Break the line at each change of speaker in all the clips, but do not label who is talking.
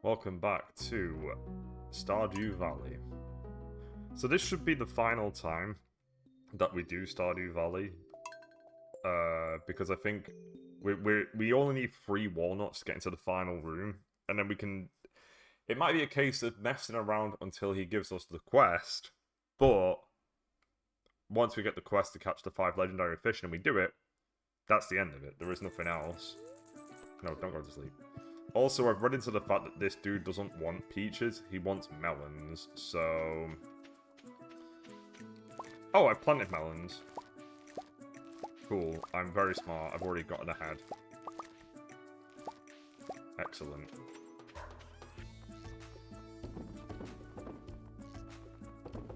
Welcome back to Stardew Valley. So this should be the final time that we do Stardew Valley. Because I think we only need 3 walnuts to get into the final room. And then we can... It might be a case of messing around until he gives us the quest. But once we get the quest to catch the 5 legendary fish and we do it, that's the end of it. There is nothing else. No, don't go to sleep. Also, I've read into the fact that this dude doesn't want peaches, he wants melons, so... Oh, I planted melons. Cool, I'm very smart, I've already gotten ahead. Excellent.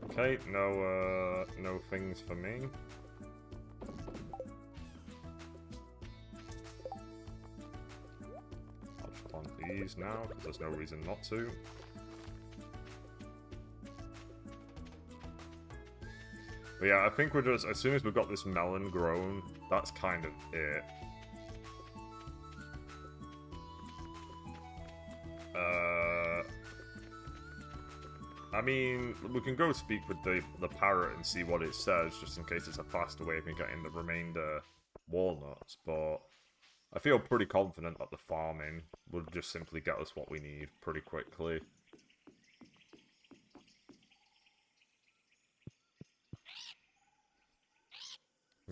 Okay, no things for me. These now, because there's no reason not to. But yeah, I think we're just, as soon as we've got this melon grown, that's kind of it. I mean, we can go speak with the parrot and see what it says, just in case it's a faster way of getting the remainder walnuts, but... I feel pretty confident that the farming will just simply get us what we need pretty quickly.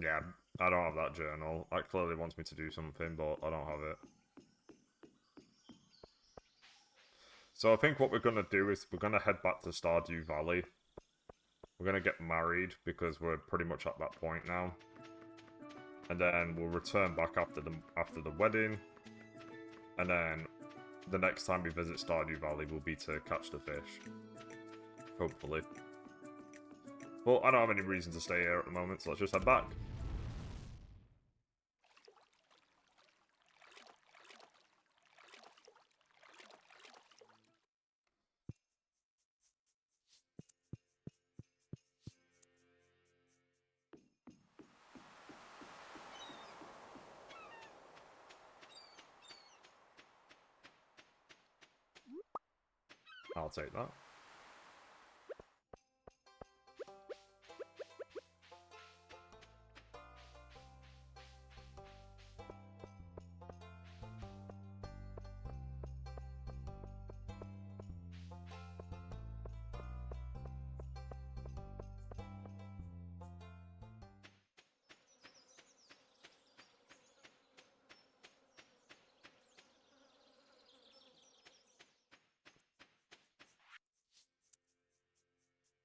Yeah, I don't have that journal. That clearly wants me to do something, but I don't have it. So I think what we're going to do is we're going to head back to Stardew Valley. We're going to get married because we're pretty much at that point now. And then we'll return back after the wedding. And then the next time we visit Stardew Valley will be to catch the fish. Hopefully. Well, I don't have any reason to stay here at the moment, so let's just head back. I'll take that.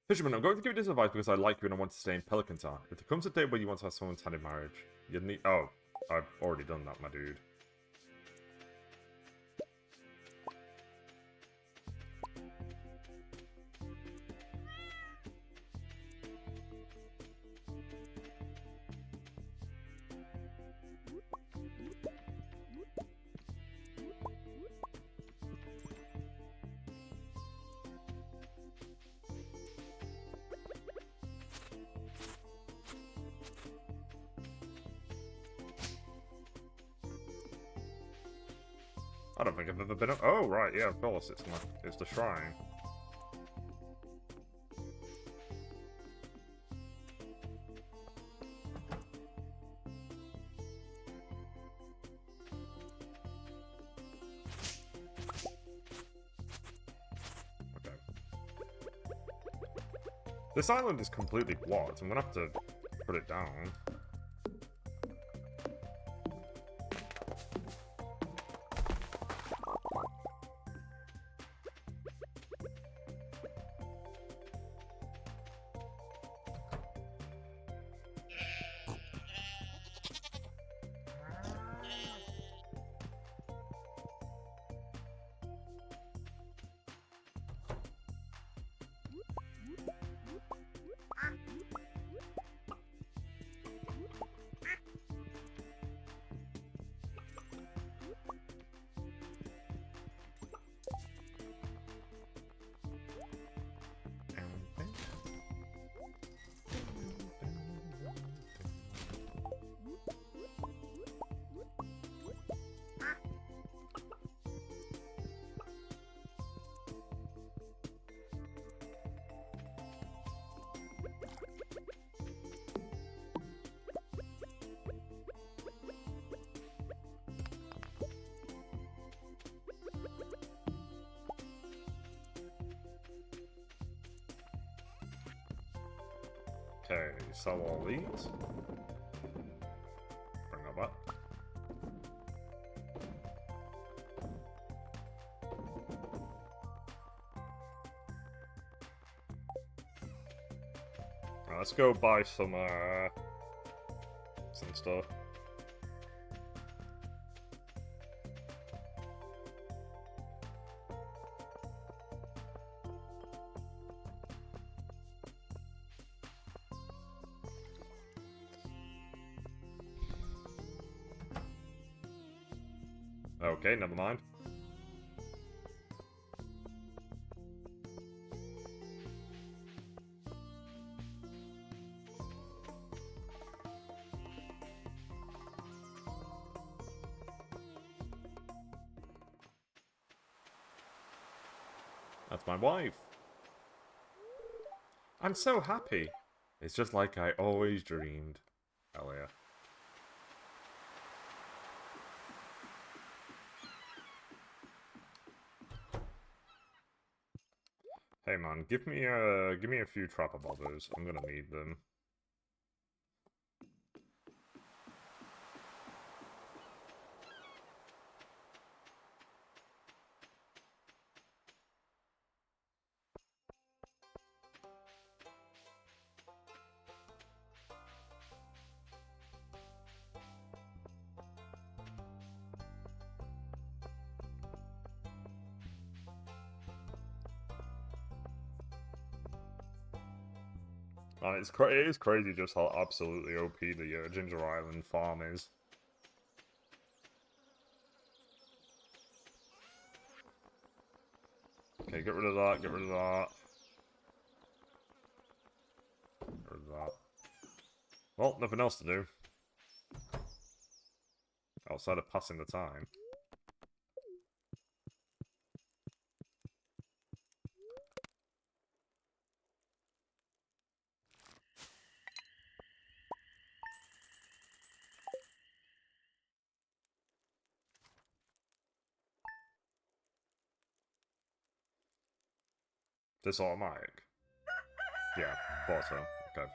Fisherman, I'm going to give you this advice because I like you and I want to stay in Pelican Town. If there comes a day where you want to have someone's hand in marriage, you'd need... Oh, I've already done that, my dude. I don't think I've ever been... Oh, right, yeah, of course, it's the shrine. Okay. This island is completely blocked. I'm gonna have to put it down. sell all these. Bring that back. Right, let's go buy some stuff. Okay, never mind. That's my wife. I'm so happy. It's just like I always dreamed. Hell yeah. Hey man, give me a few trapper bobbers. I'm gonna need them. And it is crazy just how absolutely OP the Ginger Island farm is. Okay, get rid of that, get rid of that. Get rid of that. Well, nothing else to do. Outside of passing the time. This automatic? Yeah, thought so. Okay.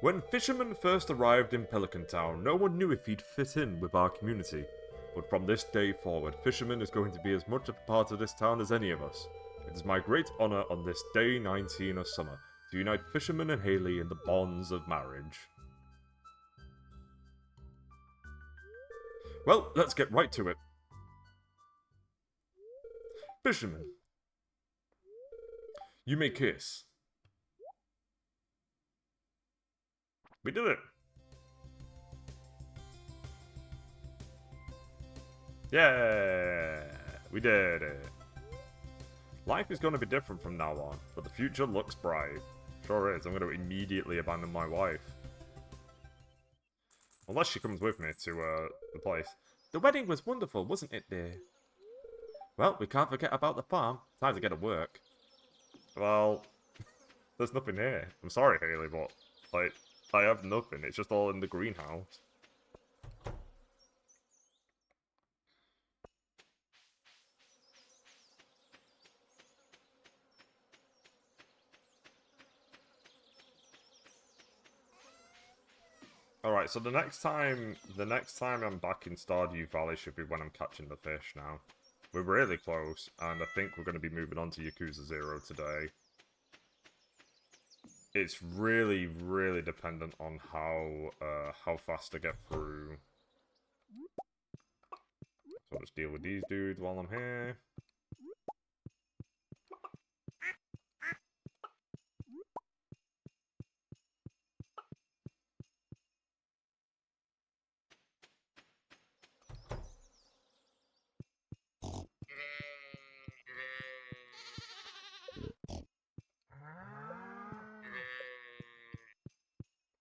When Fisherman first arrived in Pelican Town, no one knew if he'd fit in with our community. But from this day forward, Fisherman is going to be as much a part of this town as any of us. It is my great honor on this day 19 of summer to unite Fisherman and Haley in the bonds of marriage. Well, let's get right to it. Fisherman, you may kiss. We did it! Yeah! We did it! Life is going to be different from now on, but the future looks bright. Sure is, I'm going to immediately abandon my wife. Unless she comes with me to the place. The wedding was wonderful, wasn't it, dear? Well, we can't forget about the farm. Time to get to work. Well, there's nothing here. I'm sorry, Haley, but, like, I have nothing. It's just all in the greenhouse. Alright, so the next time I'm back in Stardew Valley should be when I'm catching the fish now. We're really close, and I think we're going to be moving on to Yakuza 0 today. It's really, really dependent on how fast I get through. So I'll just deal with these dudes while I'm here.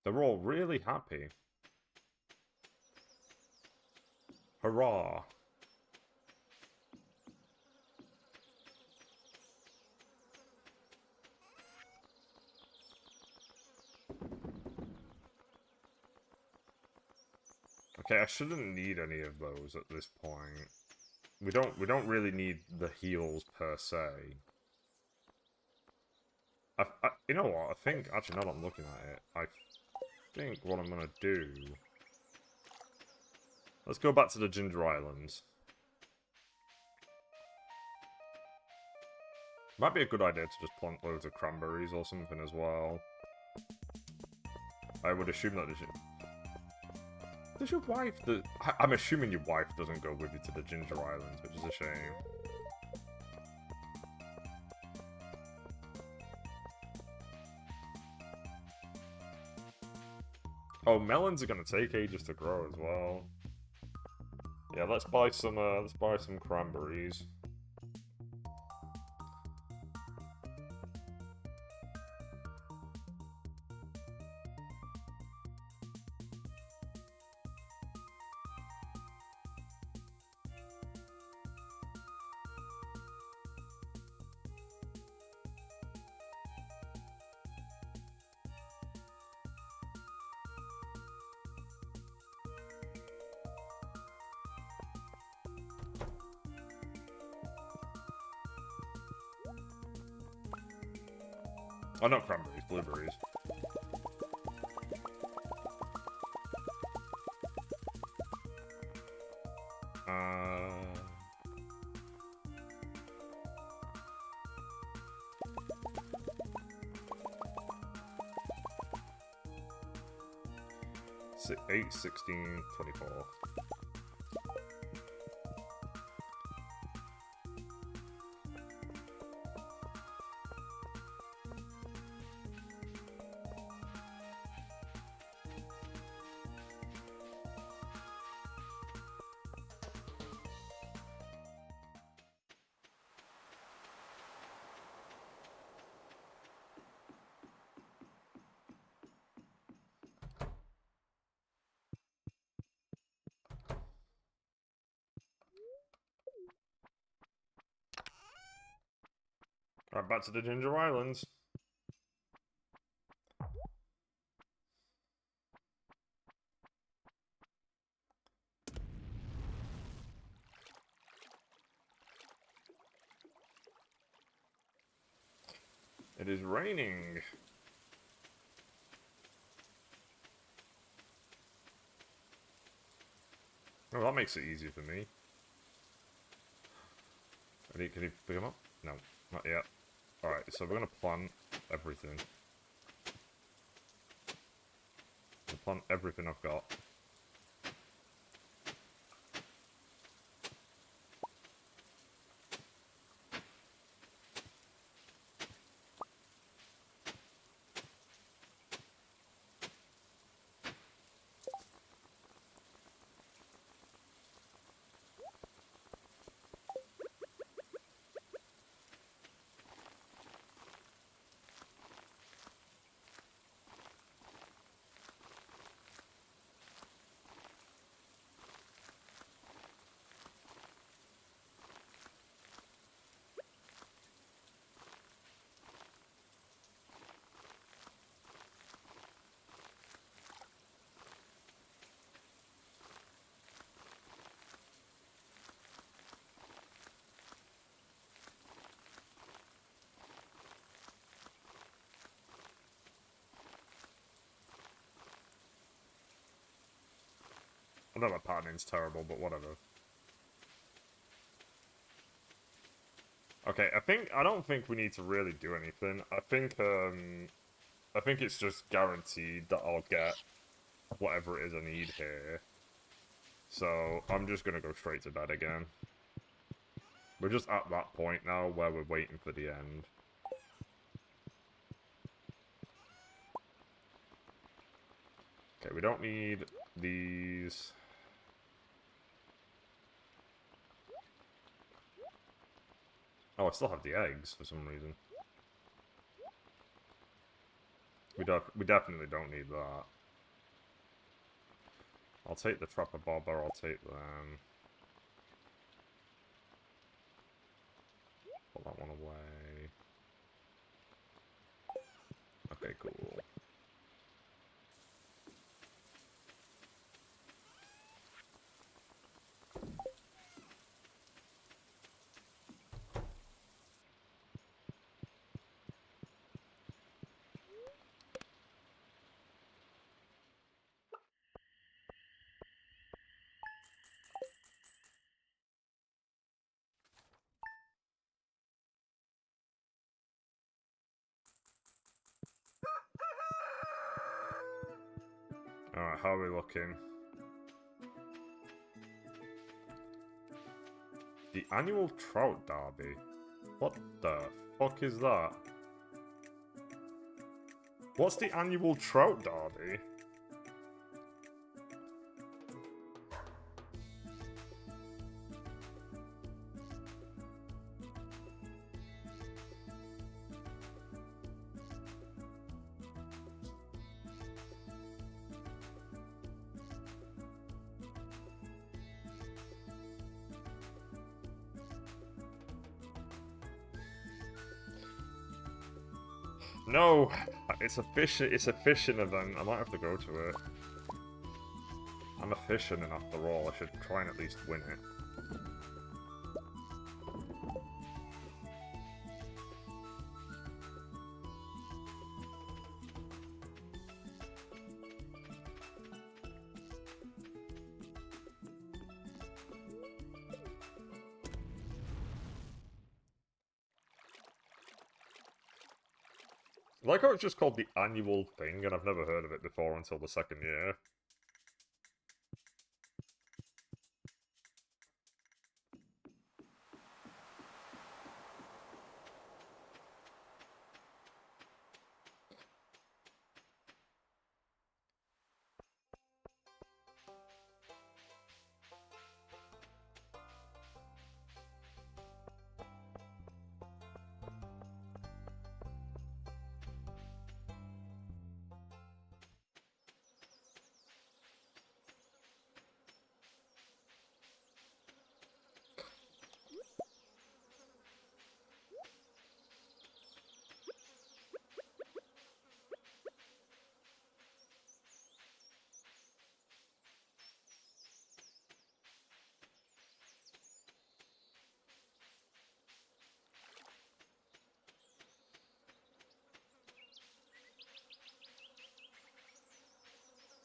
They're all really happy. Hurrah! Okay, I shouldn't need any of those at this point. We don't really need the heals per se. You know what? I think, actually, now that I'm looking at it, I think what I'm gonna do... Let's go back to the Ginger Islands. Might be a good idea to just plant loads of cranberries or something as well. I would assume that does your wife... I'm assuming your wife doesn't go with you to the Ginger Islands, which is a shame. Oh, melons are gonna take ages to grow as well. Yeah, let's buy some cranberries. Oh, not cranberries, blueberries. Eight, 16, 24. Alright, back to the Ginger Islands. It is raining. Oh, that makes it easier for me. Can you pick them up? No, not yet. Alright, so we're gonna plant everything. Plant everything I've got. I know my patterning's terrible, but whatever. Okay, I don't think we need to really do anything. I think it's just guaranteed that I'll get whatever it is I need here. So, I'm just gonna go straight to bed again. We're just at that point now where we're waiting for the end. Okay, we don't need these. Oh, I still have the eggs for some reason. We definitely don't need that. I'll take the Trapper Bobber, I'll take them. Put that one away. Okay, cool. Alright, how are we looking? The annual trout derby? What the fuck is that? What's the annual trout derby? No! It's a fishing event. I might have to go to it. I'm a fisherman after all. I should try and at least win it. I like how it's just called the annual thing, and I've never heard of it before until the second year.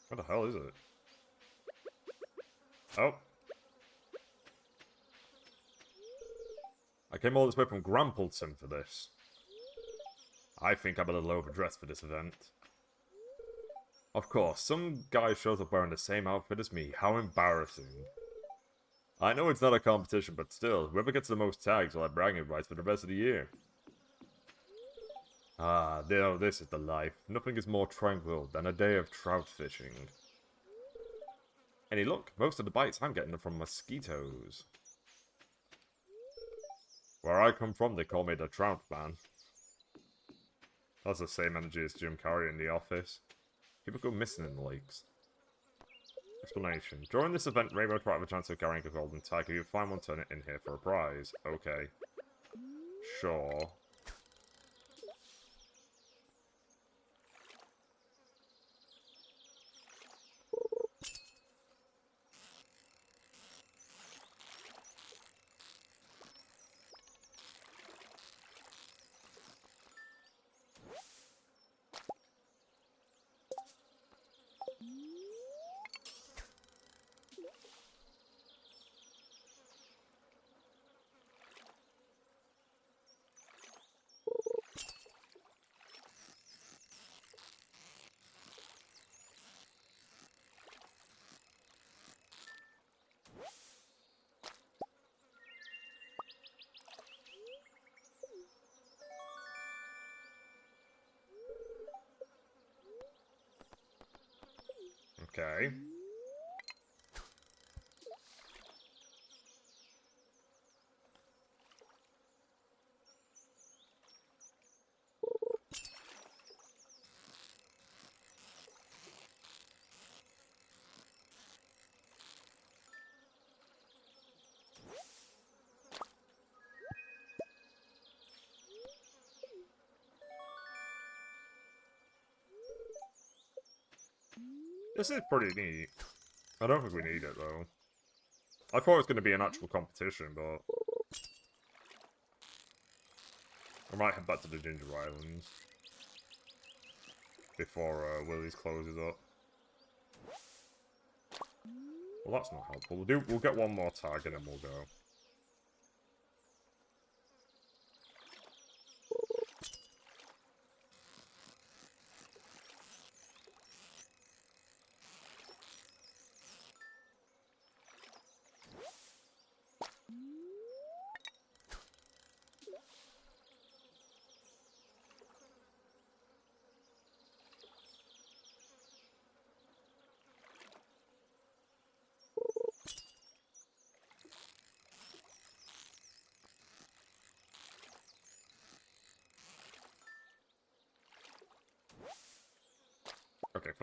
What the hell is it? Oh. I came all this way from Grampleton for this. I think I'm a little overdressed for this event. Of course, some guy shows up wearing the same outfit as me. How embarrassing. I know it's not a competition, but still, whoever gets the most tags will have bragging rights for the rest of the year. Ah, this is the life. Nothing is more tranquil than a day of trout fishing. And hey, look, most of the bites I'm getting are from mosquitoes. Where I come from, they call me the Trout Man. That's the same energy as Jim Carrey in The Office. People go missing in the lakes. Explanation. During this event, Rainbow Trout have a chance of carrying a golden tag. If you find one, turn it in here for a prize. Okay. Sure. Okay. This is pretty neat. I don't think we need it, though. I thought it was going to be an actual competition, but... I might head back to the Ginger Islands. Before Willie's closes up. Well, that's not helpful. We'll get one more tag and then we'll go.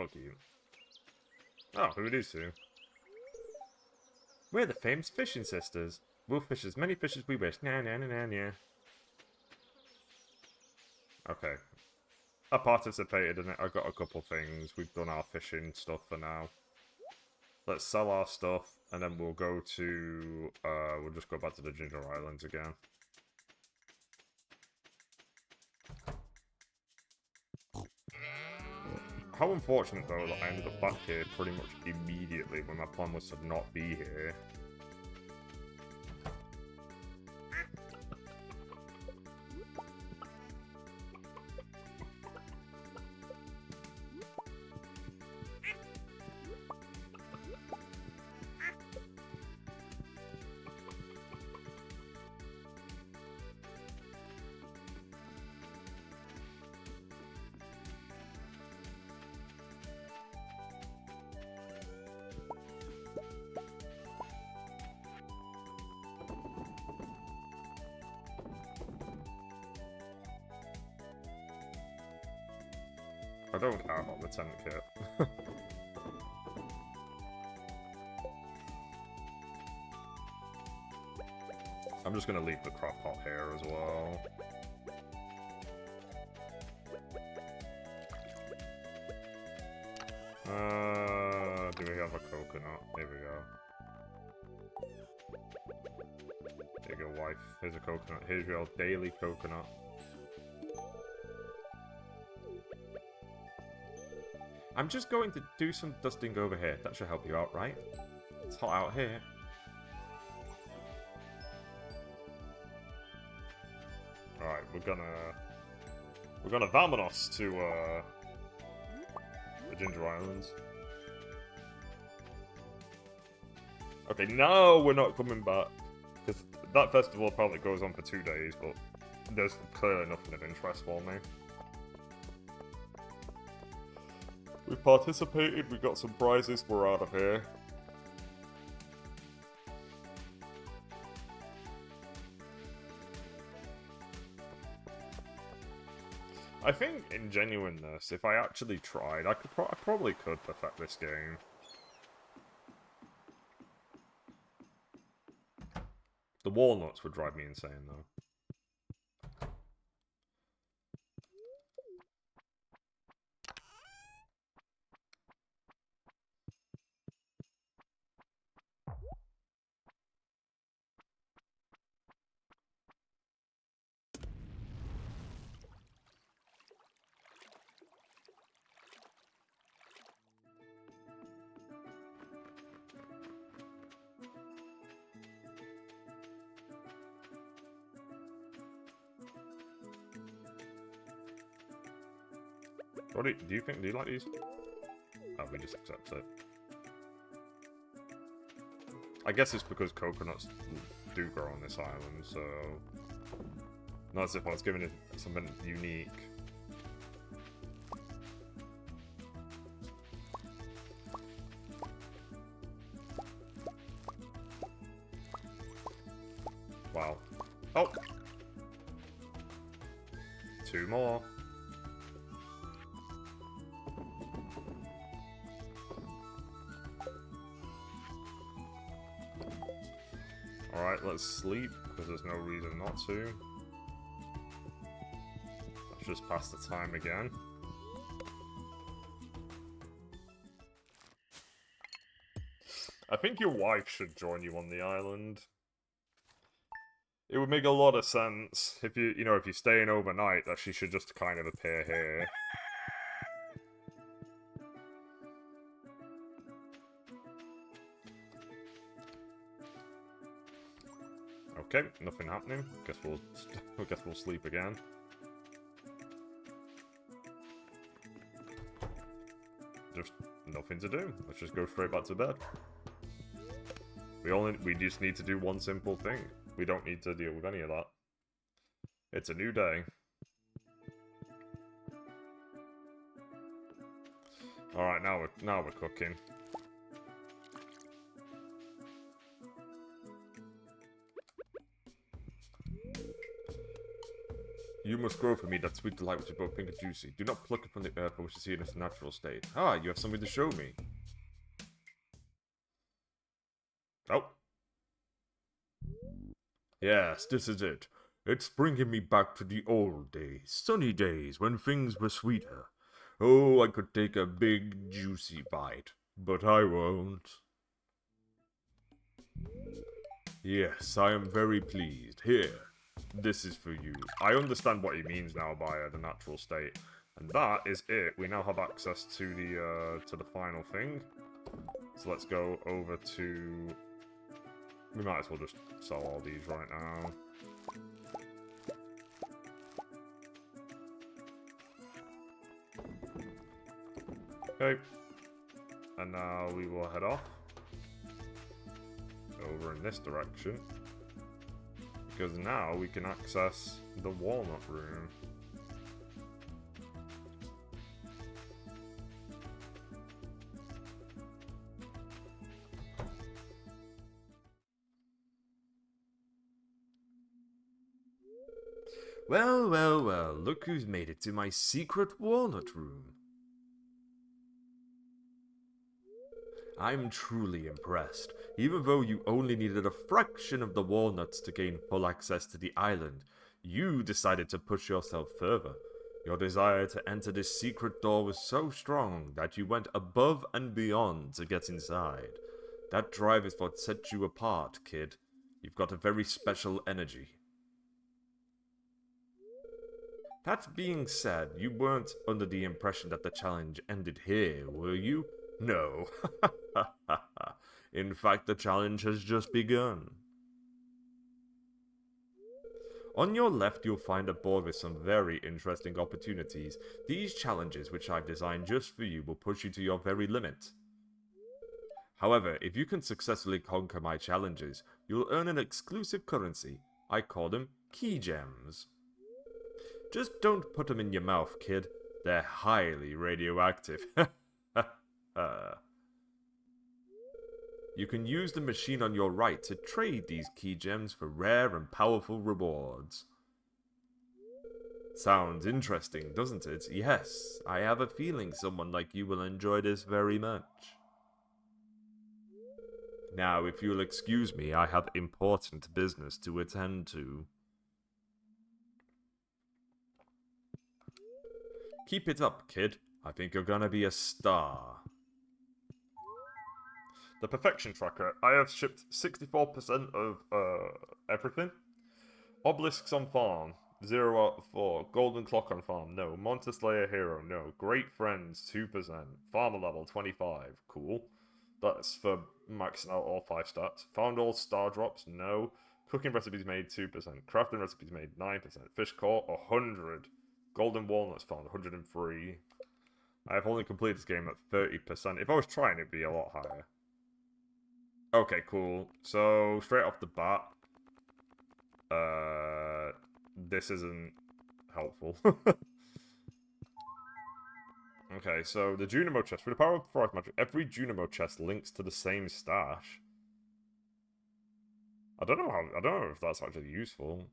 Fuck you. Oh, who are these two? We're the famous fishing sisters. We'll fish as many fish as we wish. Nah, nah, nah, nah, nah. Okay. I participated in it. I got a couple things. We've done our fishing stuff for now. Let's sell our stuff, and then we'll go to... we'll just go back to the Ginger Islands again. How unfortunate, though, that I ended up back here pretty much immediately when my plan was to not be here. I don't have on the tent kit. I'm just gonna leave the crop pot here as well. Do we have a coconut? Here we go. There you go, wife. Here's a coconut. Here's your daily coconut. I'm just going to do some dusting over here. That should help you out, right? It's hot out here. Alright, we're gonna vamonos to the Ginger Islands. Okay, no, we're not coming back. Because that festival probably goes on for 2 days, but there's clearly nothing of interest for me. We participated, we got some prizes, we're out of here. I think, in genuineness, if I actually tried, I probably could perfect this game. The walnuts would drive me insane, though. What do you think? Do you like these? Oh, we just accept it. I guess it's because coconuts do grow on this island, so... Not as if I was giving it something unique. Wow. Oh! 2 more. Alright, let's sleep, because there's no reason not to. Let's just pass the time again. I think your wife should join you on the island. It would make a lot of sense if you know, if you're staying overnight, that she should just kind of appear here. Okay, nothing happening. Guess we'll sleep again. Just nothing to do. Let's just go straight back to bed. We just need to do one simple thing. We don't need to deal with any of that. It's a new day. Alright, now we're cooking. You must grow for me that sweet delight which is both pink and juicy. Do not pluck it from the earth, but wish to see it in its natural state. Ah, you have something to show me. Oh. Yes, this is it. It's bringing me back to the old days, sunny days, when things were sweeter. Oh, I could take a big, juicy bite, but I won't. Yes, I am very pleased. Here, this is for you. I understand what he means now by the natural state. And that is it. We now have access to the final thing. So let's go over to... We might as well just sell all these right now. Okay. And now we will head off. Over in this direction. Because now we can access the walnut room. Well, well, well, look who's made it to my secret walnut room. I'm truly impressed. Even though you only needed a fraction of the walnuts to gain full access to the island, you decided to push yourself further. Your desire to enter this secret door was so strong that you went above and beyond to get inside. That drive is what sets you apart, kid. You've got a very special energy. That being said, you weren't under the impression that the challenge ended here, were you? No. In fact, the challenge has just begun. On your left, you'll find a board with some very interesting opportunities. These challenges, which I've designed just for you, will push you to your very limit. However, if you can successfully conquer my challenges, you'll earn an exclusive currency. I call them key gems. Just don't put them in your mouth, kid. They're highly radioactive. You can use the machine on your right to trade these key gems for rare and powerful rewards. Sounds interesting, doesn't it? Yes, I have a feeling someone like you will enjoy this very much. Now, if you'll excuse me, I have important business to attend to. Keep it up, kid. I think you're gonna be a star. The Perfection Tracker. I have shipped 64% of everything. Obelisks on farm. 0 out of 4. Golden Clock on farm. No. Monster Slayer Hero. No. Great Friends. 2%. Farmer level. 25. Cool. That's for maxing out all 5 stats. Found all star drops. No. Cooking recipes made. 2%. Crafting recipes made. 9%. Fish caught. 100. Golden Walnuts found. 103. I have only completed this game at 30%. If I was trying, it'd be a lot higher. Okay, cool. So, straight off the bat, this isn't helpful. Okay, so the Junimo chest. With the power of forest magic, every Junimo chest links to the same stash. I don't know if that's actually useful.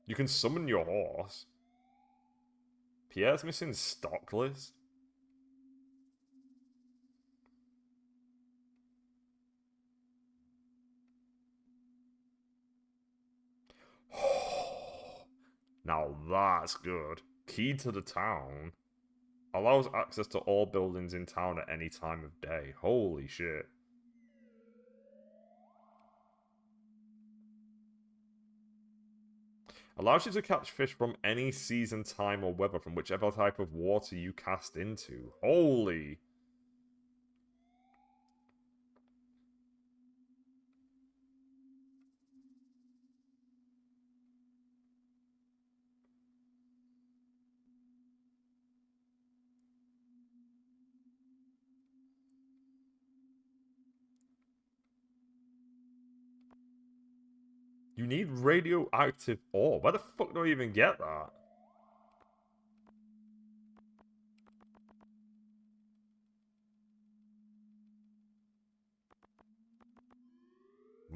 You can summon your horse. Pierre's missing stock list. Now that's good. Key to the town. Allows access to all buildings in town at any time of day. Holy shit. Allows you to catch fish from any season, time, or weather from whichever type of water you cast into. Holy. You need radioactive ore. Where the fuck do I even get that?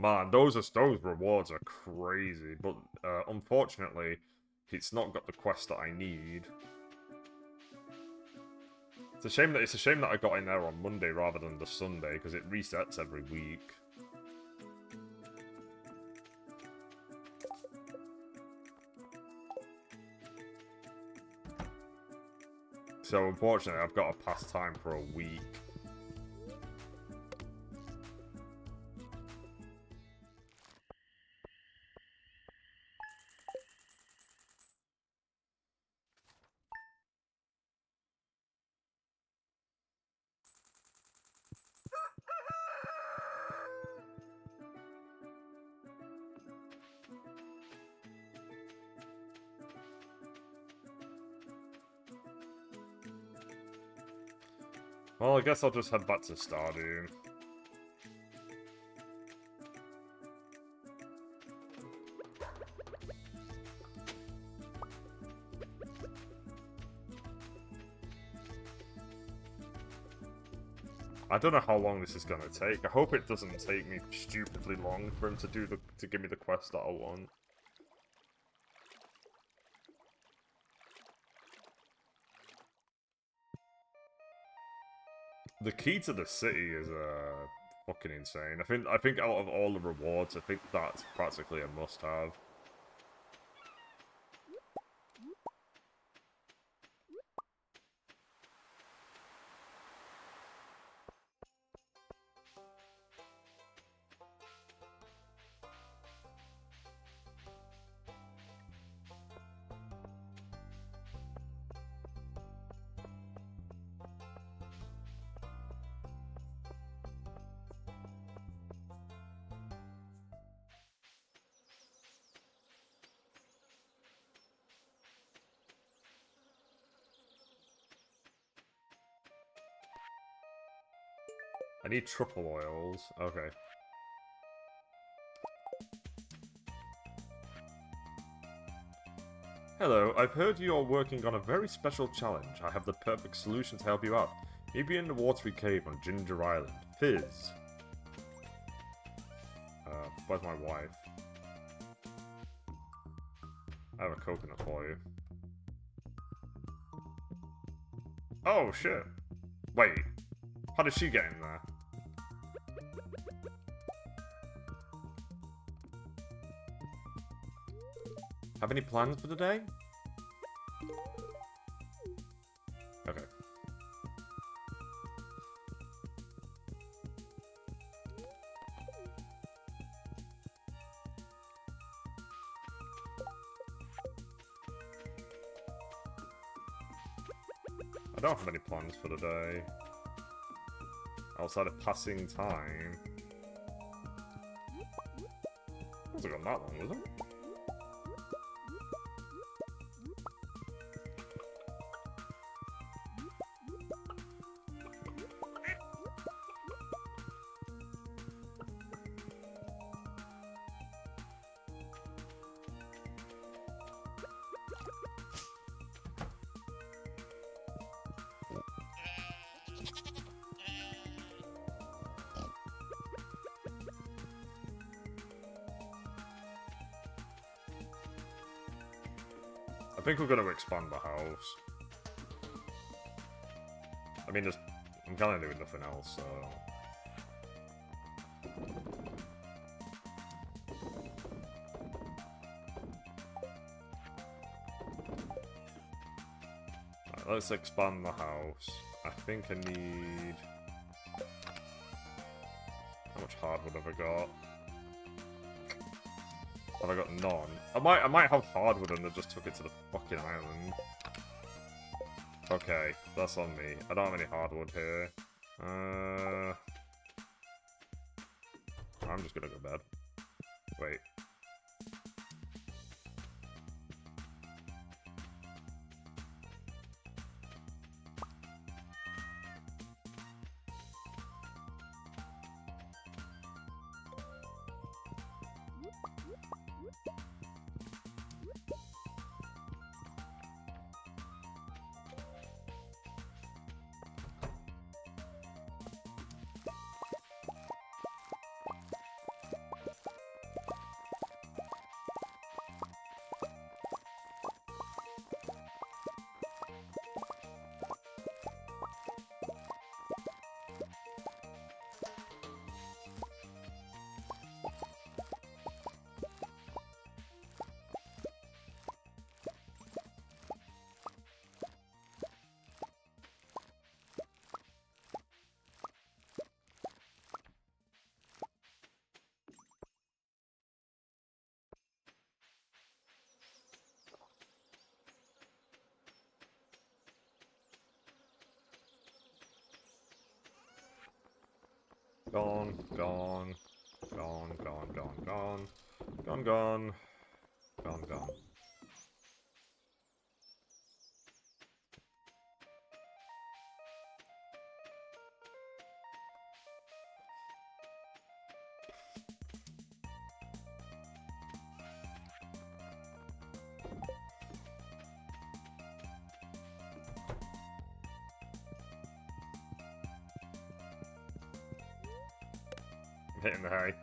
Man, those rewards are crazy, but unfortunately, it's not got the quest that I need. It's a shame that I got in there on Monday rather than the Sunday, because it resets every week. So unfortunately, I've got to pass time for a week. Well, I guess I'll just head back to Stardew. I don't know how long this is gonna take. I hope it doesn't take me stupidly long for him to give me the quest that I want. The key to the city is fucking insane. I think out of all the rewards, I think that's practically a must-have. I need truffle oils. Okay. Hello, I've heard you're working on a very special challenge. I have the perfect solution to help you out. Maybe in the watery cave on Ginger Island. Fizz. Where's my wife? I have a coconut for you. Oh, shit. Wait. How did she get in there? Have any plans for the day? Okay. I don't have any plans for the day. Outside of passing time. It wasn't gone that long, was it? I think we're going to expand the house. I mean, I'm kind of doing nothing else, so... Right, let's expand the house. I think I need... How much hardwood have I got? Have I got none? I might have hardwood and I just took it to the fucking island. Okay, that's on me. I don't have any hardwood here. I'm just gonna go to bed. Wait. Gone, gone, gone, gone, gone, gone, gone, gone, gone, gone. Hitting the hay.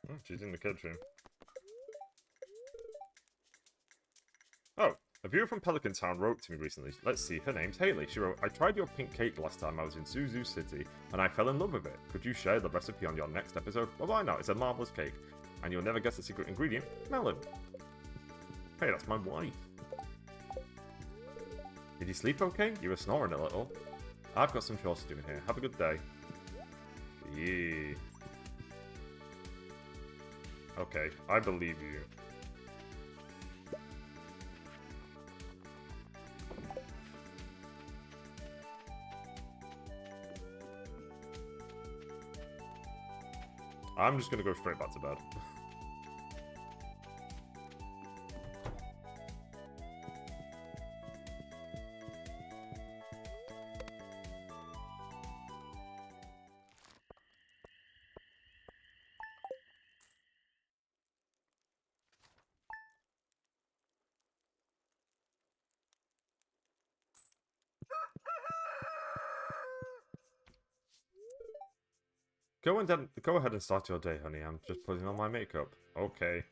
Oh, she's in the kitchen. Oh, a viewer from Pelican Town wrote to me recently. Let's see, her name's Haley. She wrote, I tried your pink cake last time I was in Suzu City, and I fell in love with it. Could you share the recipe on your next episode? Well, why not? It's a marvellous cake. And you'll never guess the secret ingredient, melon. Hey, that's my wife. Did you sleep okay? You were snoring a little. I've got some chores to do in here. Have a good day. Yeah. Okay, I believe you. I'm just gonna go straight back to bed. Go ahead and start your day, honey. I'm just putting on my makeup. Okay.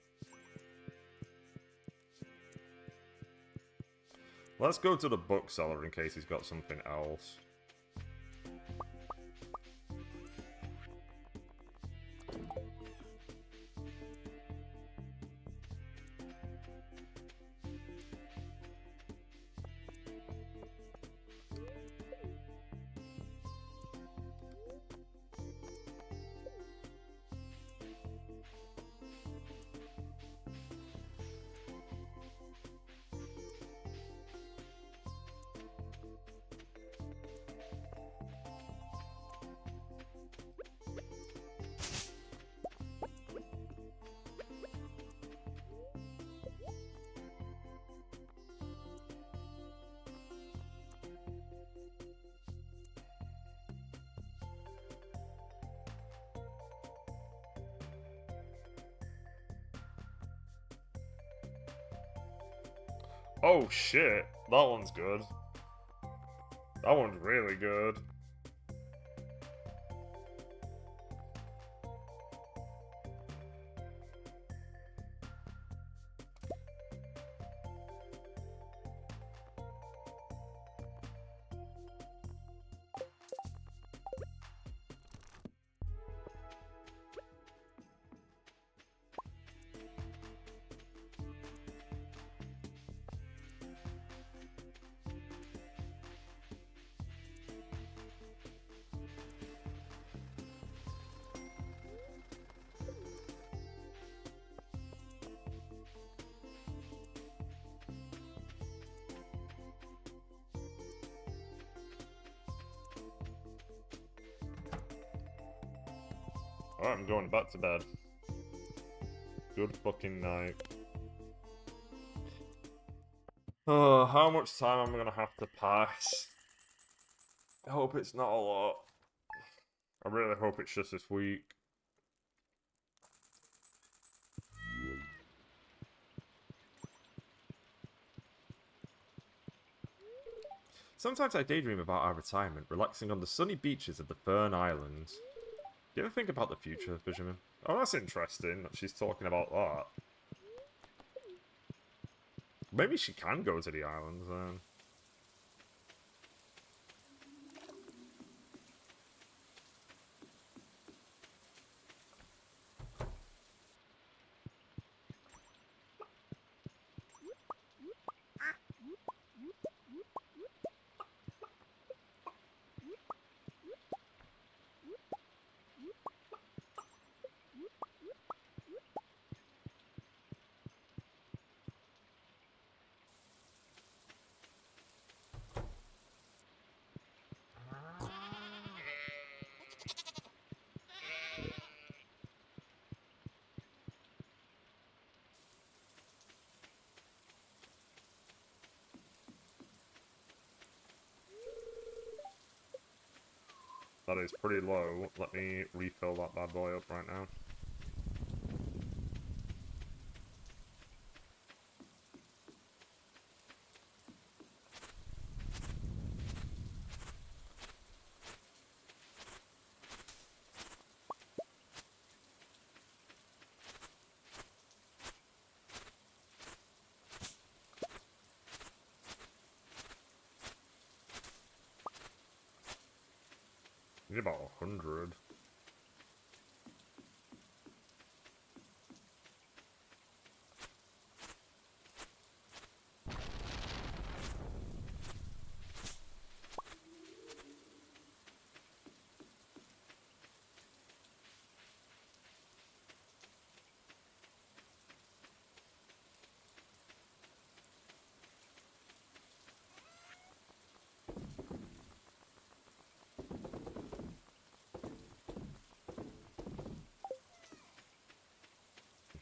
Let's go to the bookseller in case he's got something else. Oh shit, that one's good. That one's really good. Alright, I'm going back to bed. Good fucking night. Oh, how much time am I gonna have to pass? I hope it's not a lot. I really hope it's just this week. Sometimes I daydream about our retirement, relaxing on the sunny beaches of the Fern Islands. Do you ever think about the future, Fisherman? Oh, that's interesting that she's talking about that. Maybe she can go to the islands then. That is pretty low. Let me refill that bad boy up right now. Need about 100.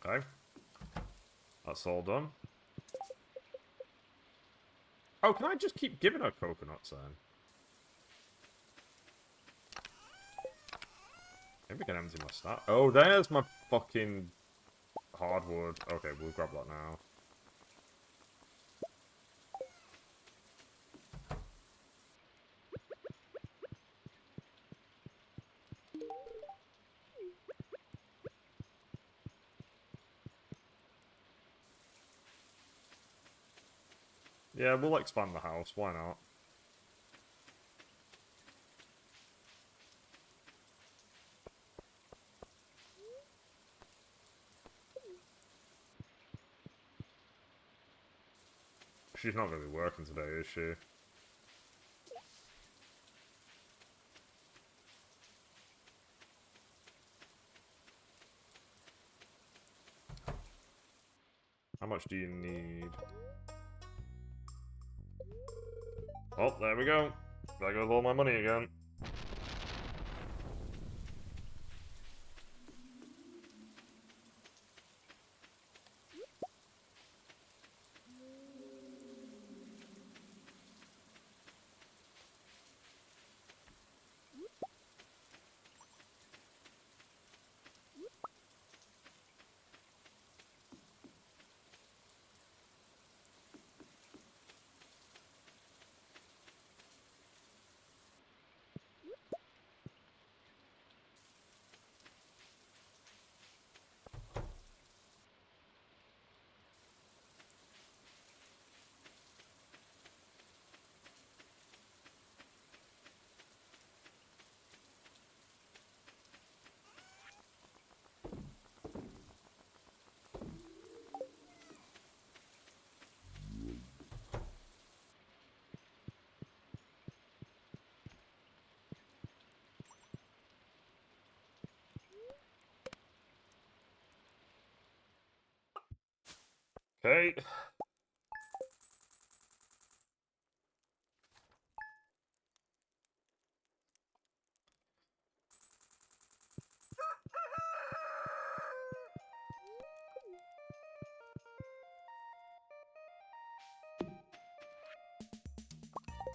Okay. That's all done. Oh, can I just keep giving her coconuts then? Maybe I can empty my stack. Oh, there's my fucking hardwood. Okay, we'll grab that now. Yeah, we'll expand the house. Why not? She's not going to be working today, is she? How much do you need? Oh, there we go. There goes all my money again. Okay.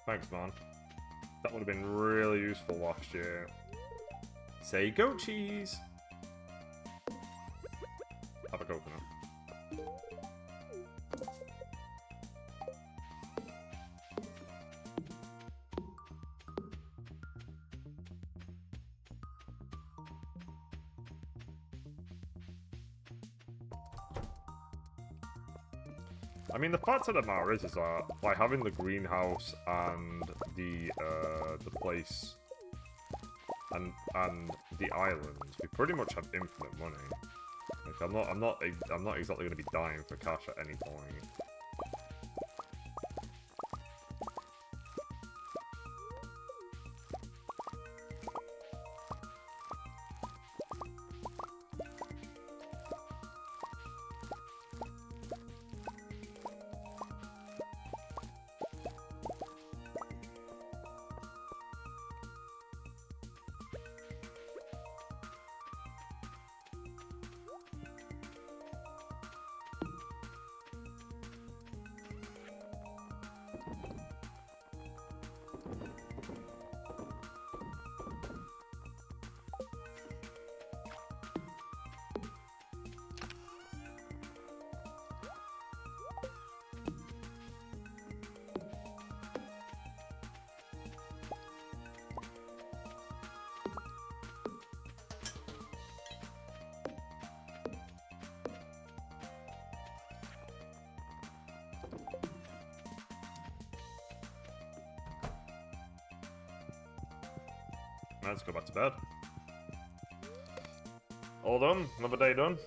Thanks, man. That would have been really useful last year. Say goat cheese! Have a coconut. I mean, the fact of the matter is that by having the greenhouse and the place and the island, we pretty much have infinite money. Like, I'm not exactly going to be dying for cash at any point. Let's go back to bed. All done. Another day done.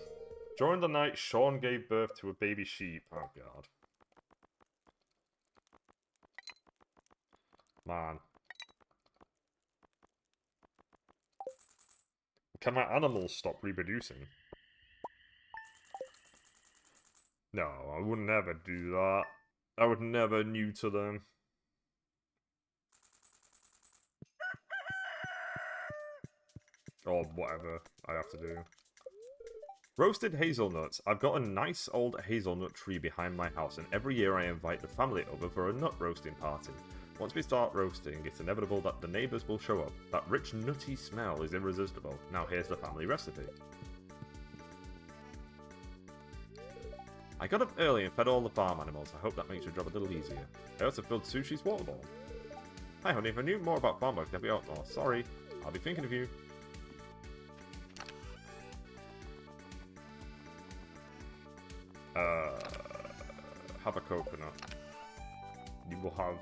During the night, Sean gave birth to a baby sheep. Oh, God. Man. Can my animals stop reproducing? No, I would never do that. I would never neuter them. Or whatever I have to do. Roasted hazelnuts. I've got a nice old hazelnut tree behind my house, and every year I invite the family over for a nut roasting party. Once we start roasting, it's inevitable that the neighbours will show up. That rich, nutty smell is irresistible. Now here's the family recipe. I got up early and fed all the farm animals. I hope that makes your job a little easier. I also filled Sushi's water bowl. Hi honey, if I knew more about farm work, I'd be out more. Sorry, I'll be thinking of you. Have a coconut. You will have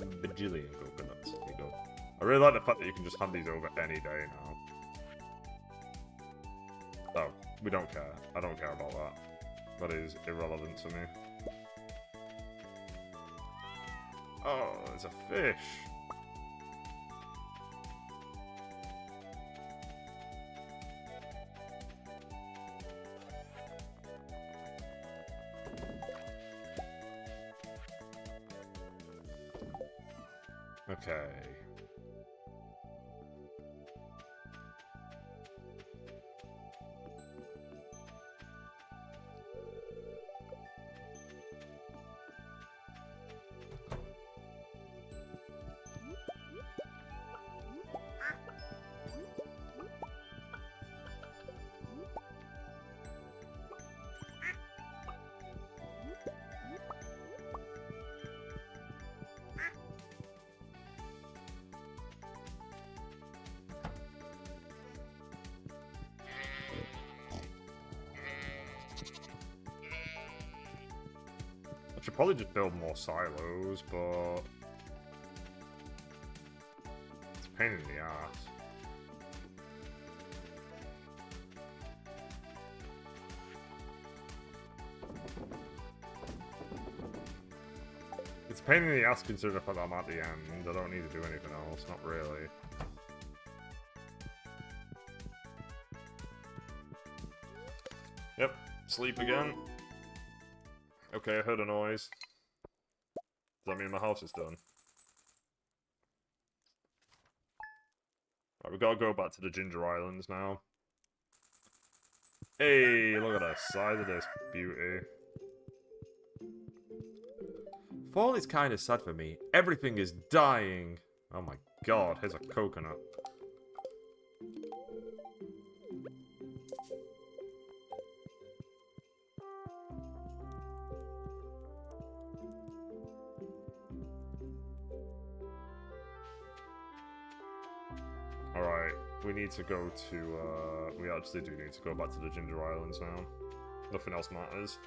a bajillion coconuts. There you go. I really like the fact that you can just hand these over any day now. Oh, we don't care. I don't care about that. That is irrelevant to me. Oh, there's a fish. Okay. I should probably just build more silos, but it's a pain in the ass. It's a pain in the ass considering the fact that I'm at the end. I don't need to do anything else, not really. Yep, sleep again. Okay, I heard a noise. Does that mean my house is done? Right, we gotta go back to the Ginger Islands now. Hey, look at the size of this beauty. Fall is kind of sad for me. Everything is dying. Oh my god, here's a coconut. Alright, we need to go to, we actually do need to go back to the Ginger Islands now. Nothing else matters.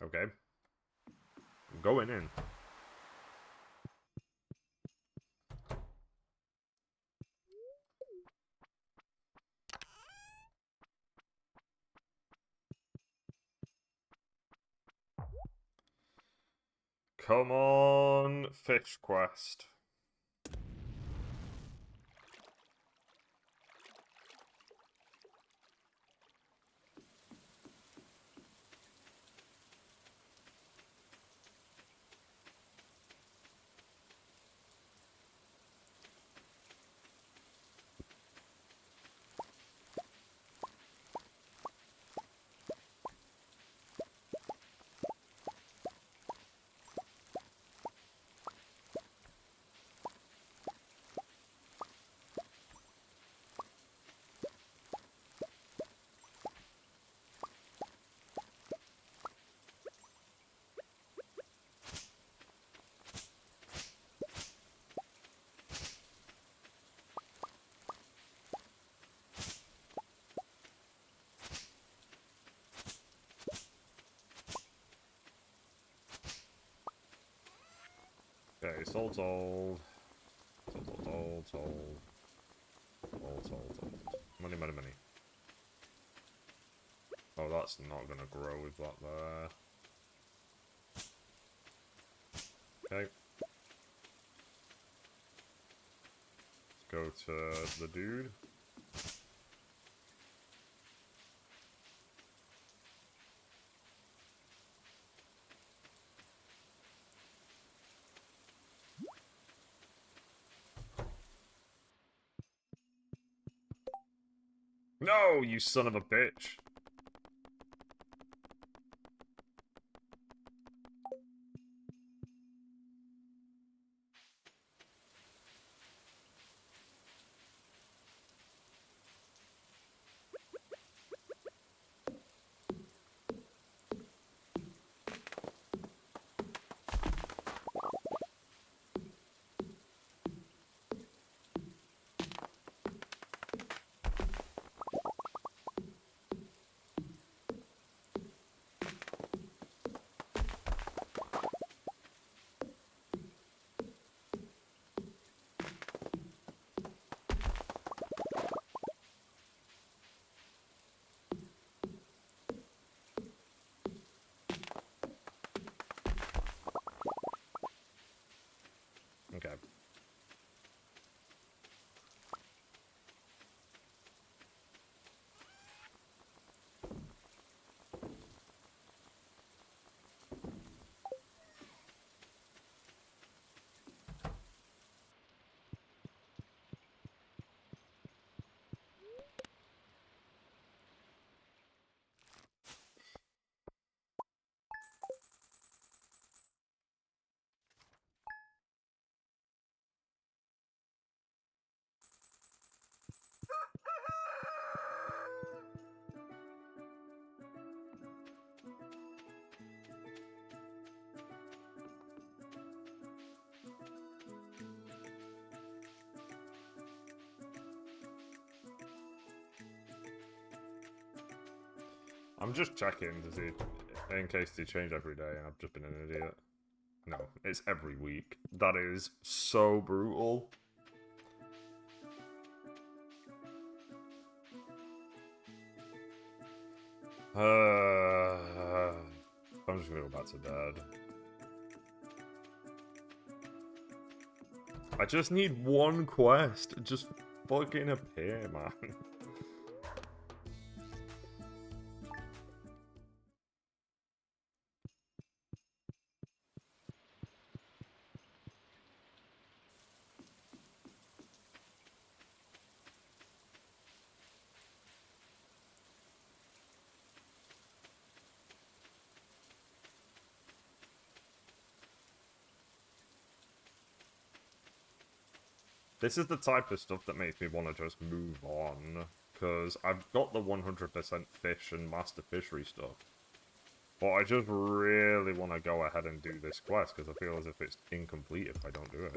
Okay. I'm going in. Come on. one fish quest. Okay, sold. Money. Oh, that's not gonna grow with that there. Okay. Let's go to the dude. No, you son of a bitch. Okay. I'm just checking to see in case they change every day and I've just been an idiot. No, it's every week. That is so brutal. I'm just gonna go back to bed. I just need one quest. Just fucking appear, man. This is the type of stuff that makes me want to just move on. Because I've got the 100% fish and master fishery stuff. But I just really want to go ahead and do this quest, because I feel as if it's incomplete if I don't do it.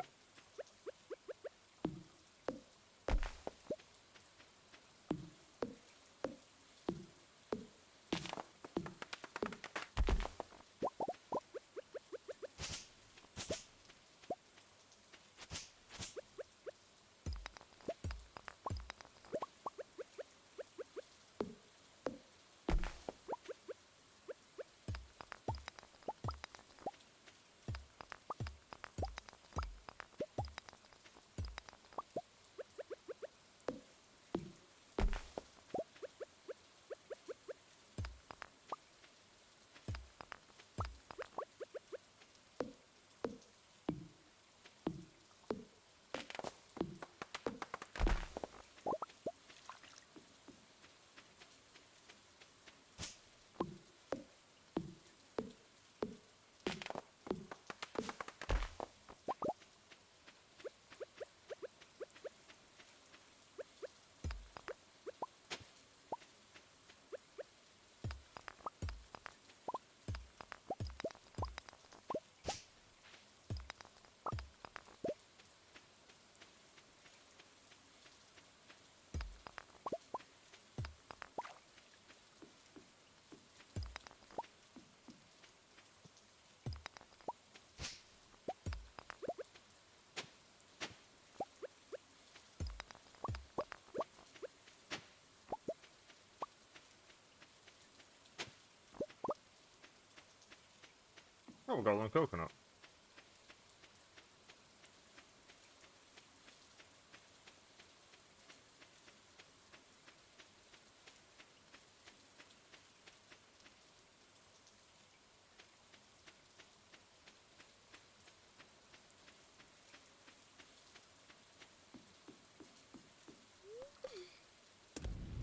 Oh, golden coconut.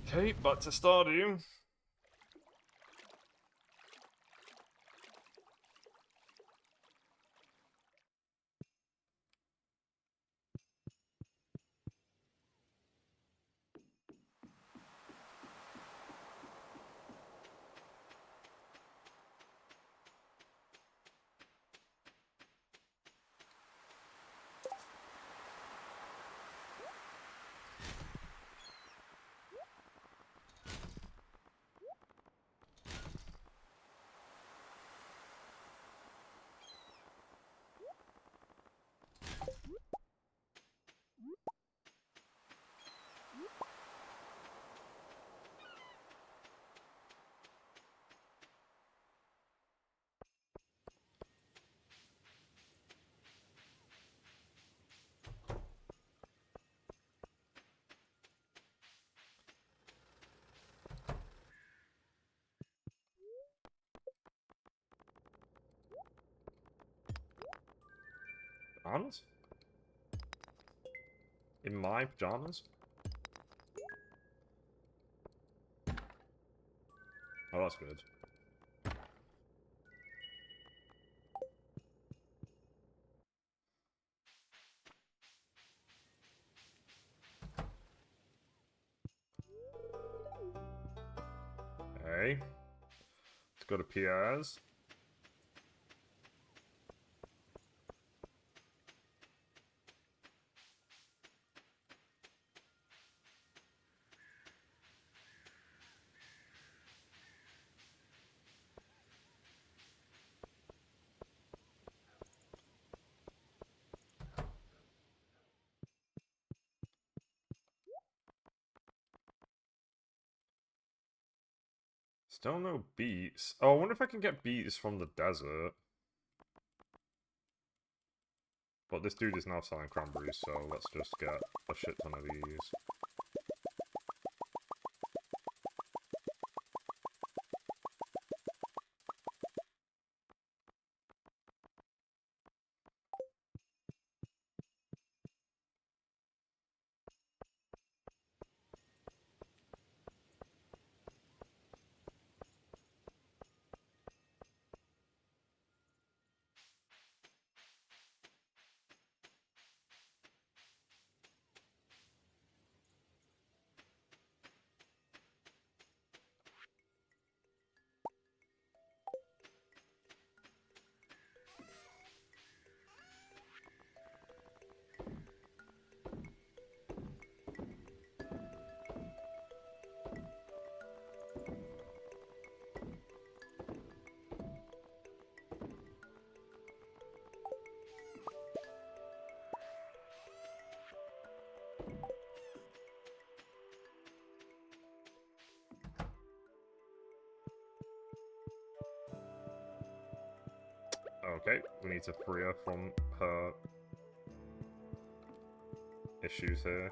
Okay, back to Stardew. Pajamas? In my pajamas? Oh, that's good. Okay. Let's go to Pierre's. Still no beets. Oh, I wonder if I can get beets from the desert. But this dude is now selling cranberries, so let's just get a shit ton of these. Okay, we need to free her from her issues here.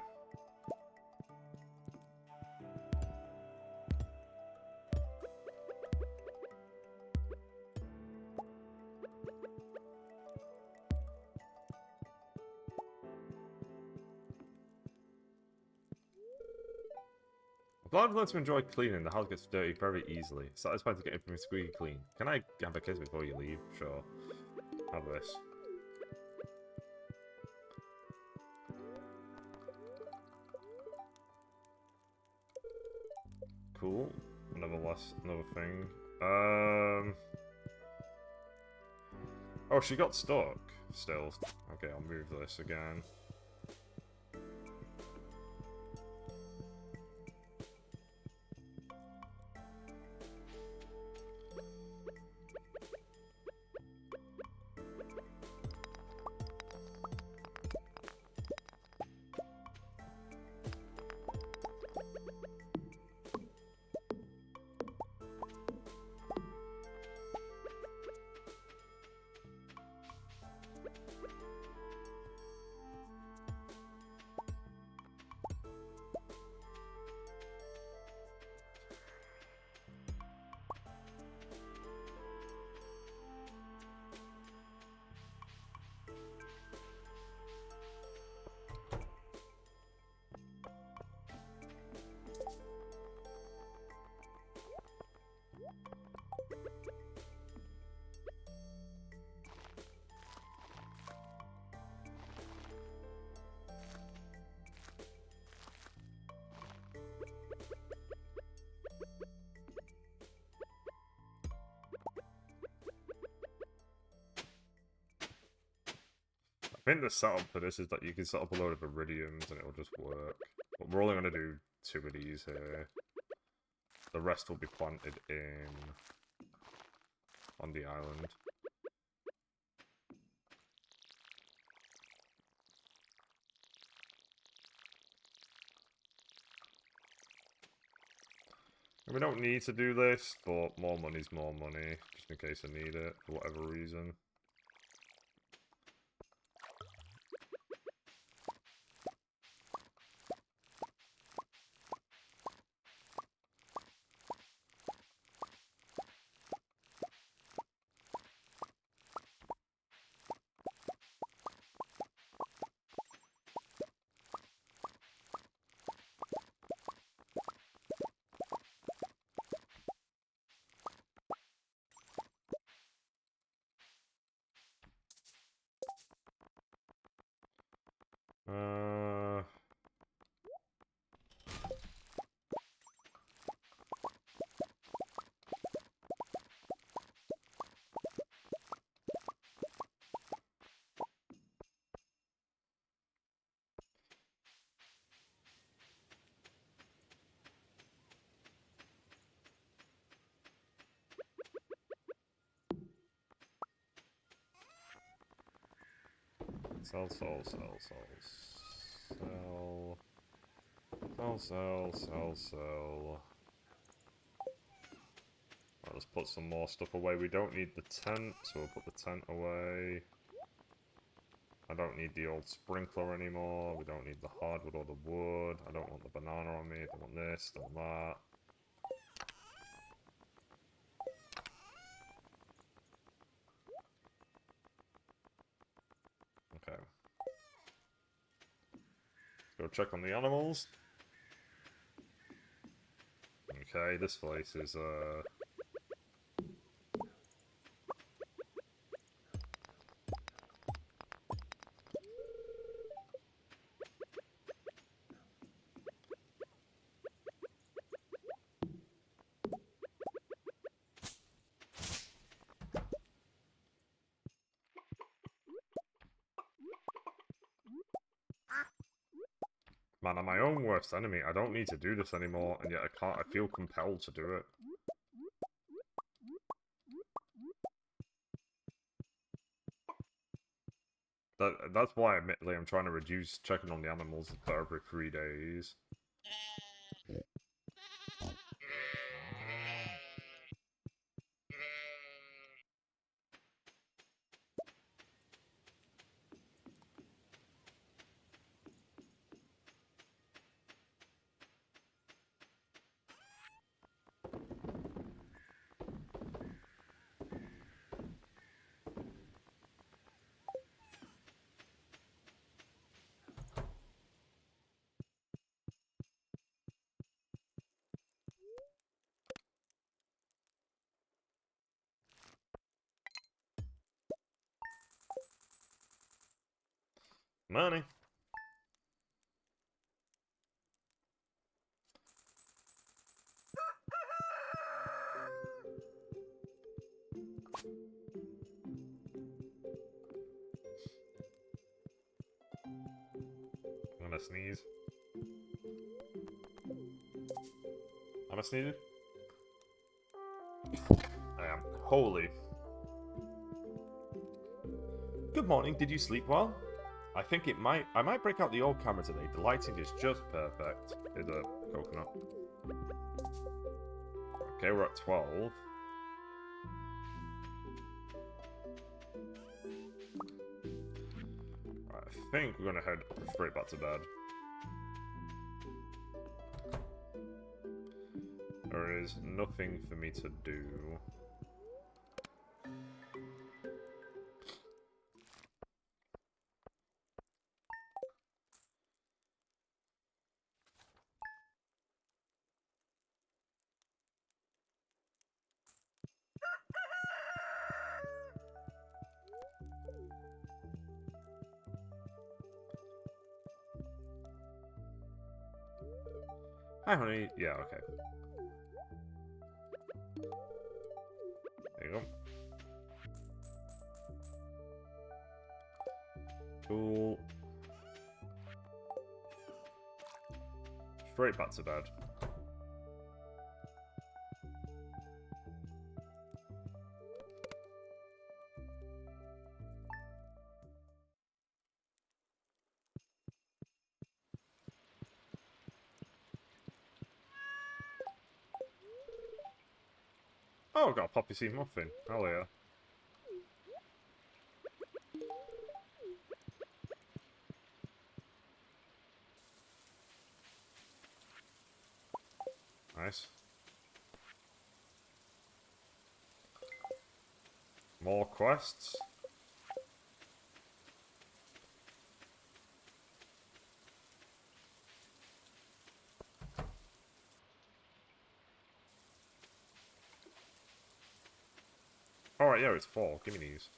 I'm glad I've learned to enjoy cleaning. The house gets dirty very easily. Satisfied to get everything squeaky clean. Can I have a kiss before you leave? Sure. Have this. Cool. Another thing. Oh, she got stuck. Still. Okay, I'll move this again. think the setup for this is that you can set up a load of iridiums and it'll just work. But we're only going to do 2 of these here. The rest will be planted in on the island. And we don't need to do this, but more money's more money, just in case I need it for whatever reason. Sell. Right, let's put some more stuff away. We don't need the tent, so we'll put the tent away. I don't need the old sprinkler anymore. We don't need the hardwood or the wood. I don't want the banana on me. I don't want this, don't want that. Okay. Go check on the animals. Okay, this place is, Man, I'm my own worst enemy. I don't need to do this anymore, and yet I can't. I feel compelled to do it. That's why, admittedly, I'm trying to reduce checking on the animals for every 3 days. Money. I'm gonna sneeze. Am I sneezing? I am. Holy. Good morning, did you sleep well? I think I might break out the old camera today. The lighting is just perfect. Here's a coconut. Okay, we're at 12. Right, I think we're gonna head straight back to bed. There is nothing for me to do. Hi, honey. Yeah, okay. There you go. Cool. Straight back to bed. Oh, got a poppy seed muffin. Hell yeah. Nice. More quests. Alright, yeah, it's 4. Give me these.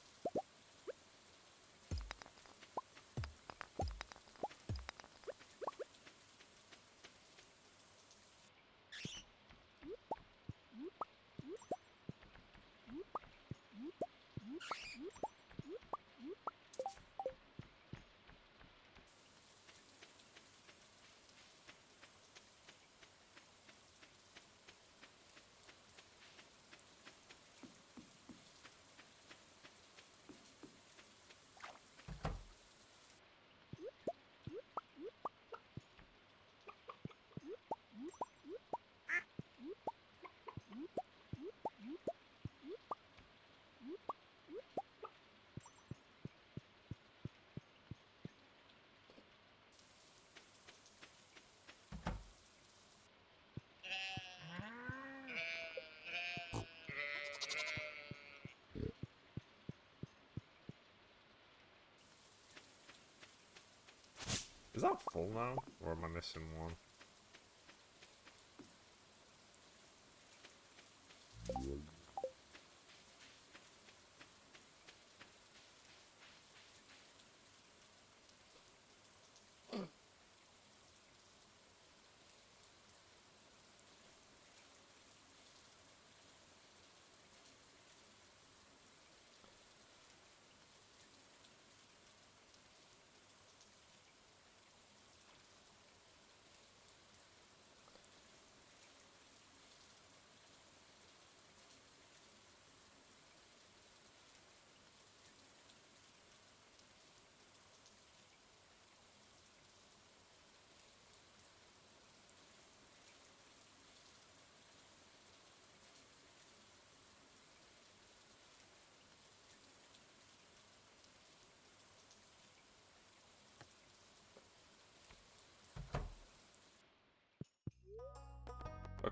Is that full now? Or am I missing one?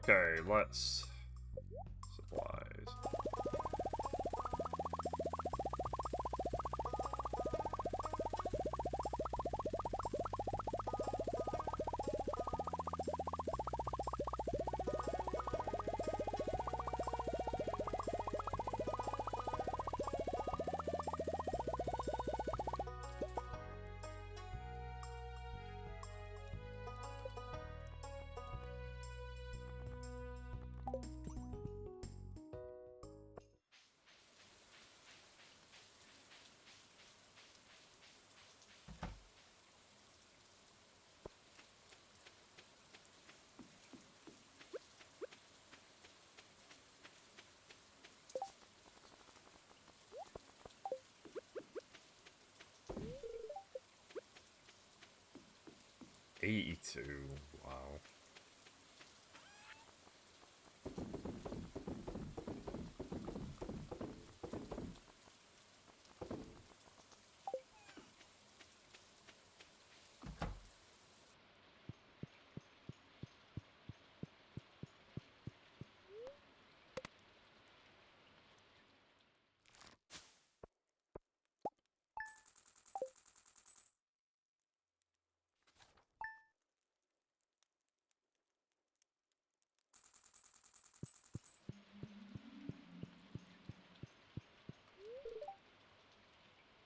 Okay, let's... Supplies. $82. Wow.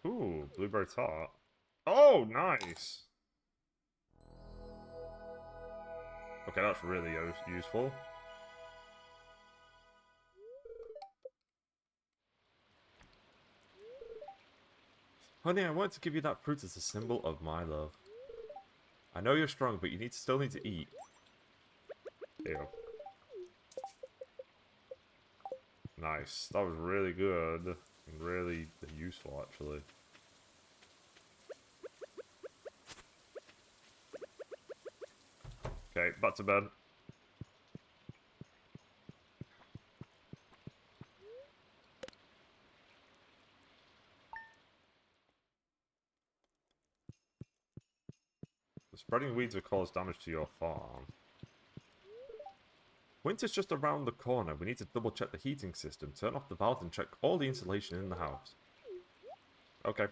Ooh, blueberry tart. Oh, nice! Okay, that's really useful. Honey, I wanted to give you that fruit as a symbol of my love. I know you're strong, but you still need to eat. Ew. Nice. That was really good. And really useful, actually. Okay, back to bed. The spreading weeds will cause damage to your farm. Winter's just around the corner. We need to double check the heating system, turn off the valves, and check all the insulation in the house. Okay.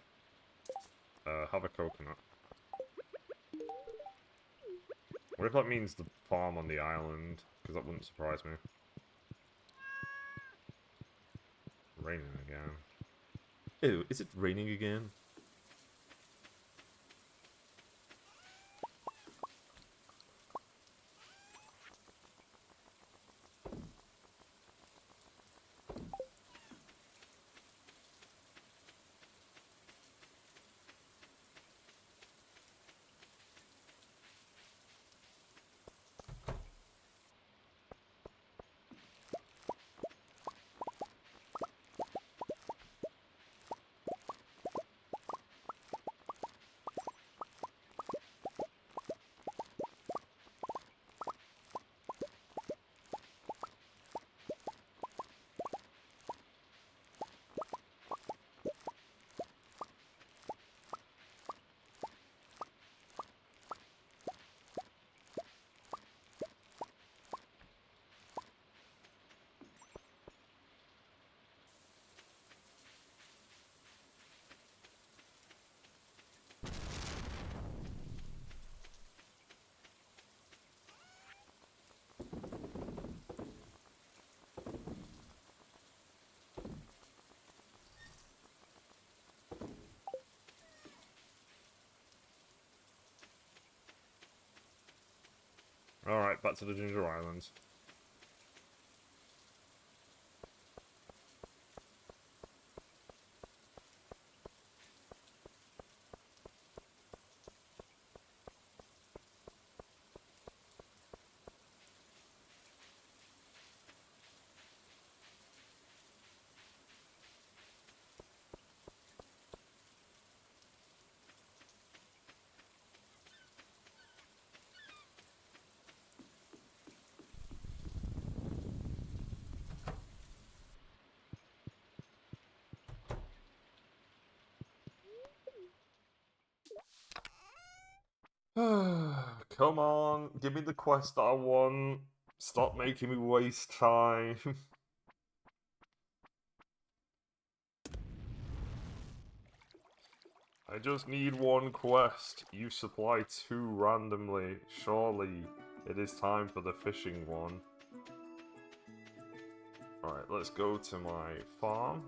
Have a coconut. What if that means the farm on the island? Because that wouldn't surprise me. Raining again. Ew, is it raining again? Alright, back to the Ginger Islands. Come on, give me the quest that I want. Stop making me waste time. I just need one quest. You supply two randomly. Surely it is time for the fishing one. Alright, let's go to my farm.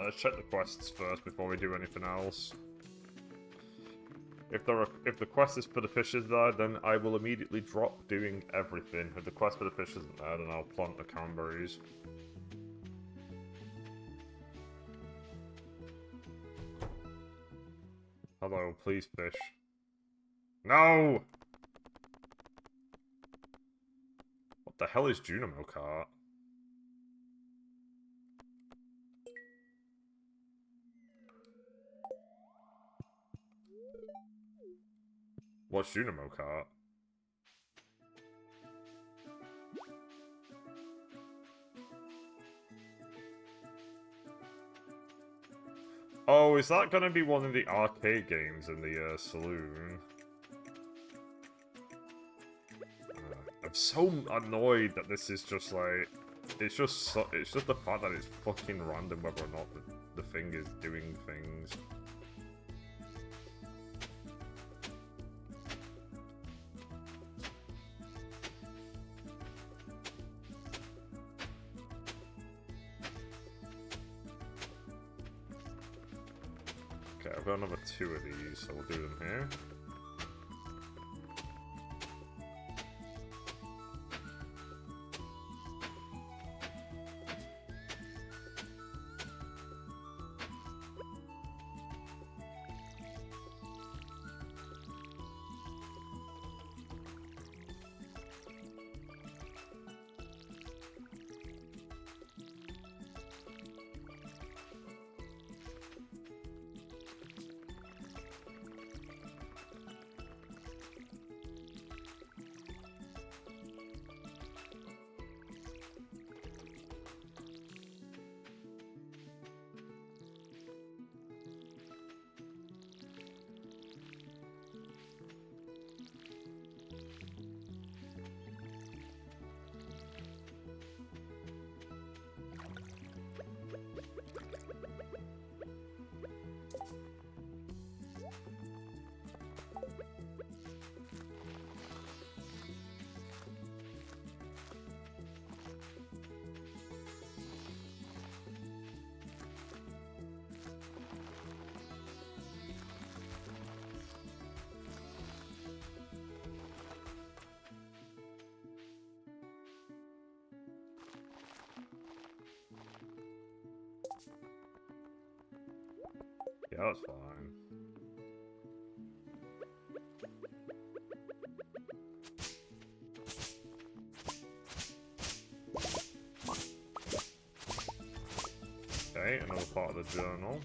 Let's check the quests first before we do anything else. If the quest is for the fishes there, then I will immediately drop doing everything. If the quest for the fish isn't there, then I'll plant the cranberries. Hello, please fish. No! hell is Junimo Kart? What's Junimo Kart? Oh, is that gonna be one of the arcade games in the saloon? I'm so annoyed that this is just like... It's just the fact that it's fucking random whether or not the thing is doing things. Okay, I've got another 2 of these, so we'll do them here. Yeah, that's fine. Okay, another part of the journal.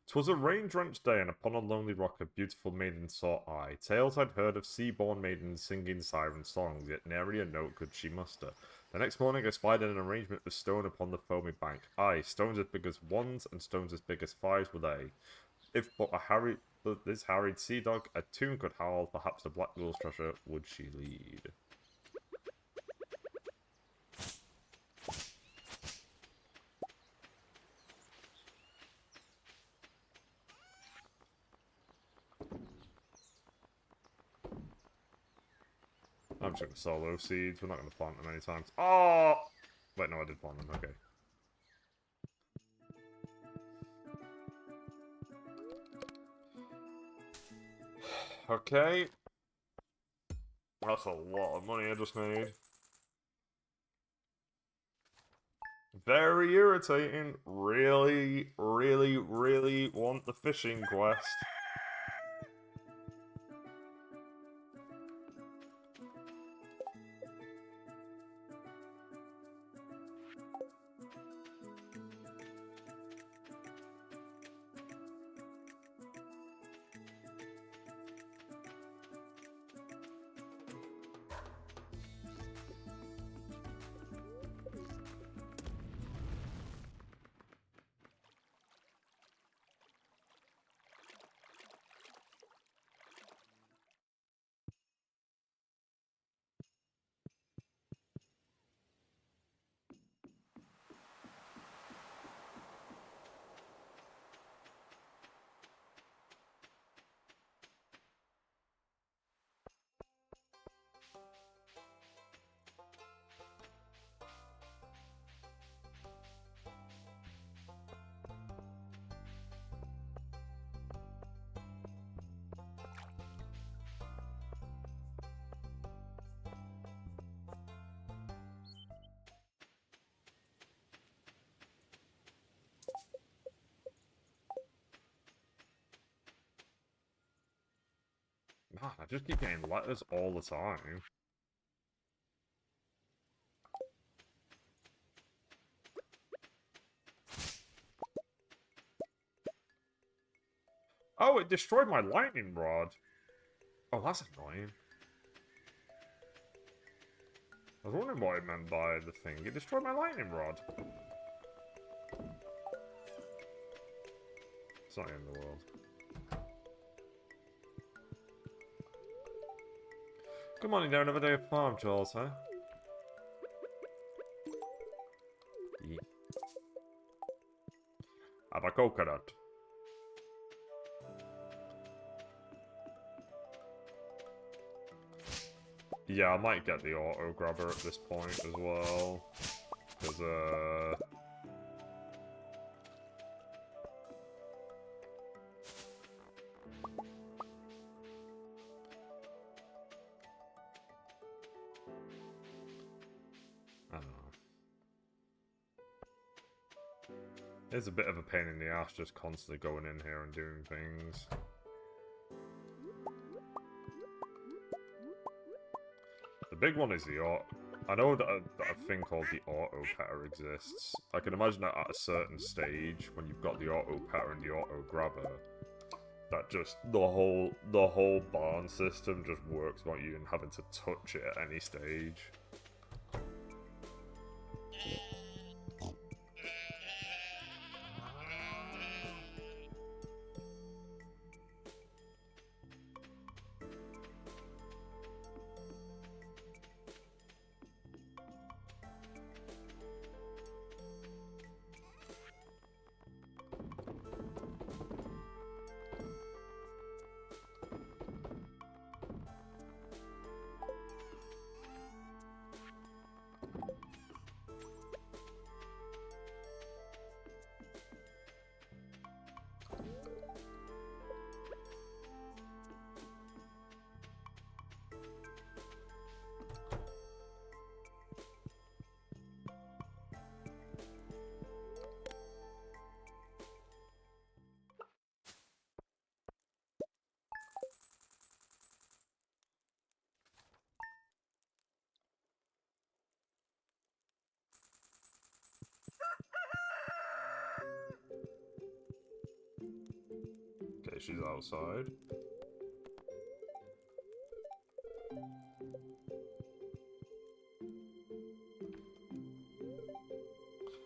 "'Twas a rain-drenched day, and upon a lonely rock a beautiful maiden saw I. Tales I'd heard of sea-born maidens singing siren songs, yet nary a note could she muster. The next morning I spied an arrangement of stone upon the foamy bank. Aye, stones as big as ones, and stones as big as fives were they. If but this harried sea-dog a tune could howl, perhaps the black girl's treasure would she lead." I'm just gonna solo seeds. We're not gonna plant them anytime. Oh! Wait, no, I did plant them. Okay. Okay. That's a lot of money I just made. Very irritating. Really, really, really want the fishing quest. Man, I just keep getting letters all the time. Oh, it destroyed my lightning rod. Oh, that's annoying. I was wondering what it meant by the thing. It destroyed my lightning rod. It's not the end of the world. Good morning, there. Another day of farm chores, huh? Yeah. Have a coconut. Yeah, I might get the auto grabber at this point as well. Because, I don't know. It's a bit of a pain in the ass just constantly going in here and doing things. The big one is the auto. I know that a thing called the auto petter exists. I can imagine that at a certain stage, when you've got the auto petter and the auto grabber, that just the whole barn system just works without you even having to touch it at any stage. Okay, she's outside.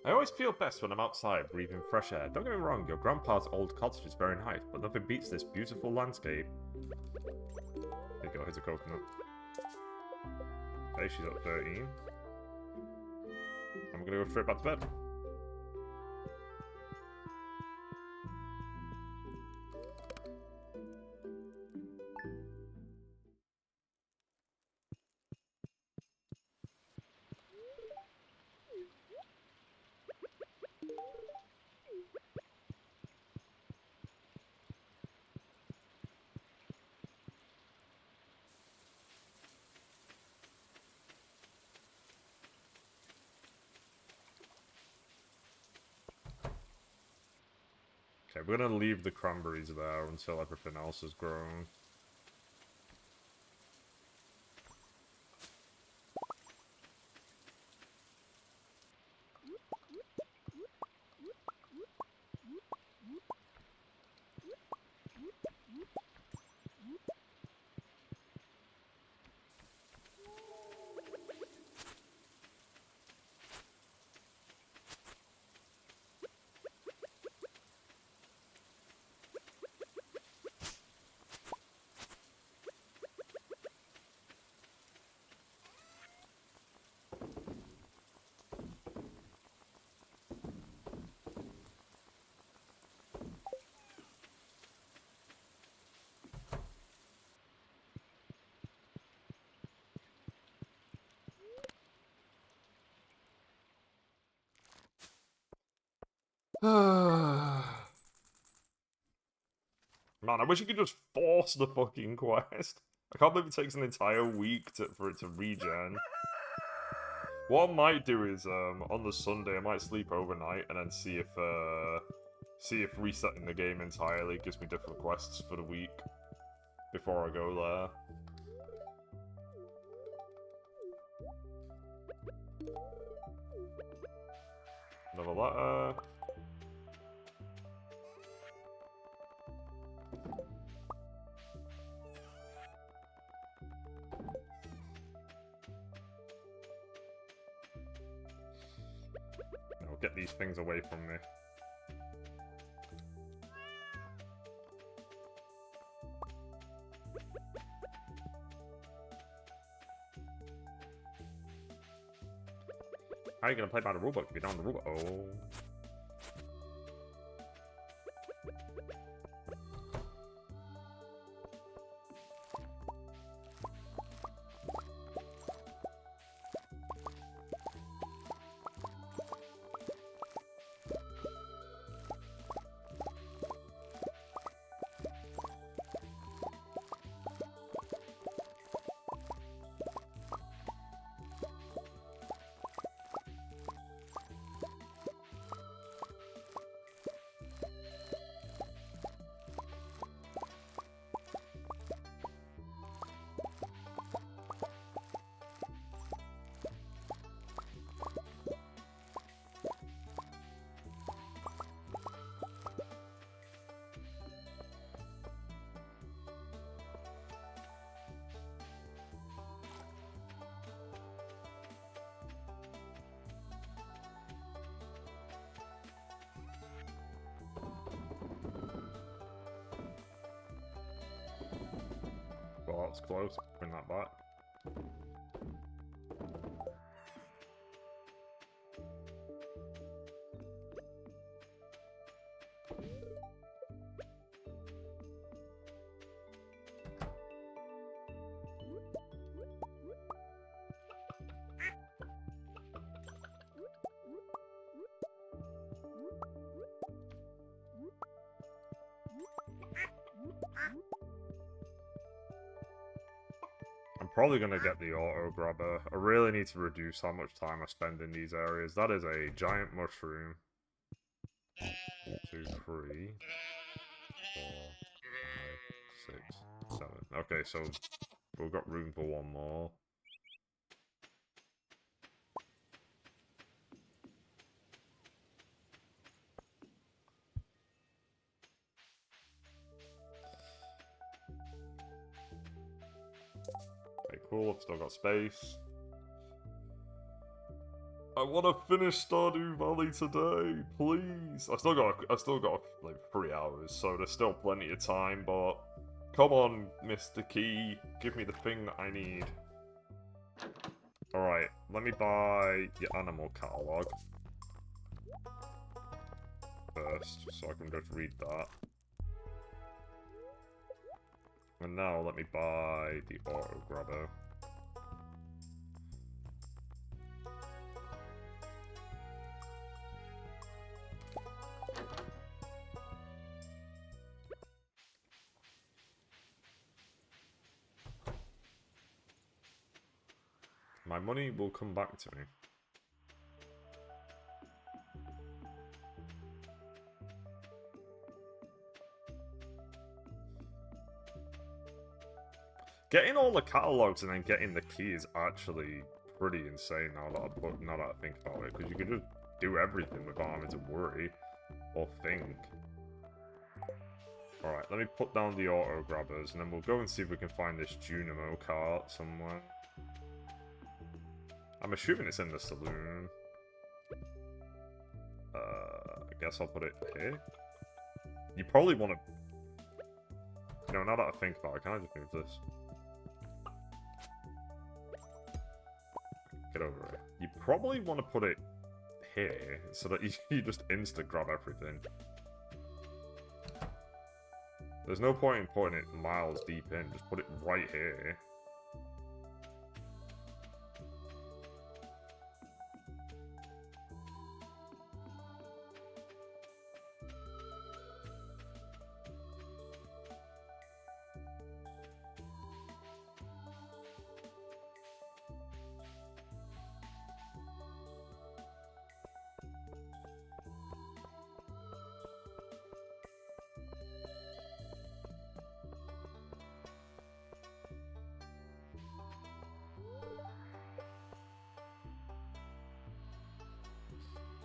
I always feel best when I'm outside, breathing fresh air. Don't get me wrong, your grandpa's old cottage is very nice, but nothing beats this beautiful landscape. There you go, here's a coconut. Hey, she's at 13. I'm gonna go straight back to bed. Okay, we're gonna leave the cranberries there until everything else has grown. Man, I wish you could just force the fucking quest. I can't believe it takes an entire week for it to regen. What I might do is, on the Sunday, I might sleep overnight and then see if resetting the game entirely gives me different quests for the week. before I go there. Another letter. No, get these things away from me. How are you gonna play by the rulebook if you don't have the rulebook? Oh. Well, that's close. Bring that back. I'm probably gonna get the auto grabber. I really need to reduce how much time I spend in these areas. That is a giant mushroom. 1, 2, 3, 4, 5, 6, 7. Okay, so we've got room for one more. Okay, cool. I've still got space. I want to finish Stardew Valley today, please. I still got like 3 hours, so there's still plenty of time. But come on, Mr. Key, give me the thing that I need. All right, let me buy the animal catalog first, so I can just read that. And now let me buy the auto grabber. My money will come back to me. Getting all the catalogs and then getting the key is actually pretty insane now that I think about it, because you can just do everything without having to worry or think. Alright, let me put down the auto grabbers and then we'll go and see if we can find this Junimo cart somewhere. I'm assuming it's in the saloon. I guess I'll put it here. You probably want to... You know, now that I think about it, can I just move this? Get over it. You probably want to put it here, so that you just insta-grab everything. There's no point in putting it miles deep in, just put it right here.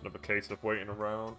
Another case of waiting around.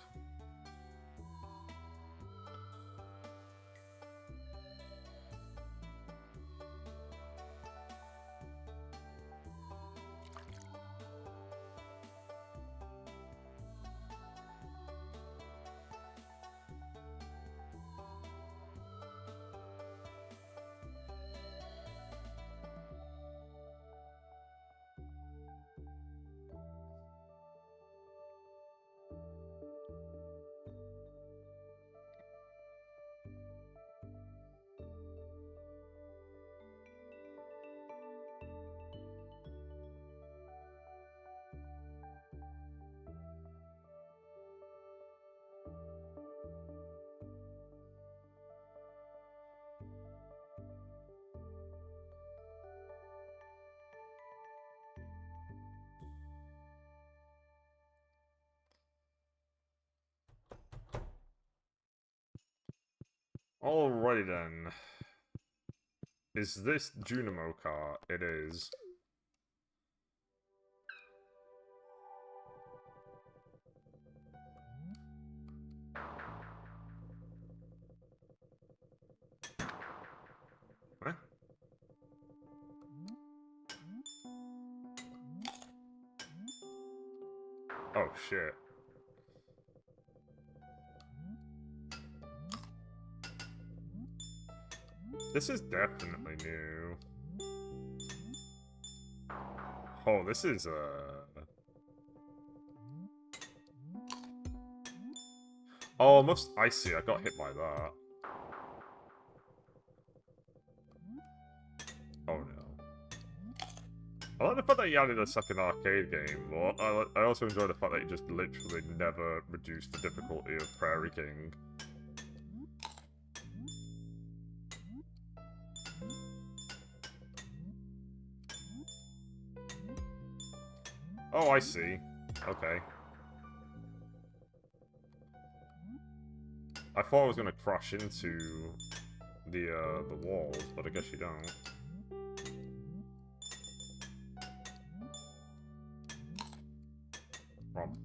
Alrighty then. Is this Junimo car? It is. Huh? Oh shit. This is definitely new. Oh, this is, Oh, I see, I got hit by that. Oh no. I like the fact that you added a second arcade game, but I also enjoy the fact that you just literally never reduced the difficulty of Prairie King. Oh, I see. Okay. I thought I was gonna crash into the walls, but I guess you don't. Wrong.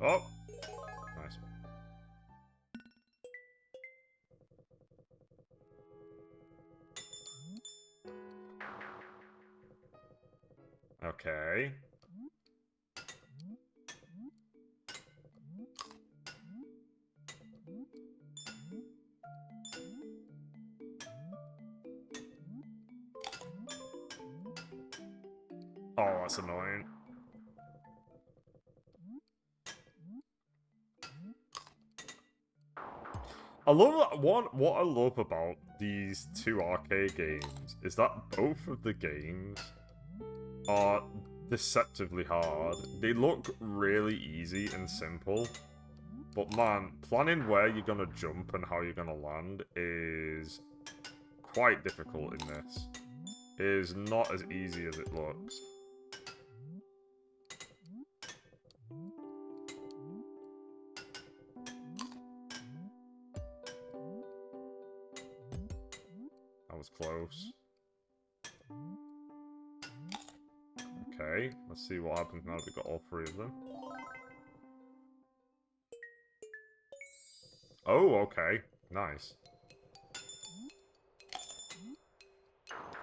Oh! Nice. Okay. Oh, that's annoying. I love what I love about these two arcade games is that both of the games are deceptively hard. They look really easy and simple, but man, planning where you're gonna jump and how you're gonna land is quite difficult in this. It is not as easy as it looks. That was close. Okay, let's see what happens now that we've got all three of them. Oh, okay. Nice.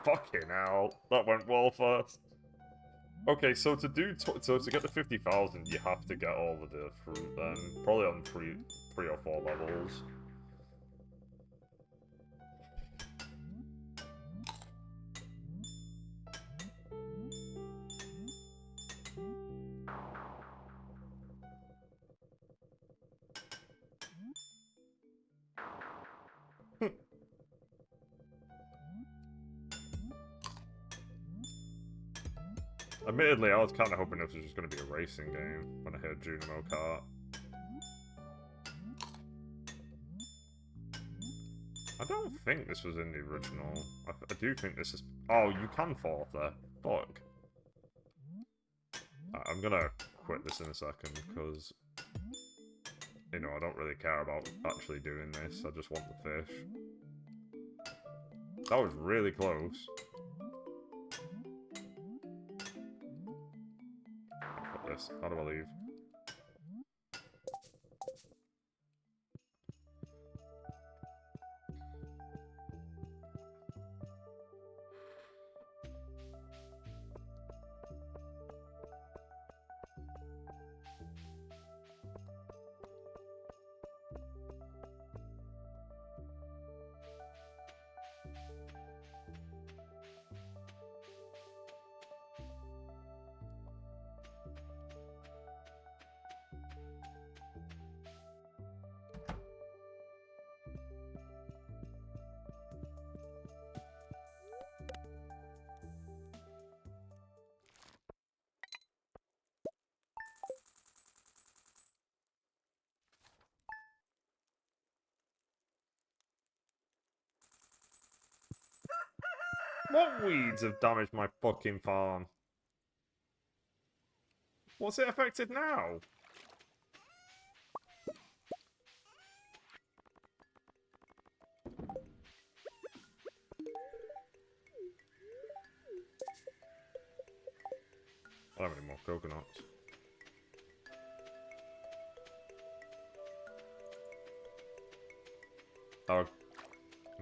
Fucking hell. That went well first. Okay, so to get the 50,000, you have to get all of the fruit then. Probably on three or four levels. Admittedly, I was kind of hoping this was just going to be a racing game when I heard Junimo Kart. I don't think this was in the original. I do think this is... Oh, you can fall off there. Fuck. I'm gonna quit this in a second, because... You know, I don't really care about actually doing this. I just want the fish. That was really close. Fuck this. How do I leave? What weeds have damaged my fucking farm? What's it affected now? I don't have any more coconuts. Oh.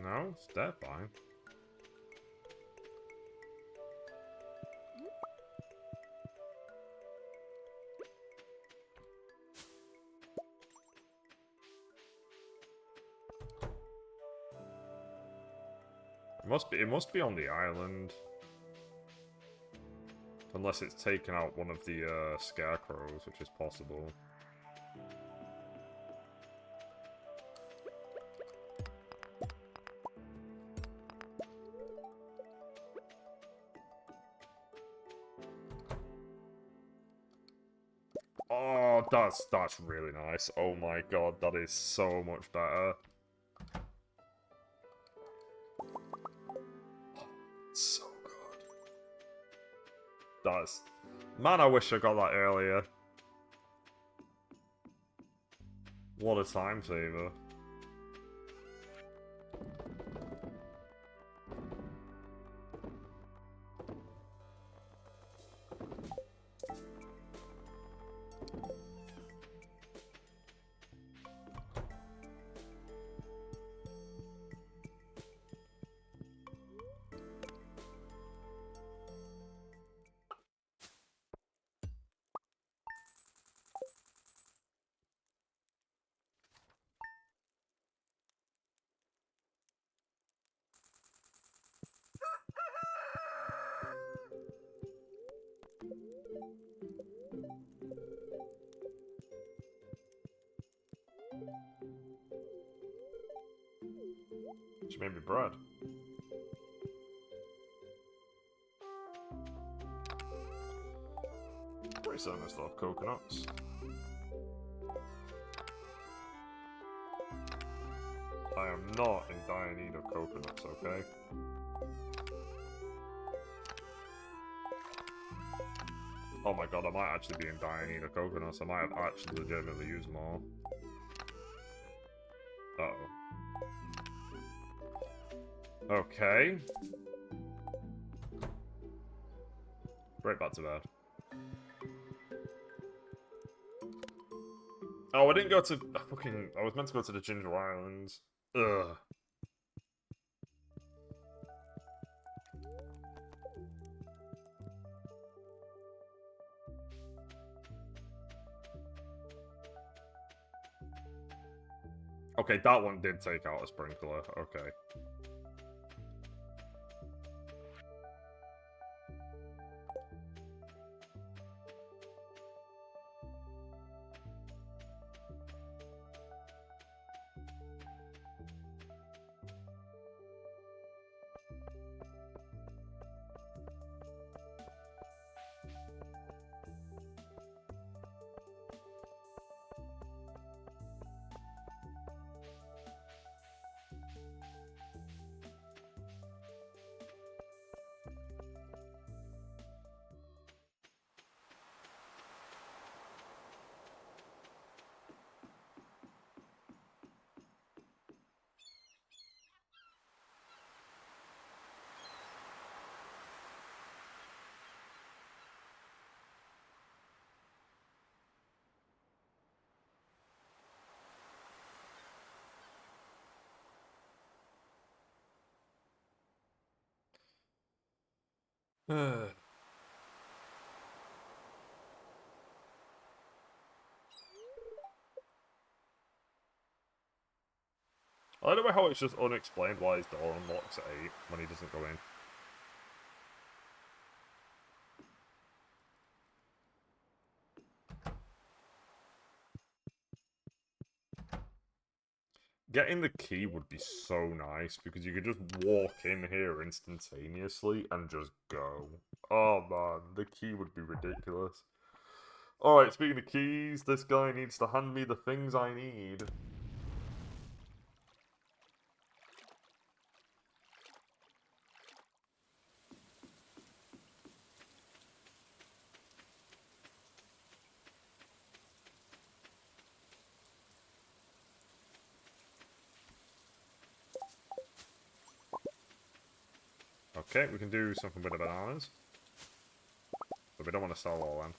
No, it's dead fine. It must be on the island. Unless it's taken out one of the scarecrows, which is possible. Oh, that's really nice. Oh my god, that is so much better. So good. That's... Man, I wish I got that earlier. What a time saver. She made me bread. Pretty certain I still have coconuts. I am not in dire need of coconuts, okay? Oh my god, I might actually be in dire need of coconuts. I might have actually legitimately used more. Uh-oh. Okay. Right back to bed. Oh, I didn't go to... I was meant to go to the Ginger Islands. Ugh. Okay, that one did take out a sprinkler. Okay. I don't know how it's just unexplained why his door unlocks at 8 when he doesn't go in. Getting the key would be so nice, because you could just walk in here instantaneously and just go. Oh man, the key would be ridiculous. Alright, speaking of keys, this guy needs to hand me the things I need. Okay, we can do something with the bananas. But we don't want to sell all them.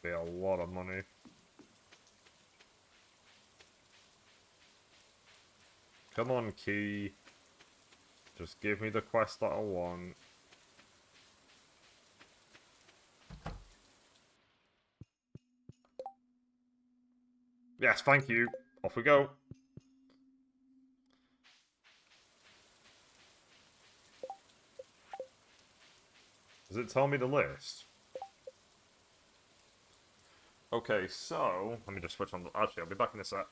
Be a lot of money. Come on, key. Just give me the quest that I want. Yes, thank you. Off we go. Does it tell me the list? Okay, so... Let me just switch on the... Actually, I'll be back in a sec.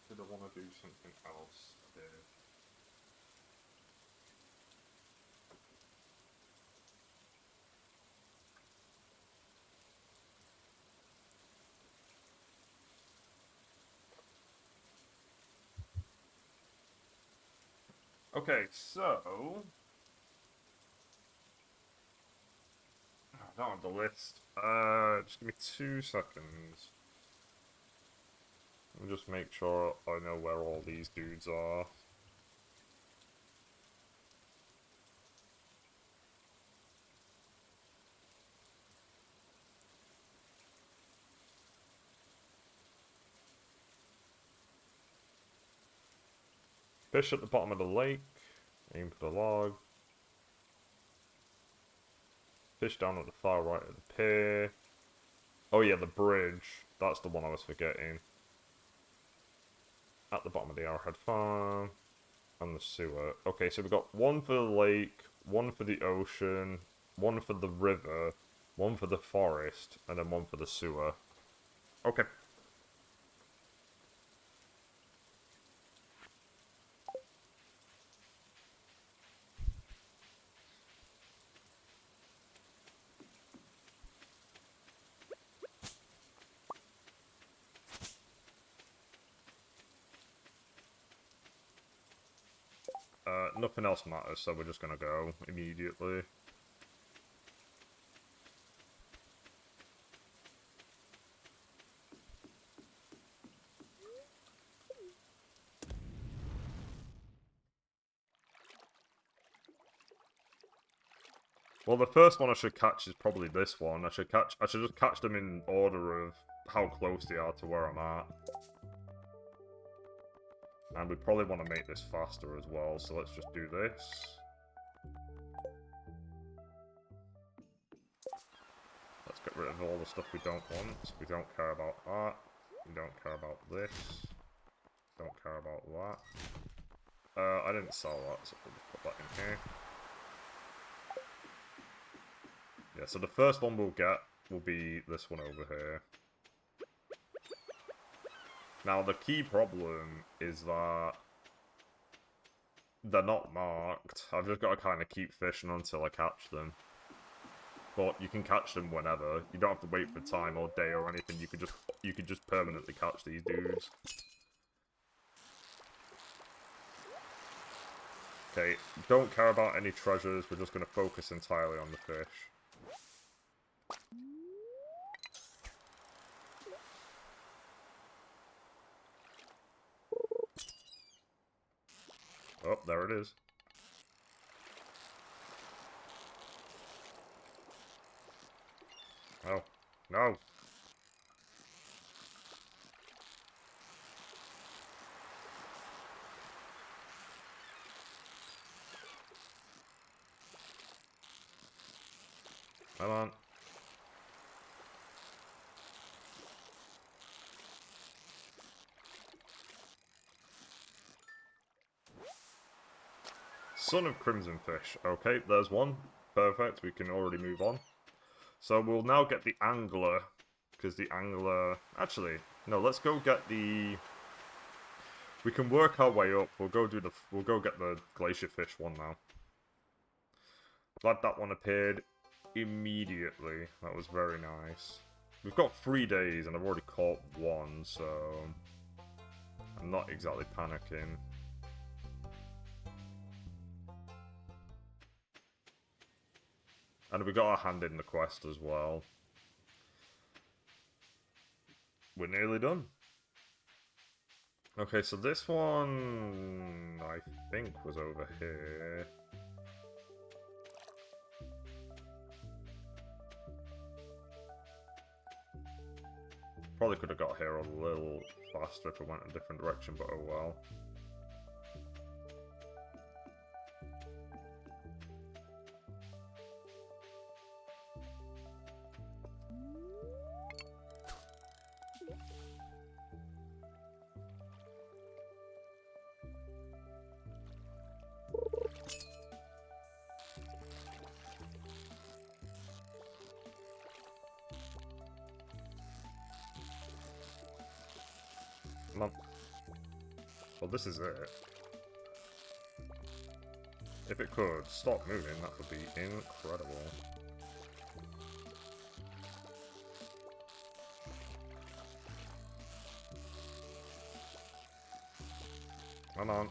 Did I want to do something else here? Okay, so... I don't have the list. Just give me 2 seconds. Let me just make sure I know where all these dudes are. Fish at the bottom of the lake. Aim for the log. Fish down at the far right of the pier. Oh yeah, the bridge. That's the one I was forgetting. At the bottom of the Arrowhead Farm. And the sewer. Okay, so we've got one for the lake, one for the ocean, one for the river, one for the forest, and then one for the sewer. Okay. Nothing else matters, so we're just gonna go immediately. Well, the first one I should catch is probably this one. I should just catch them in order of how close they are to where I'm at. And we probably want to make this faster as well, so let's just do this. Let's get rid of all the stuff we don't want. We don't care about that. We don't care about this. Don't care about that. I didn't sell that, so we'll just put that in here. Yeah, so the first one we'll get will be this one over here. Now, the key problem is that they're not marked. I've just got to kind of keep fishing until I catch them. But you can catch them whenever. You don't have to wait for time or day or anything. You could just permanently catch these dudes. Okay, don't care about any treasures. We're just going to focus entirely on the fish. Oh, there it is. Oh, no. Come on. Son of Crimson Fish. Okay, there's one. Perfect, we can already move on. So we'll now get the Angler, because the Angler... Actually, no, let's go get the... We can work our way up. We'll go get the Glacier Fish one now. Glad that one appeared immediately. That was very nice. We've got 3 days, and I've already caught one, so... I'm not exactly panicking. And we got our hand in the quest as well. We're nearly done. Okay, so this one, I think, was over here. Probably could have got here a little faster if I went in a different direction, but oh well. Come on. Well, this is it. If it could stop moving, that would be incredible. Come on.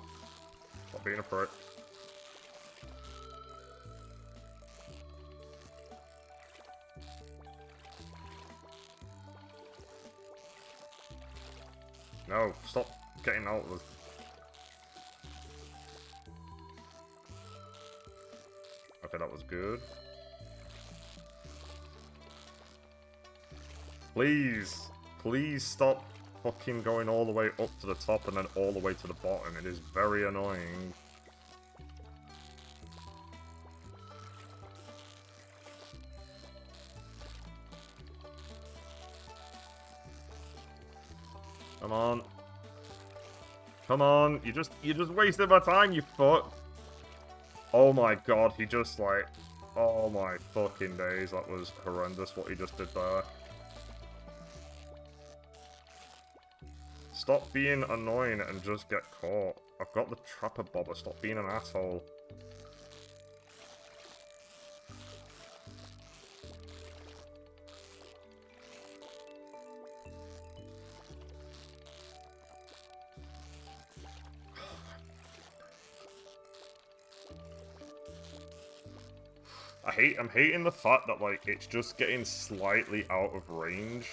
Stop being a prick. No, stop getting out of the... Okay, that was good. Please! Please stop fucking going all the way up to the top and then all the way to the bottom. It is very annoying. Come on. Come on, you just wasted my time, you fuck. Oh my god, he just like... Oh my fucking days, that was horrendous what he just did there. Stop being annoying and just get caught. I've got the trapper bobber, stop being an asshole. I'm hating the fact that, like, it's just getting slightly out of range.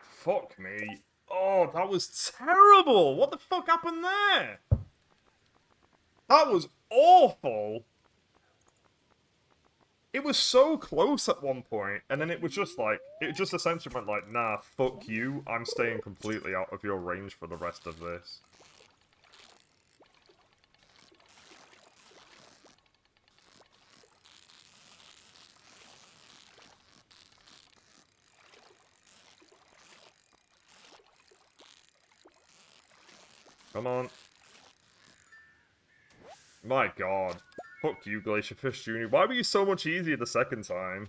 Fuck me. Oh, that was terrible! What the fuck happened there? That was awful! It was so close at one point, and then it was just like, it just essentially went like, nah, fuck you, I'm staying completely out of your range for the rest of this. Come on. My god. Fuck you, Glacier Fish Jr. Why were you so much easier the second time?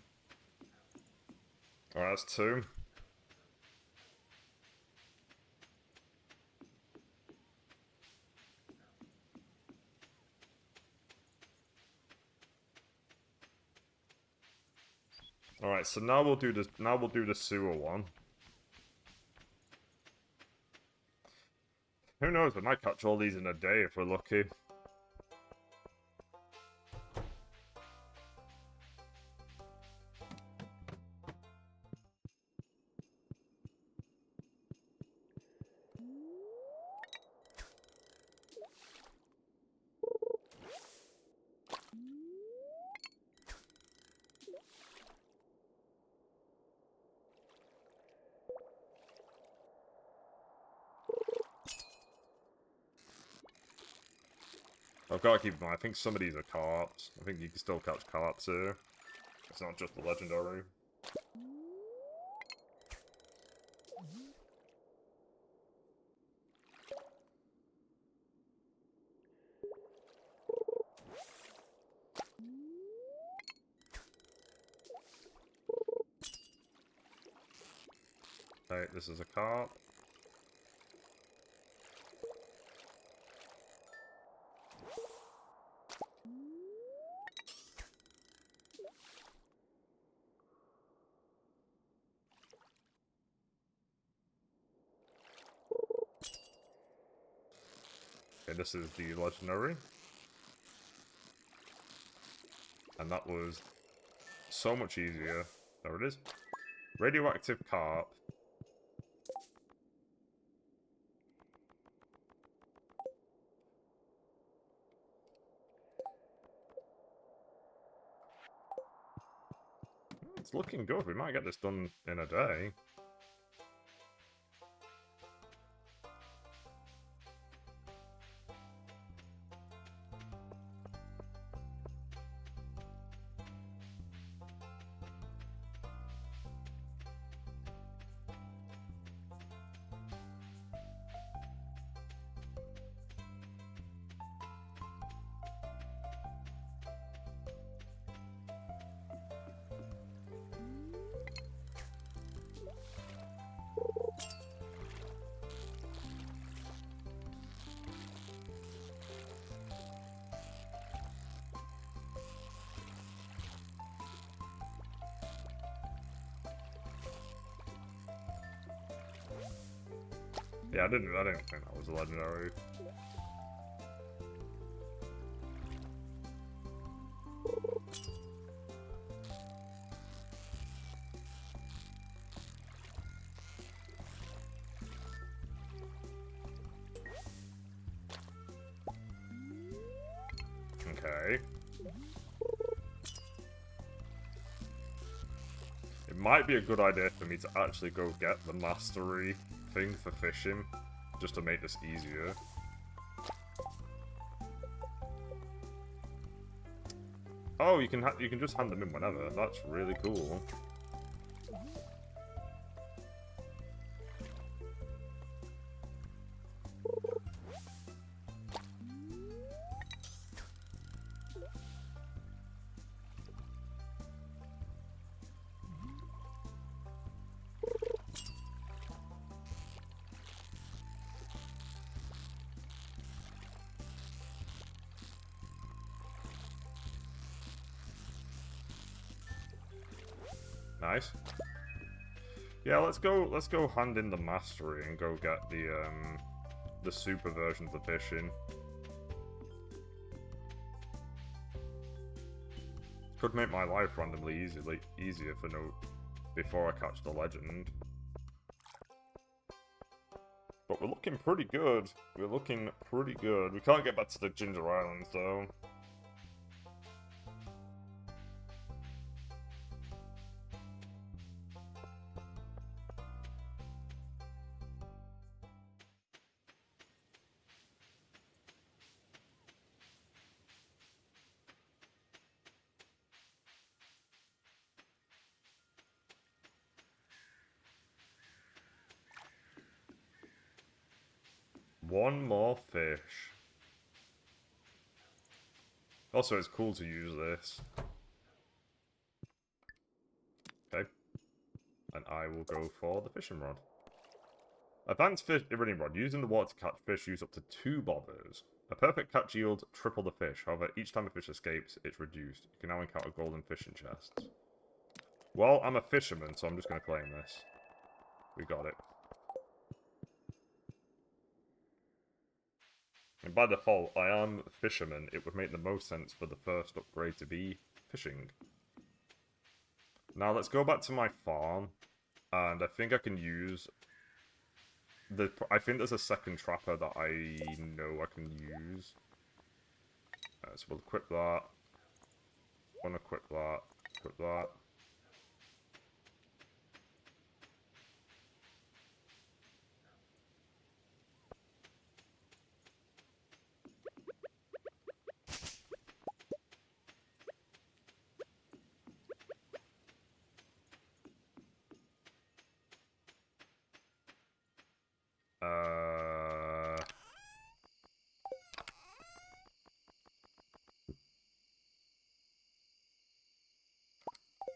Alright, that's 2. Alright, so now we'll do the sewer one. Who knows, we might catch all these in a day if we're lucky. I've got to keep in mind, I think some of these are carps. I think you can still catch carps here. It's not just the legendary. Okay, this is a carp. Okay, this is the legendary. And that was so much easier. There it is. Radioactive carp. It's looking good. We might get this done in a day. Yeah, I didn't think that was a legendary. Okay. might be a good idea for me to actually go get the mastery thing for fishing, just to make this easier. Oh, you can just hand them in whenever. That's really cool. Nice. Yeah, let's go hand in the mastery and go get the super version of the fishing. Could make my life randomly easier for before I catch the legend. But we're looking pretty good. We're looking pretty good. We can't get back to the Ginger Islands though. One more fish. Also, it's cool to use this. Okay. And I will go for the fishing rod. Advanced fish running rod. Using the water to catch fish, use up to 2 bobbers. A perfect catch yields triple the fish. However, each time a fish escapes, it's reduced. You can now encounter golden fishing chests. Well, I'm a fisherman, so I'm just going to claim this. We got it. And by default, I am a fisherman. It would make the most sense for the first upgrade to be fishing. Now let's go back to my farm. And I think I can use... I think there's a second trapper that I know I can use. So we'll equip that. Unequip that. Equip that.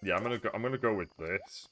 Yeah, I'm gonna go with this.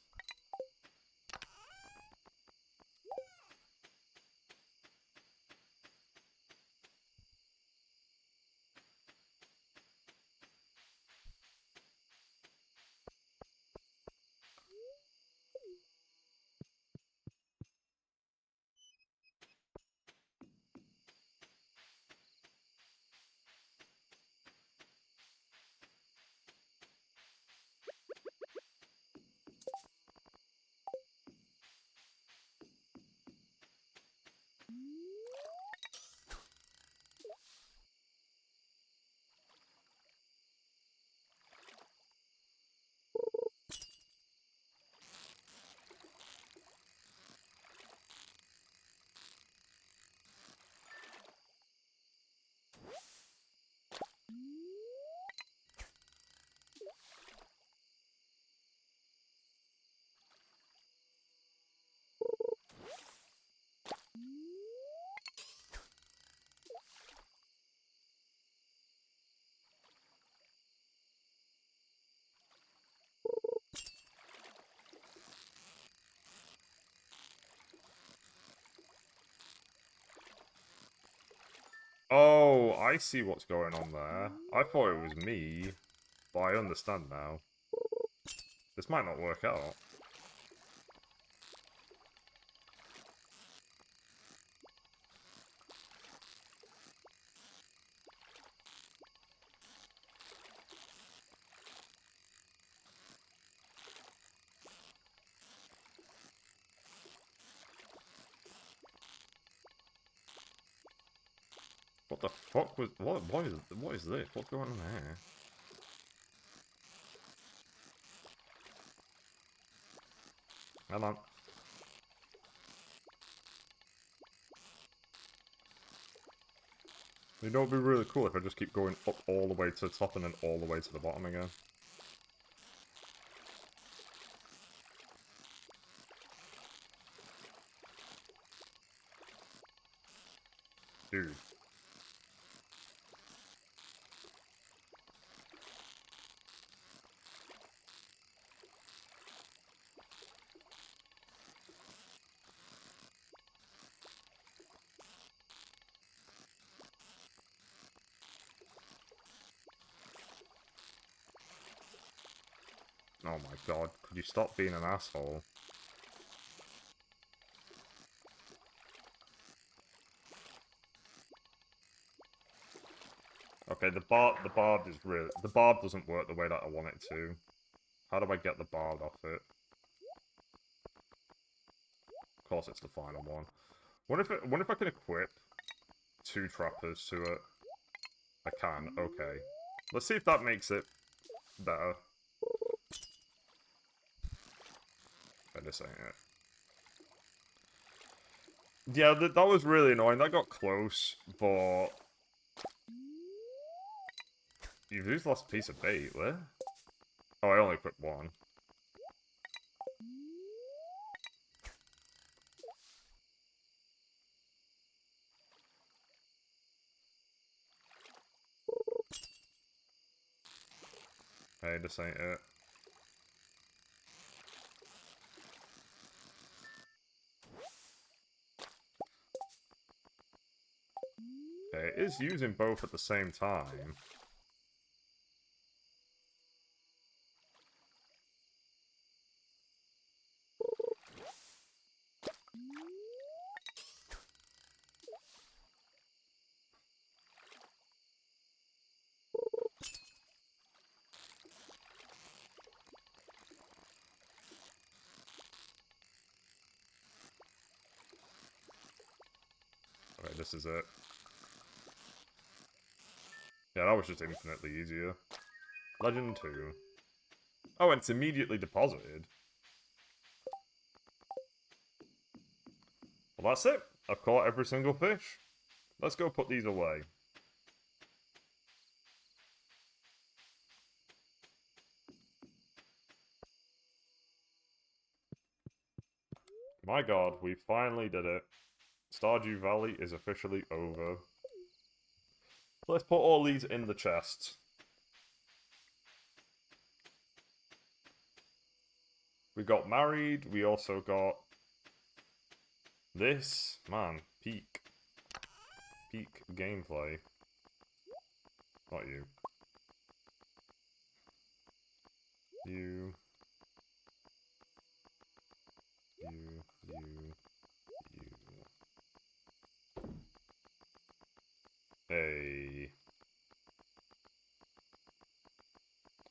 Oh, I see what's going on there. I thought it was me, but I understand now. This might not work out. What the fuck was... What is this? What's going on here? Come on. You know, it'd be really cool if I just keep going up all the way to the top and then all the way to the bottom again. Dude. Oh my god, could you stop being an asshole? Okay, the barb is really... The barb doesn't work the way that I want it to. How do I get the barb off it? Of course it's the final one. What if I can equip 2 trappers to it? I can, okay. Let's see if that makes it better. This ain't it. Yeah, that was really annoying. That got close, but... You've used the last piece of bait, where? Oh, I only equipped 1. Hey, this ain't it. Okay, it is using both at the same time. Okay, this is it. Yeah, that was just infinitely easier. Legend 2. Oh, and it's immediately deposited. Well, that's it. I've caught every single fish. Let's go put these away. My god, we finally did it. Stardew Valley is officially over. Let's put all these in the chest. We got married, we also got... This, man, peak gameplay. Not you. You. Hey.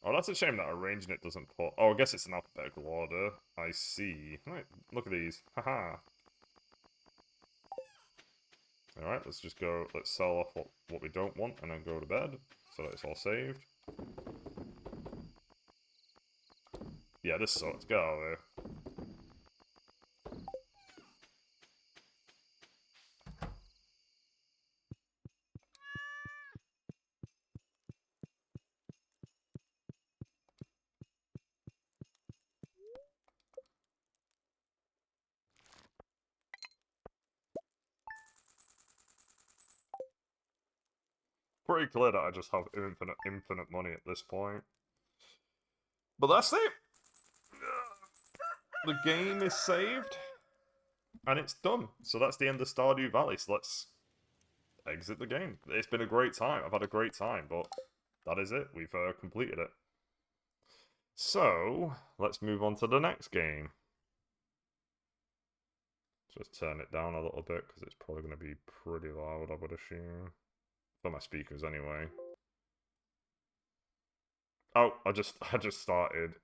Oh, that's a shame that arranging it doesn't put... Oh, I guess it's an alphabetical order. I see. Right, look at these. Haha. Alright, let's just go... Let's sell off what we don't want and then go to bed. So that it's all saved. Yeah, this sucks. Get out of here. Pretty clear that I just have infinite money at this point. But that's it! The game is saved. And it's done. So that's the end of Stardew Valley. So let's exit the game. It's been a great time. I've had a great time, but that is it. We've completed it. So, let's move on to the next game. Just turn it down a little bit, because it's probably going to be pretty loud, I would assume. For my speakers, anyway. Oh, I just started.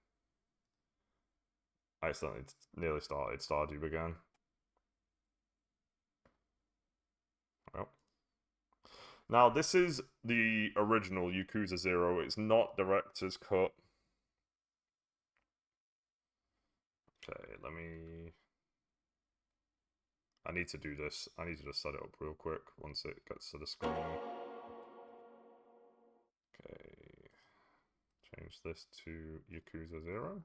I accidentally nearly started Stardew again. Well. Now, this is the original Yakuza 0. It's not Director's Cut. Okay, let me... I need to do this. I need to just set it up real quick once it gets to the screen. Okay. Change this to Yakuza 0.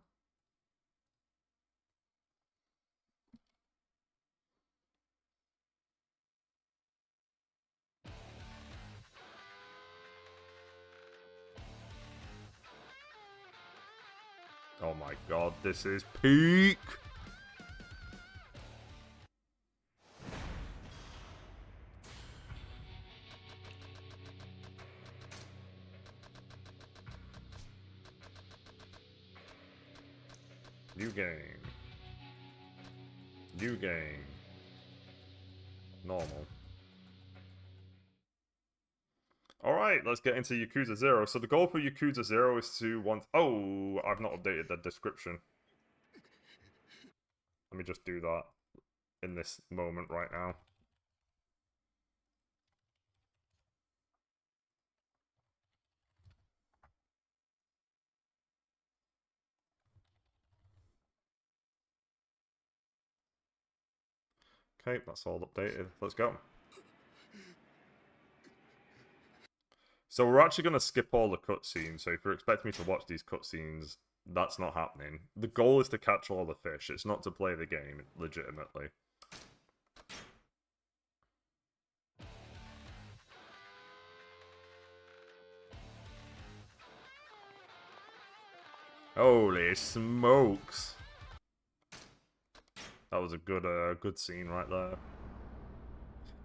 Oh my god, this is peak! New game. New game. Normal. Alright, let's get into Yakuza 0. So the goal for Yakuza 0 is to want... Oh, I've not updated the description. Let me just do that in this moment right now. Okay, that's all updated. Let's go. So we're actually going to skip all the cutscenes, so if you're expecting me to watch these cutscenes, that's not happening. The goal is to catch all the fish, it's not to play the game, legitimately. Holy smokes! That was a good scene right there.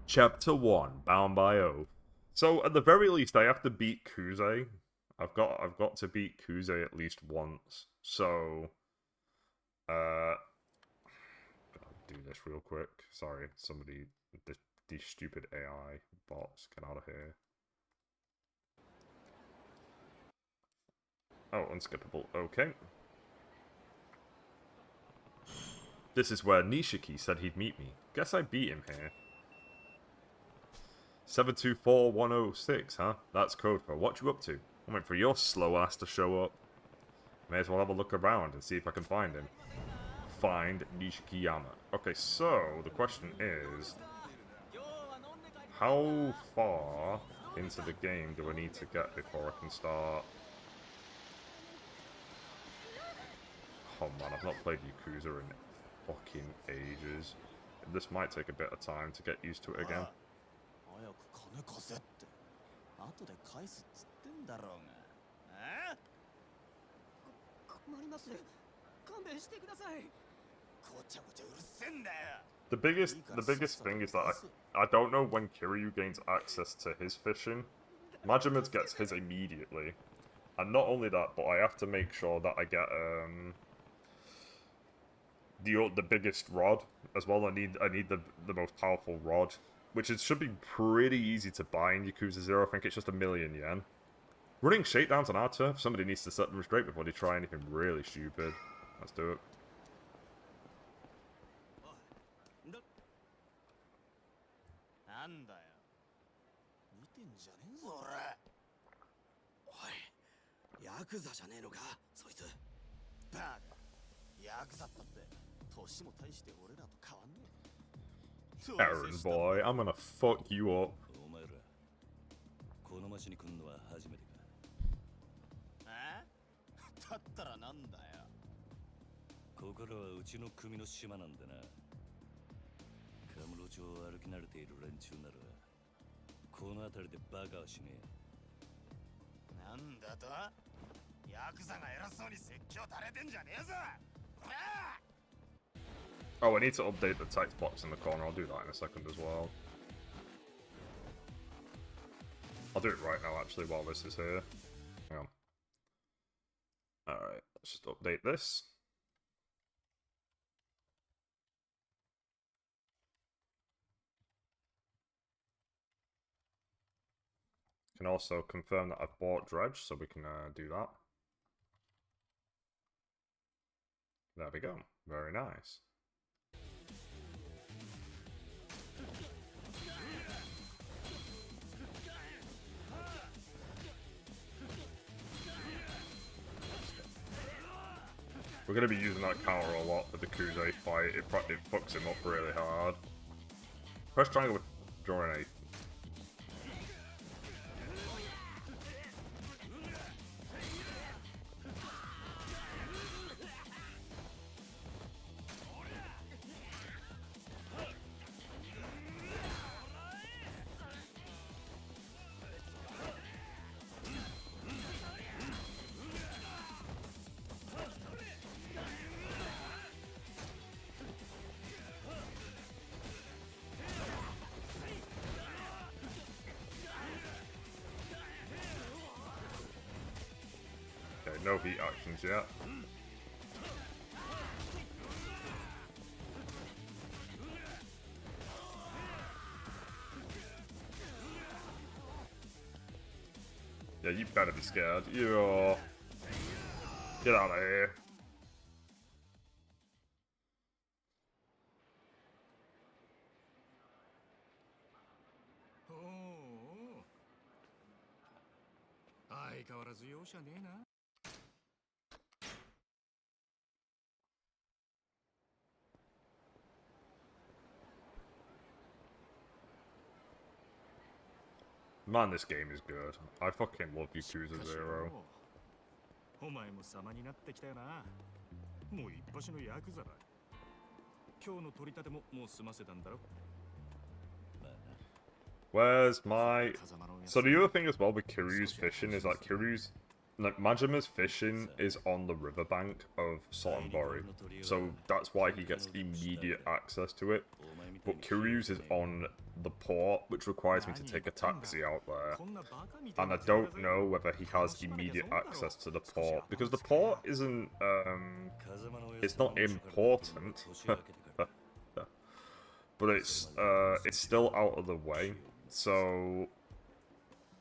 Chapter 1, Bound by Oath. So at the very least, I have to beat Kuze. I've got to beat Kuze at least once. So, I'll do this real quick. Sorry, somebody, these stupid AI bots, get out of here. Oh, unskippable. Okay. This is where Nishiki said he'd meet me. Guess I beat him here. 724106, huh? That's code for what you up to. I'm waiting for your slow ass to show up. May as well have a look around and see if I can find him. Find Nishikiyama. Okay, so the question is, how far into the game do I need to get before I can start? Oh man, I've not played Yakuza in fucking ages. This might take a bit of time to get used to it again. The biggest thing is that I don't know when Kiryu gains access to his fishing. Majima gets his immediately. And not only that, but I have to make sure that I get the biggest rod as well. I need the most powerful rod, which should be pretty easy to buy in Yakuza 0. I think it's just 1,000,000 yen. Running shakedowns on our turf, somebody needs to set them straight before they try anything really stupid. Let's do it. Aaron boy, I'm gonna fuck you up. Oh, I need to update the text box in the corner. I'll do that in a second as well. I'll do it right now, actually, while this is here. Hang on. Alright, let's just update this. Can also confirm that I've bought Dredge, so we can do that. There we go. Very nice. We're going to be using that counter a lot with the Kuze fight. It fucks him up really hard. Press triangle with drawing 8. Okay, no heat actions yet. Yeah, you better be scared. You're... Get out of here. Man, this game is good. I fucking love Yakuza 0.
お前も様になってきたよな。もう一発のヤクザだ。今日の取り立てももう済ませたんだろ。
Where's my... So the other thing as well with Kiryu's fishing is that Kiryu's... Like, Majima's fishing is on the riverbank of Sotenbori. So that's why he gets immediate access to it. But Kiryu's is on the port, which requires me to take a taxi out there. And I don't know whether he has immediate access to the port. Because the port isn't... it's not important. But it's still out of the way. So...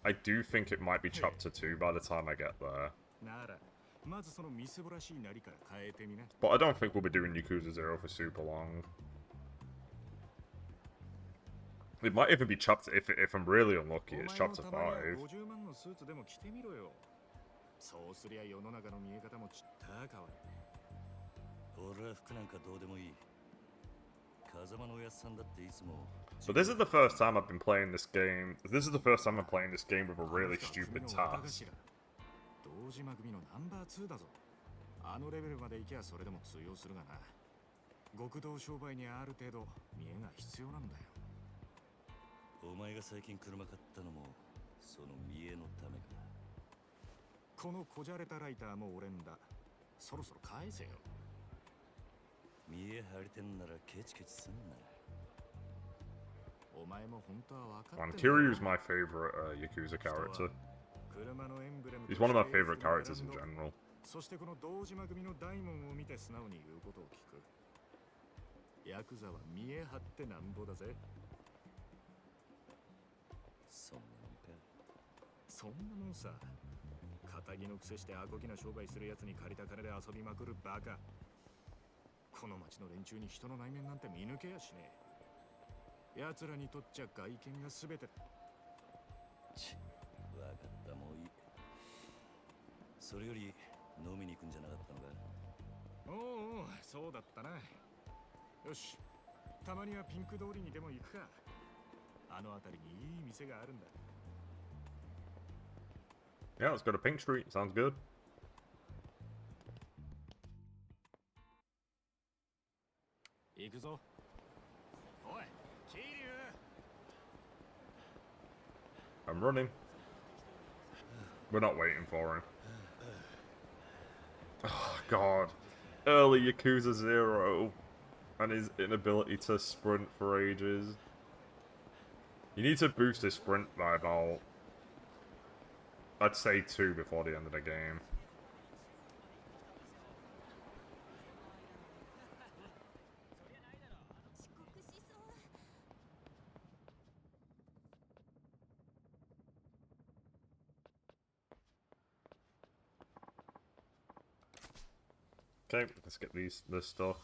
I do think it might be chapter 2 by the time I get there. But I don't think we'll be doing Yakuza 0 for super long. It might even be chapter... If I'm really unlucky, it's chapter 5. But this is the first time I've been playing this game. This is the first time I'm playing this game with a really stupid task. And Kiryu's my favorite Yakuza character. He's one of my favorite characters in general. Yeah, let's go to Pink Street. Sounds good. I'm running. We're not waiting for him. Oh, God. Early Yakuza 0 and his inability to sprint for ages. You need to boost his sprint by about, I'd say 2 before the end of the game. Okay, let's get this stuff.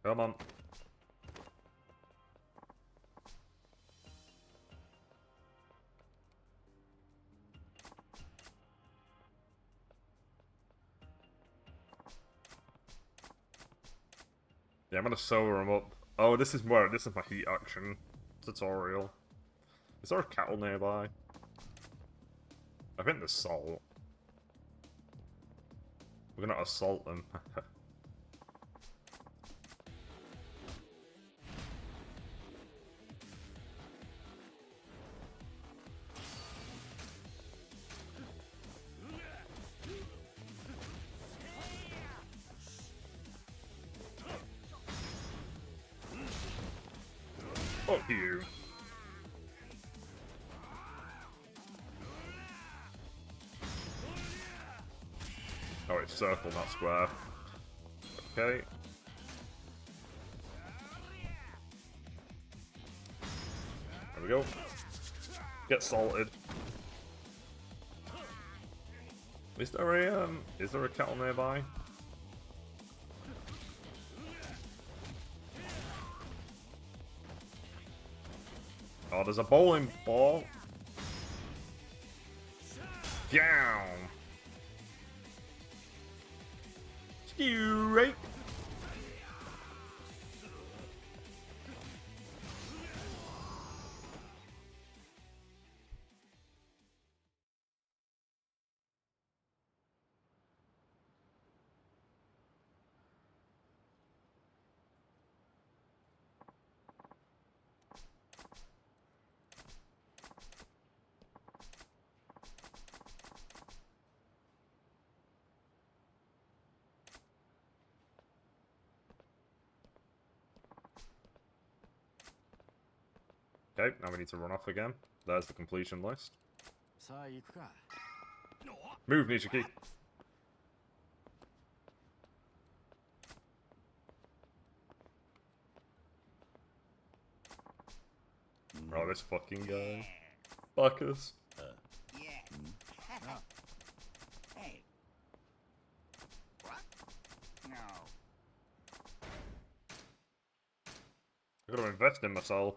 Come on. Yeah, I'm gonna sober him up. Oh, this is my heat action tutorial. Is there a cattle nearby? I think there's salt. We're gonna assault them. Fuck you. Oh, it's circle, not square. Okay. There we go. Get salted. Is there a kettle nearby? Oh, there's a bowling ball. Down. Straight. Okay, now we need to run off again. There's the completion list. Move, Nishiki. Oh, this fucking guy. Fuck us. I gotta invest in myself.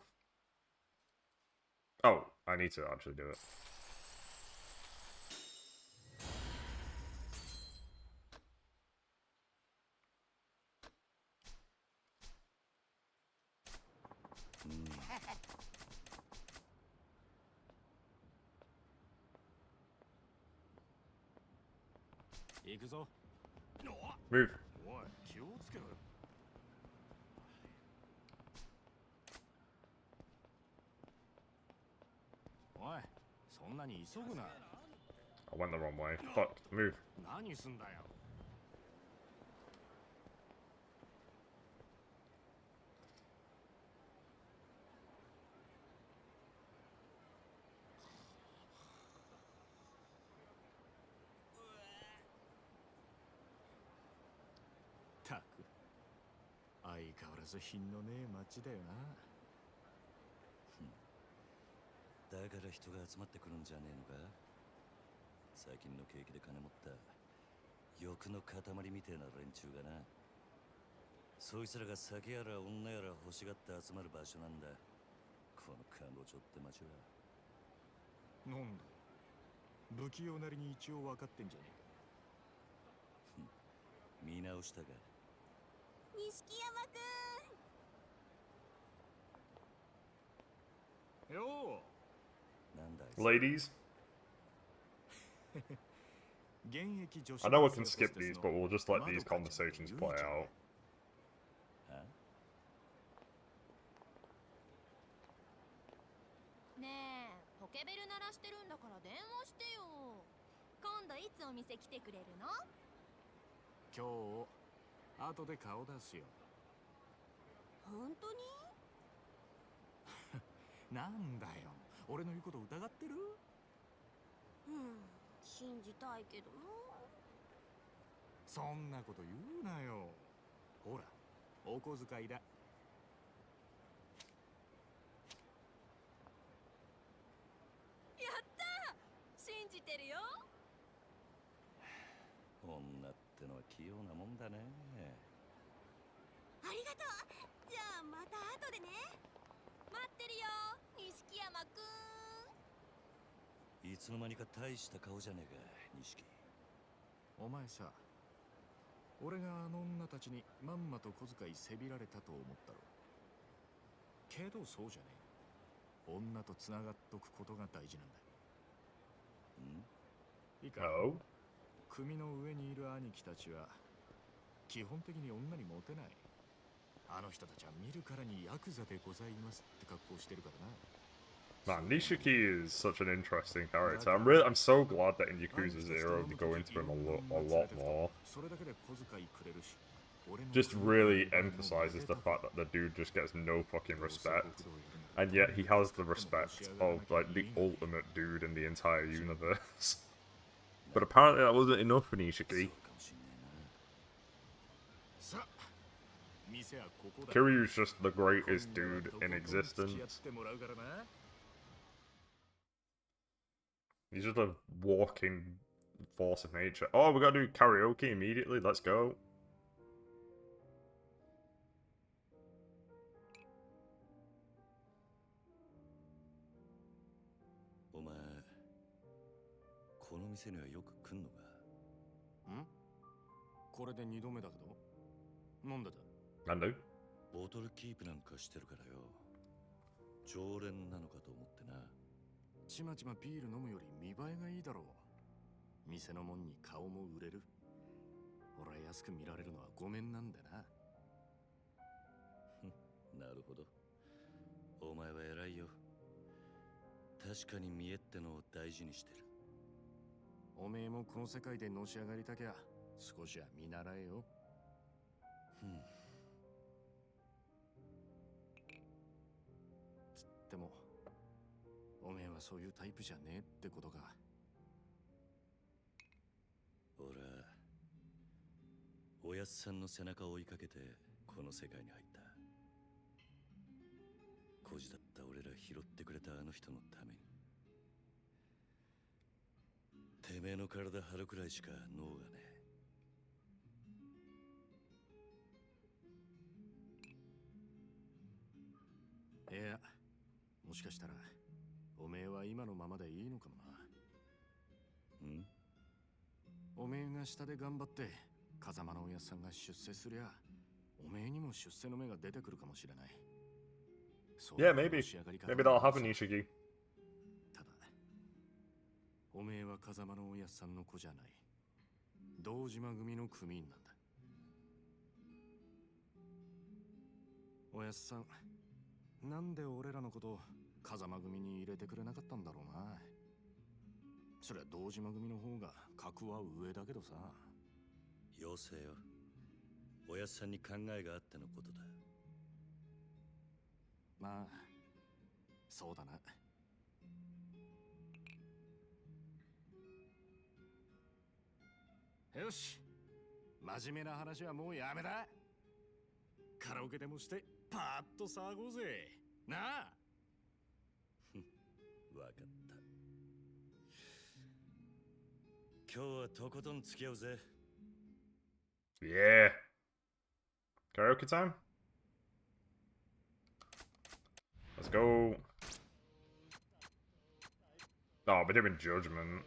Oh, I need to actually do it. Move. I went the wrong way. Fuck. Move.
だから人が集まってくるんじゃねえのか。最近の景気で金持った欲の塊みてえな連中がな。そいつらが酒やら女やら欲しがって集まる場所なんだ。この彼女って町は。
なんだ。不器用なりに一応分かってんじゃね
えか。見直したか。
錦山くん。
よう。
Ladies, I know I can skip these, but we'll just let these conversations play out.
ねえ、ポケベル鳴らしてるんだから電話してよ。今度いつお店来てくれるの？
今日、後で顔出すよ。
本当に？
なんだよ。俺の言うこと疑ってる？
信じたいけどな。
そんなこと言うなよ。ほら、お小遣いだ。
やったー！信じてるよ。
女ってのは器用なもんだね。
ありがとう。じゃあまた後でね。待ってるよ、錦山くん。
いつの間にか大した顔じゃねえか、錦。
お前さ、俺があの女たちにまんまと小遣いせびられたと思ったろ。けどそうじゃねえ。女とつながっとくことが大事なんだ。いいか、
Oh?
組の上にいる兄貴たちは基本的に女にモテない。あの人たちは見るからにヤクザでございますって格好してるからな。
Man, Nishiki is such an interesting character. I'm so glad that in Yakuza 0 they go into him a lot more.
それだけで小遣いくれるし。
Just really emphasizes the fact that the dude just gets no fucking respect. And yet he has the respect of, like, the ultimate dude in the entire universe. But apparently that wasn't enough for Nishiki.
さあ、店はここだ。
Kiryu's just the greatest dude in existence. He's just a walking force of nature. Oh, we gotta do karaoke immediately. Let's go.
お前、この店にはよく来んのか？
ん？これで2度目だけど。なんでだ？
なんで？
ボトルキープなんかしてるからよ。常連なのかと思ってな。
ちまちまビール飲むより見栄えがいいだろう。店のもんに顔も売れる。俺は安く見られるのはごめんなんだな。
なるほど。お前は偉いよ。確かに見栄ってのを大事にしてる。
おめえもこの世界でのし上がりたきゃ少しは見習えよ。つってもおめえはそういうタイプじゃねえってことか。
俺はおやっさんの背中を追いかけてこの世界に入った。孤児だった俺ら拾ってくれたあの人のために。てめえの体張るくらいしか脳がね
え。いや、もしかしたらおめえは今のままでいいのかもな。おめえが下で頑張って風間のおやっさんが出世すりゃ、おめえにも出世の芽が出てくるかもしれない。
Yeah, maybe. Maybe that'll happen, Ishiki.
ただ、おめえは風間のおやっさんの子じゃない。堂島組の組員なんだ。おやっさん、なんで俺らのこと風間組に入れてくれなかったんだろうな。そりゃ堂島組の方が格は上だけどさ。
よせよ。おやっさんに考えがあってのことだ。
まあ、そうだな。よし、真面目な話はもうやめだ。カラオケでもしてパーッと騒ごうぜ。なあ。
わかった。今日はとことん付き合うぜ。
Yeah. Karaoke time? Let's go. Oh, we're doing Judgment.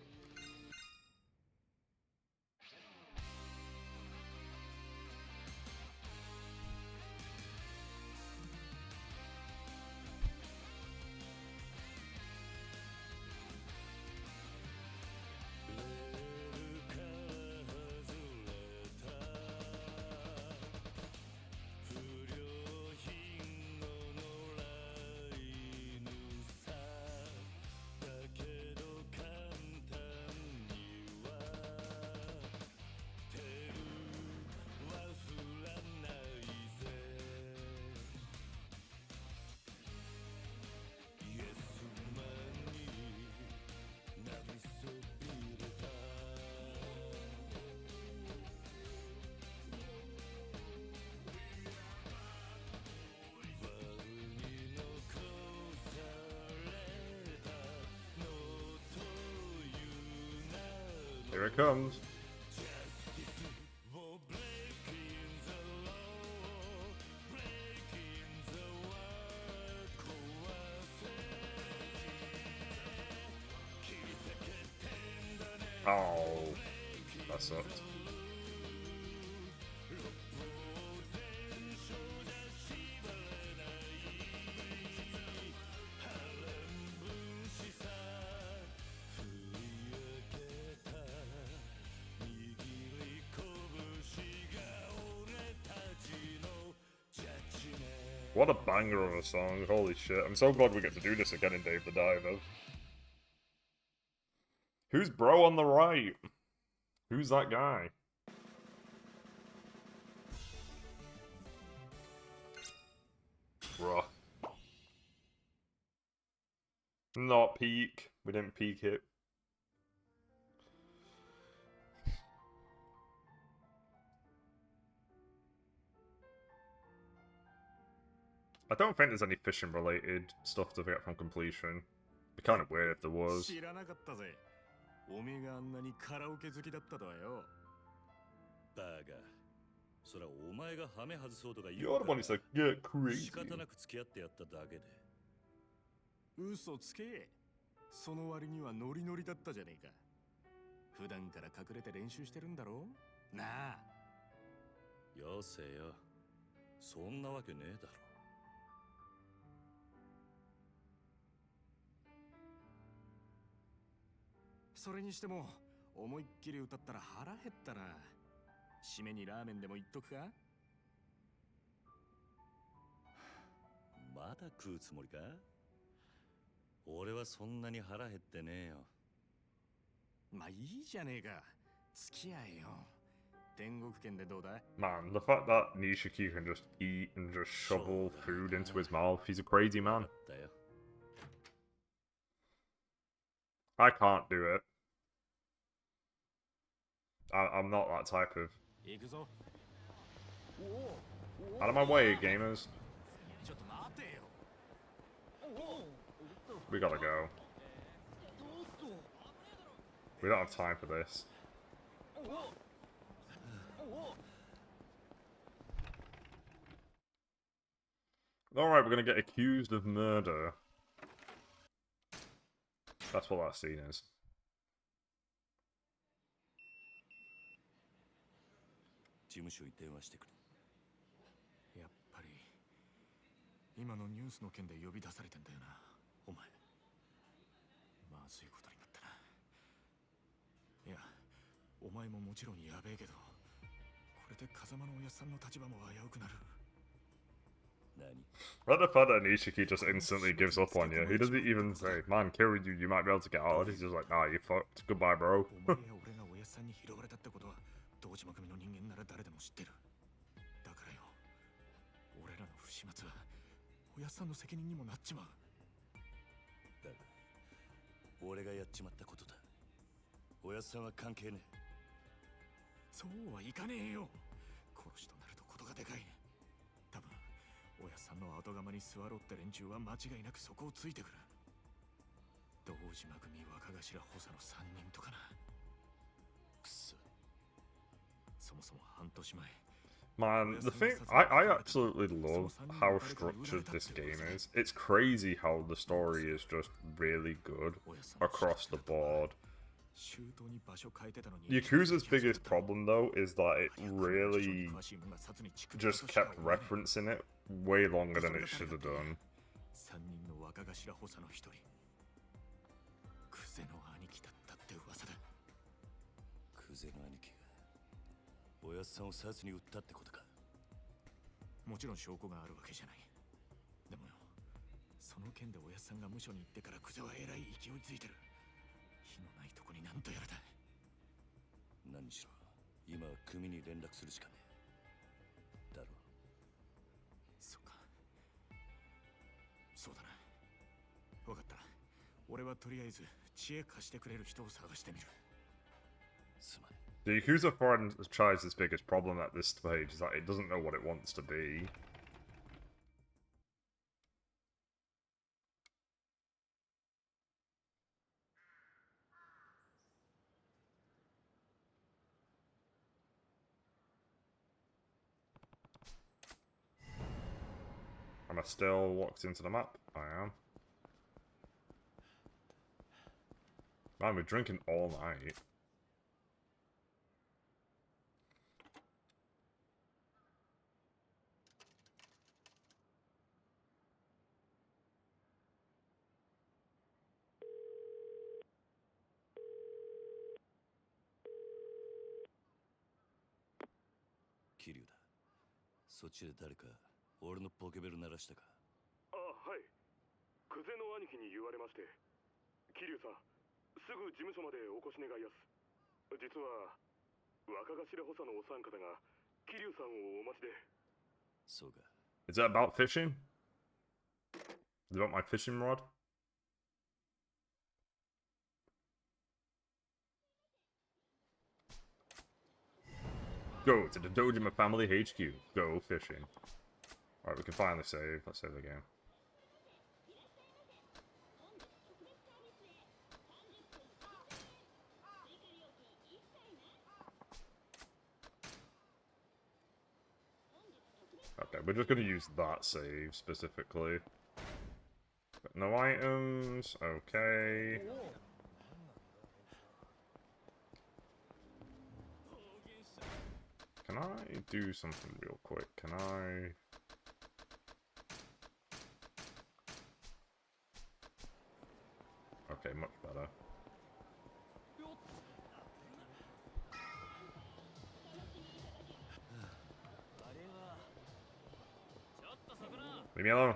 Here it comes. Oh, that sucked. What a banger of a song, holy shit. I'm so glad we get to do this again in Dave the Diver. Who's bro on the right? Who's that guy? Bruh. Not peak. We didn't peak it. I don't think there's any fishing related stuff to get from completion. It'd be kind of weird if there was.
You're
the one who's like, yeah, crazy.
嘘つけ。その割にはノリノリだったじゃねえか。普段から隠れて練習してるんだろ？なあ。よせよ。そんなわけねえだろ。それにしても思いっきり歌ったら腹減ったな。締めにラーメンでも言っとくか？まだ食うつもりか？俺はそんなに腹減ってねえよ。まあいいじゃねえか。付き合えよ。天国圏でどうだ？
Man, the fact that Nishiki can just eat and just shovel food into his mouth, he's a crazy man. I can't do it. I'm not that type of... Out of my way, gamers. We gotta go. We don't have time for this. Alright, we're gonna get accused of murder. That's what that scene is.
事務所に電話してくれ。
やっぱり今のニュースの件で呼び出されてんだよな、お前。まずいことになったな。いや、お前ももちろんやべえけど、これで風間のおやっさんの立場も危うくなる。
What the fact that Nishiki just instantly gives up on you? He doesn't even say, man, kill you, you might be able to get out. He's just like, nah, you fucked. Goodbye, bro.
堂島組の人間なら誰でも知ってる。だからよ、俺らの不始末はおやっさんの責任にもなっちまう。
だが、俺がやっちまったことだ。おやっさんは関係ねえ。
そうはいかねえよ。殺しとなるとことがでかい。多分、おやっさんの後釜に座ろうって連中は間違いなくそこをついてくる。堂島組若頭補佐の3人とかな。
Man, the thing, I absolutely love how structured this game is. It's crazy how the story is just really good across the board. Yakuza's biggest problem, though, is that it really just kept referencing it way longer than it should have done.
おやっさんを殺に撃ったってことか。
もちろん証拠があるわけじゃない。でもよ、その件でおやっさんが無所に行ってからクゼはえらい勢いついてる。火のないとこになんとやらだ。
何しろ、今は組に連絡するしかねえ。だろ。
そうか。そうだな。わかった。俺はとりあえず知恵貸してくれる人を探してみる。
すまね。
The Yakuza franchise's biggest problem at this stage is that it doesn't know what it wants to be. Am I still locked into the map? I am. Man, we're drinking all night.
そっちで誰か俺のポケベル鳴らしたか？
あ、はい。久世の兄貴に言われまして。桐生さん、すぐ事務所までお越し願いやす。実は若頭補佐のお三方が桐生さんをお待ちで。
そうか。
Is that about fishing? Is it about my fishing rod? Go to the Dojima Family HQ. Go fishing. Alright, we can finally save. Let's save the game. Okay, we're just gonna use that save specifically. But no items. Okay. Can I do something real quick? Can I... Okay, much better. Leave me alone.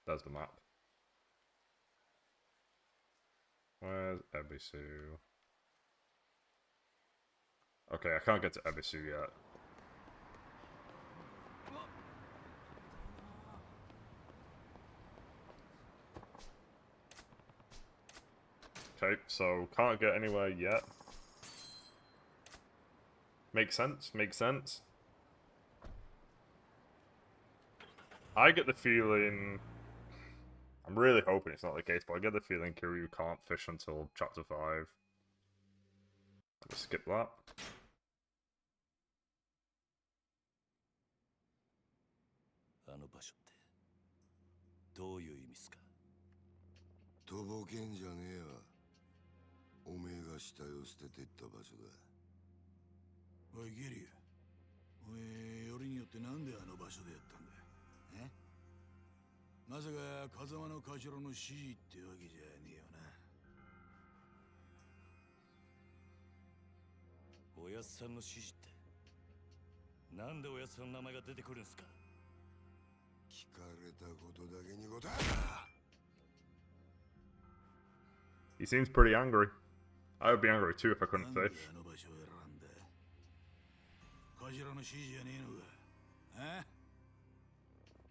There's the map. Where's Ebisu? Okay, I can't get to Ebisu yet. Okay, so can't get anywhere yet. Makes sense, makes sense. I get the feeling... I'm really hoping it's not the case, but I get the feeling Kiryu can't fish until chapter 5. I'll just skip that.
あの場所ってどういう意味っすか？
とぼけんじゃねえわ。おめえが死体を捨ててった場所だ。
おいゲリュ、おめえよりによってなんであの場所でやったんだ？え？まさか風間の頭の指示ってわけじゃねえよな。
おやっさんの指示ってなんでおやっさんの名前が出てくるんすか？
聞かれたことだけに答えろ。
He seems pretty angry. I would be angry too if I couldn't
なんで
fish.
あの場所を選んだ？頭の指示じゃねえのか？あ？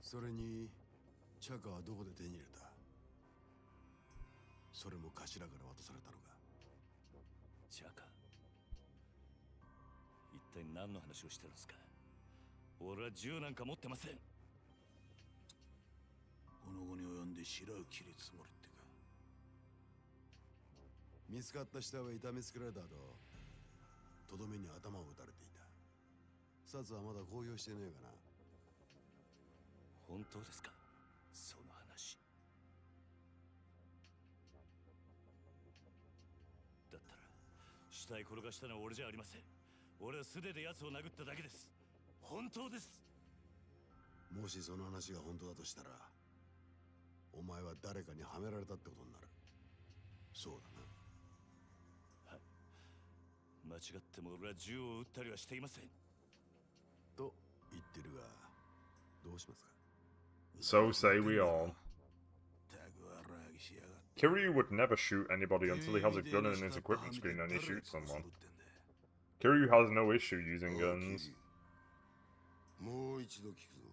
それにチャカはどこで手に入れた？それも頭から渡されたのか？
チャカ、一体何の話をしてるんすか？俺は銃なんか持ってません。
この後に及んで白を切り積もるってか。
見つかった死体は痛めつけられた後、とどめに頭を撃たれていた。殺はまだ公表してねえかな。
本当ですか？その話。だったら死体転がしたのは俺じゃありません。俺は素手で奴を殴っただけです。本当です。
もしその話が本当だとしたら、お前は誰かにはめられたってことになる。そうだな。
はい。間違っても俺は銃を撃ったりはしていません。
と言ってるが、どうしますか？
So say we all.
たくわらぎしやがって。
Kiryu would never shoot anybody until he has a gun in his equipment screen and he shoots someone. Kiryu has no issue using guns.
もう一度聞くぞ。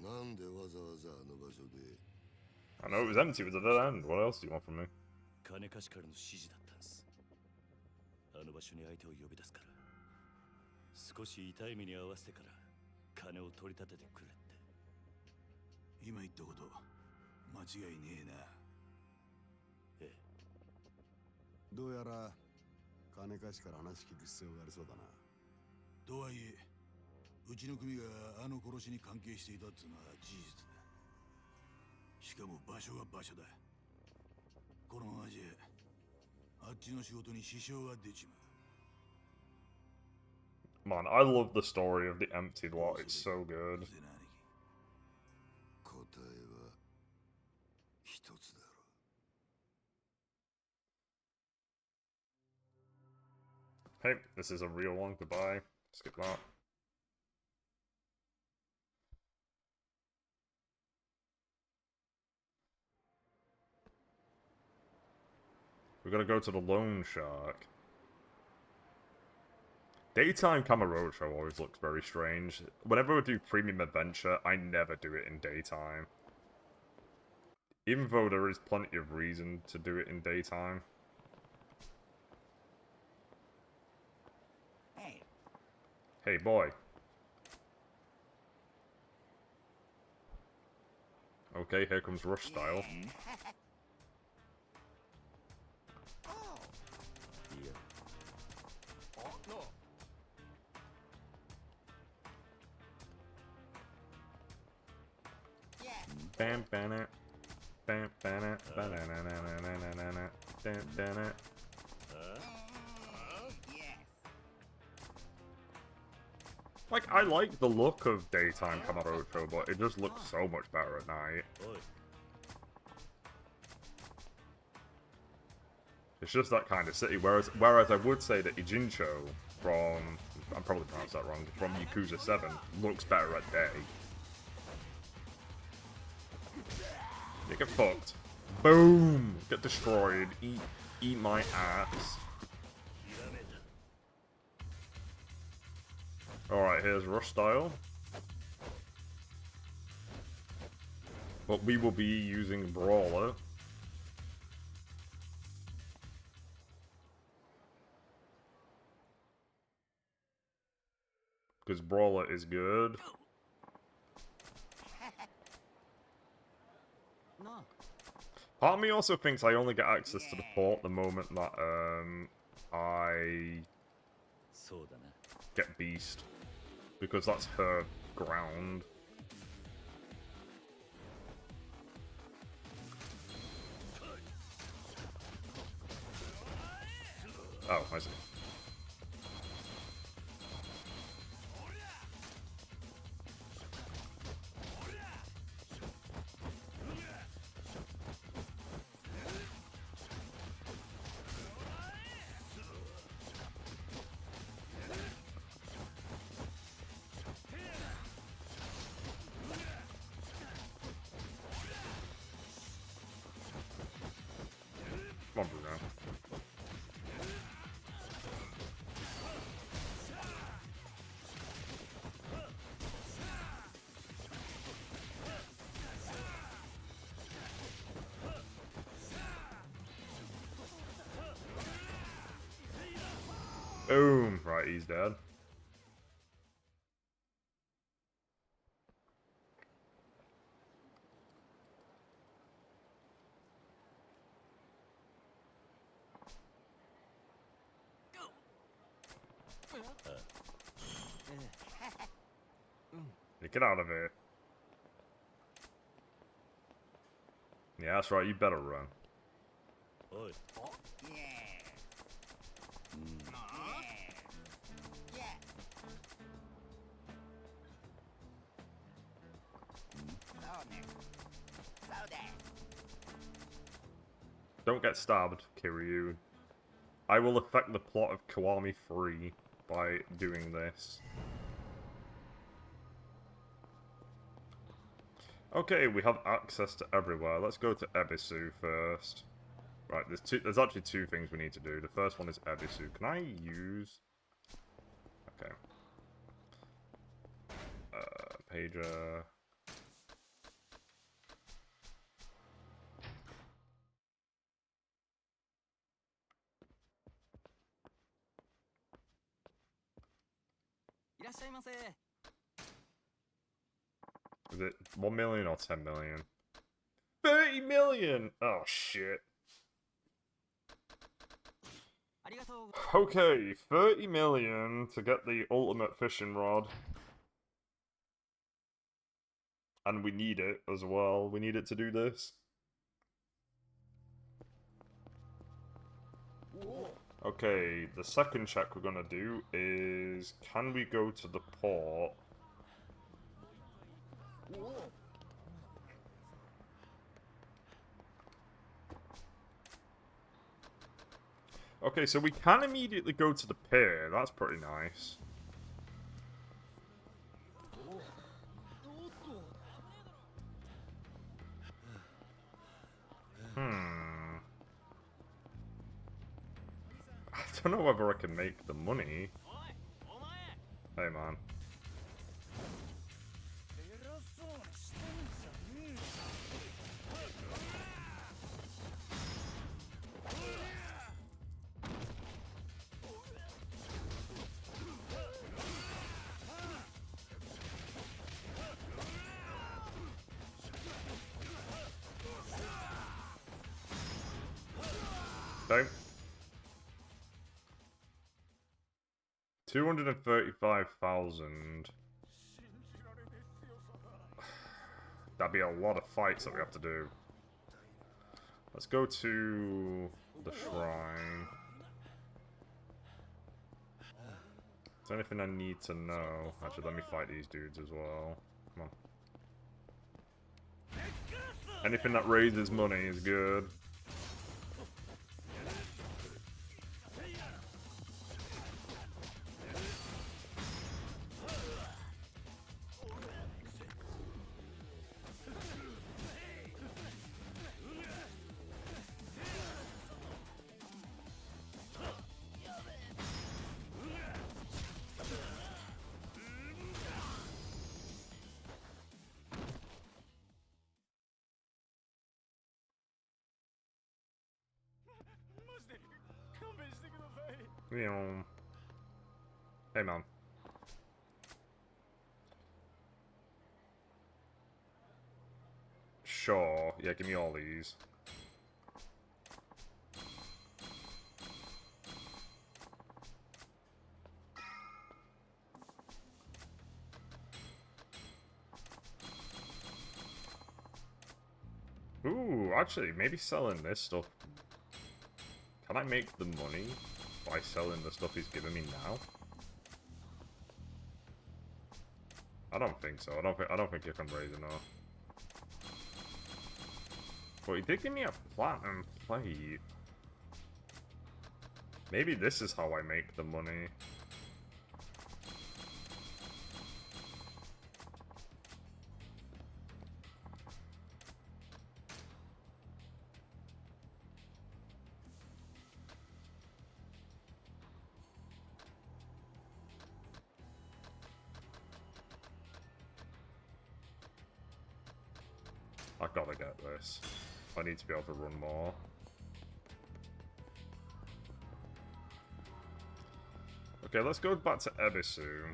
なんでわざわざあの場所で？
I know it was empty, it was a dead end. What else do you want from me?
金貸しからの指示だったんです。あの場所に相手を呼び出すから、少し痛い目に合わせてから金を取り立ててくれって。
今言ったこと間違いねえな。
ええ。
どうやら金貸しから話聞く必要がありそうだな。
とはいえ、うちの組があの殺しに関係していたってのは事実だ。しかも場所が場所だ。このままじゃあっちの仕事に支障が出ちまう。
Man, I love the story of the empty lot. It's so good.
答えは一つだ。
Hey, this is a real one. Goodbye. Skip that. We're gonna go to the Loan Shark. Daytime Camera Roadshow always looks very strange. Whenever I do Premium Adventure, I never do it in daytime. Even though there is plenty of reason to do it in daytime. Hey, boy. Okay, here comes Rush Style. Bam, bam, it. Bam, bam, it. Ba-na-na-na-na-na-na-na. Bam, bam, it. Like, I like the look of daytime Kamarocho, but it just looks so much better at night. It's just that kind of city. Whereas I would say that Ijincho from, I'm probably pronounced that wrong, from Yakuza 7 looks better at day. You get fucked. Boom! Get destroyed. Eat my ass. Alright, here's Rush Style. But we will be using Brawler. Because Brawler is good. Part of me also thinks I only get access to the port the moment that, I get Beast. Because that's her ground. Oh, I see. Come on, Bruno. Boom! Right, he's dead. Get out of here. Yeah, that's right, you better run. Don't get stabbed, Kiryu. I will affect the plot of Kiwami 3 by doing this. Okay, we have access to everywhere. Let's go to Ebisu first. Right, there's actually two things we need to do. The first one is Ebisu. Can I use... Okay. Pager... Is it 1 million or 10 million? 30 million! Oh, shit. Okay, 30 million to get the ultimate fishing rod. And we need it as well. We need it to do this. Okay, the second check we're gonna do is... Can we go to the port? Okay, so we can immediately go to the pier. That's pretty nice. I don't know whether I can make the money. Hey, man. Okay. 235,000. That'd be a lot of fights that we have to do. Let's go to the shrine. Is there anything I need to know? Actually, let me fight these dudes as well. Come on. Anything that raises money is good. Hey, man. Sure. Yeah, give me all these. Ooh, actually, maybe selling this stuff. Can I make the money by selling the stuff he's giving me now? I don't think so. I don't think you can raise enough. But he did give me a platinum plate. Maybe this is how I make the money. I gotta get this. I need to be able to run more. Okay, let's go back to Ebisu.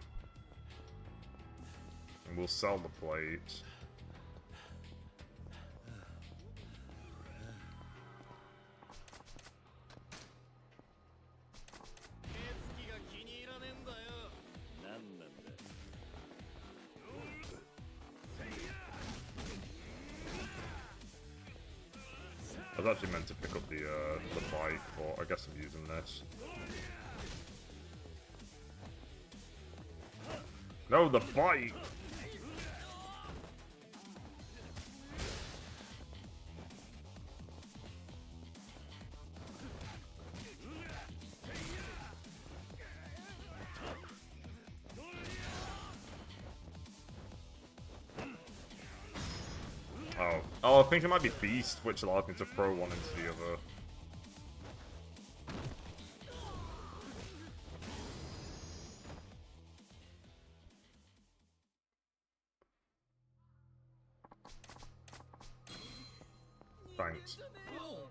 And we'll sell the plate. I was actually meant to pick up the bike, but I guess I'm using this. No, the bike! Oh, I think it might be Beast, which allows me to throw one into the other. Thanks.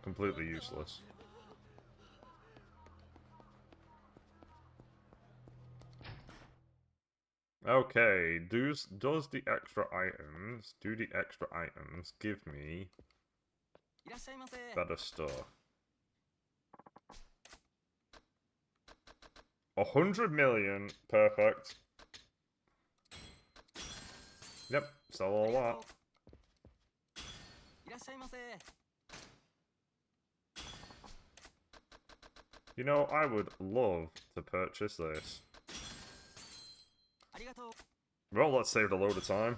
Completely useless. Okay, do the extra items give me better stuff? 100 million, perfect. Yep, sell all that. You know, I would love to purchase this. Well, let's save a load of time.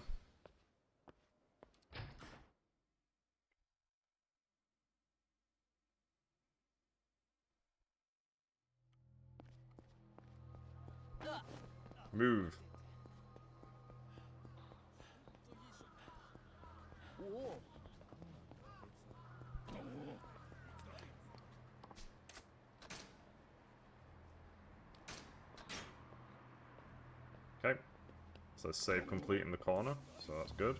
Move. Okay. So save complete in the corner, so that's good.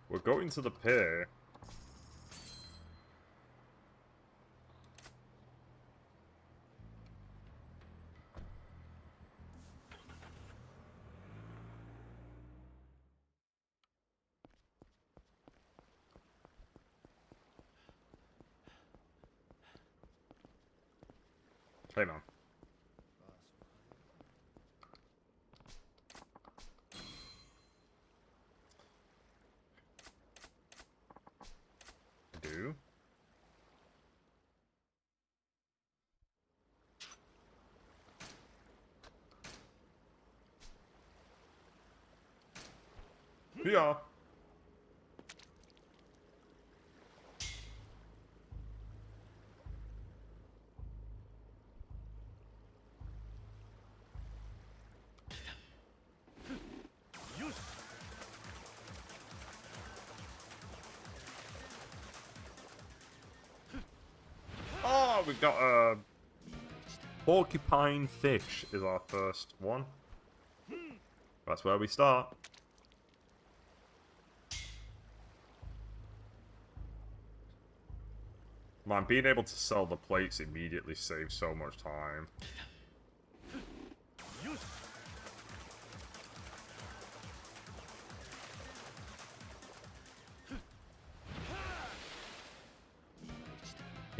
We're going to the pier. Hey, man. Do. Yeah. Oh, we got a porcupine fish is our first one. That's where we start. Man, being able to sell the plates immediately saves so much time.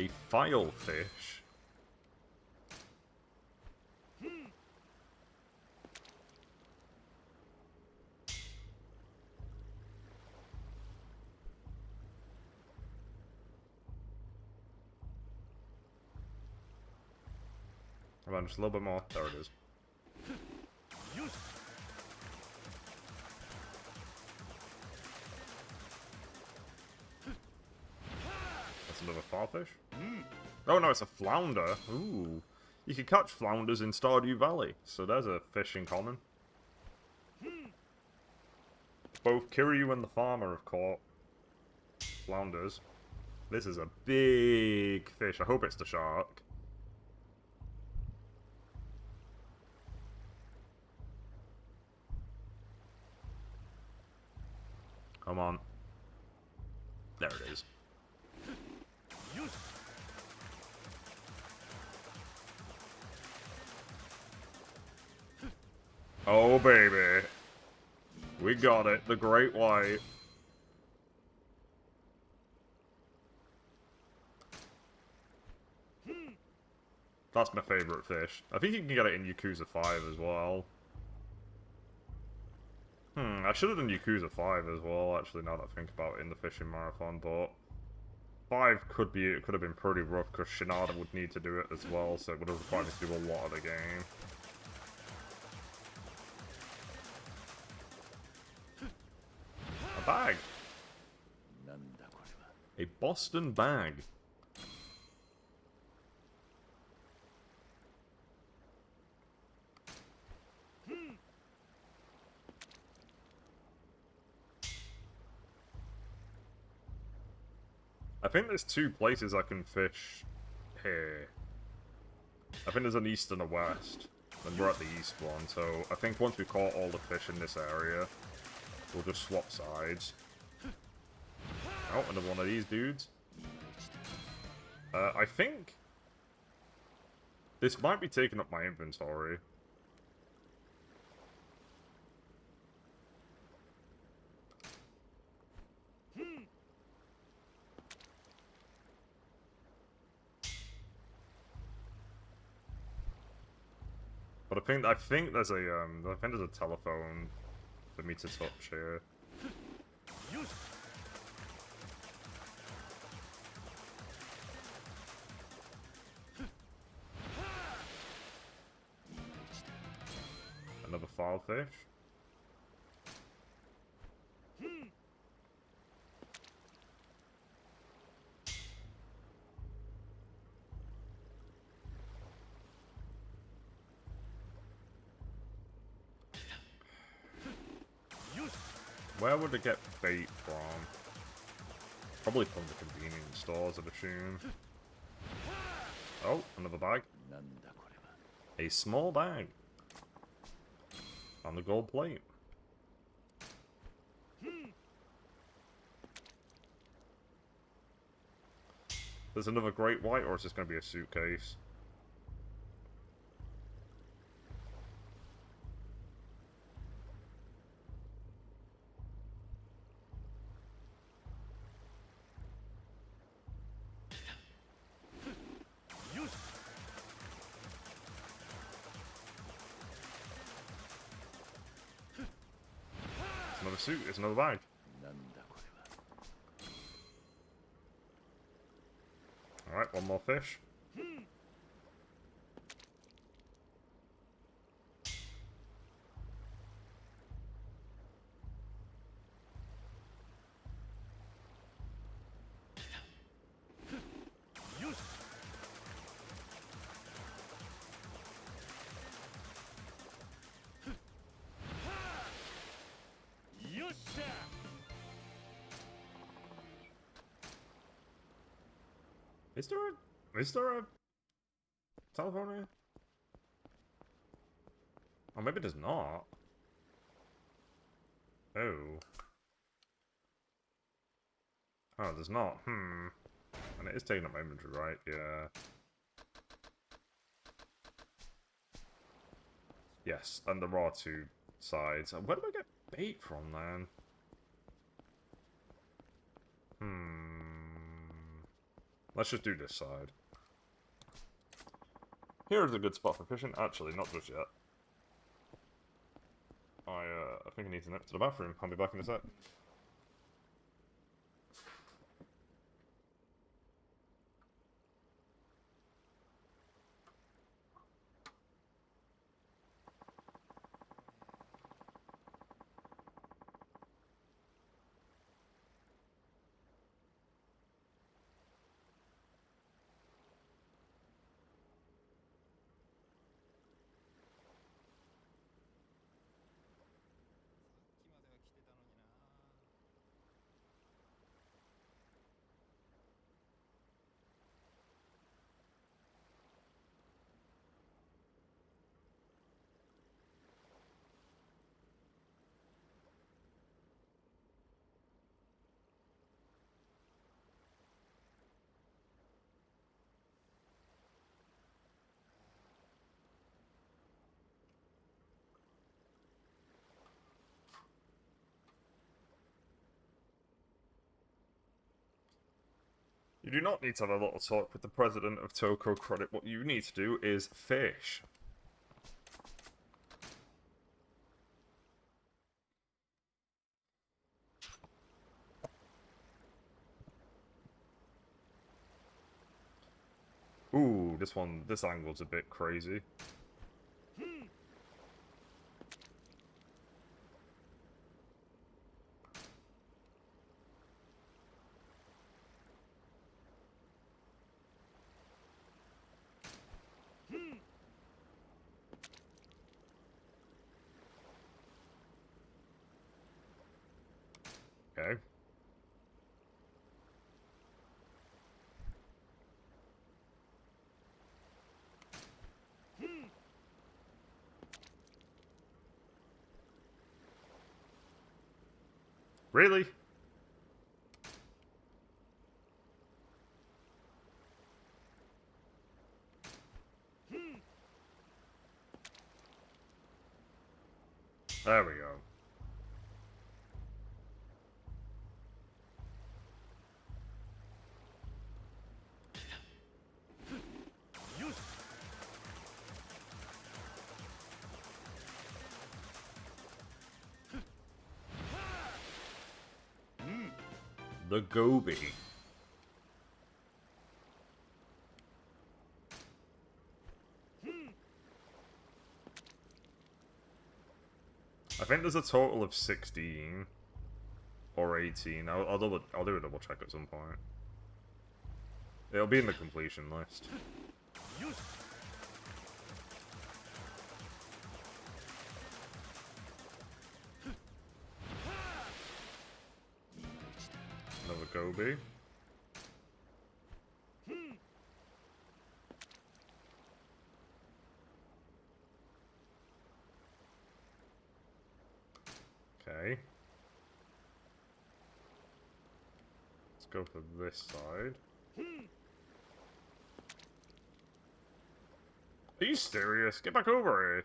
A file fish? Come on, just a little bit more. There it is. That's another farfish. Oh no, it's a flounder. Ooh. You can catch flounders in Stardew Valley, so there's a fish in common. Both Kiryu and the farmer have caught flounders. This is a big fish. I hope it's the shark. Come on. There it is. Oh, baby. We got it. The great white. That's my favorite fish. I think you can get it in Yakuza 5 as well. I should have done Yakuza 5 as well, actually, now that I think about it, in the fishing marathon, but 5 could have been pretty rough, because Shinada would need to do it as well, so it would have required me to do a lot of the game. A bag! A Boston bag. I think there's two places I can fish here. I think there's an east and a west. And we're at the east one, so I think once we caught all the fish in this area, we'll just swap sides. Oh, another one of these dudes. I think this might be taking up my inventory. But I think there's a telephone for me to touch here. Another filefish. Where would I get bait from? Probably from the convenience stores, I'd assume. Oh, another bag. A small bag. On the gold plate. There's another great white, or is this going to be a suitcase? It's another suit, it's another bag. Alright, one more fish. Is there a telephone here? Or maybe there's not. Oh. Oh, there's not. And it is taking up my inventory, right? Yeah. Yes, and there are two sides. Where do I get bait from, then? Let's just do this side. Here is a good spot for fishing. Actually, not just yet. I think I need to nip to the bathroom. I'll be back in a sec. You do not need to have a little talk with the president of Toko Credit. What you need to do is fish. Ooh, this angle's a bit crazy. Okay. Really? There we go. The Gobi. I think there's a total of 16 or 18. I'll do a double check at some point. It'll be in the completion list. Gobi. Okay. Let's go for this side. Are you serious? Get back over here.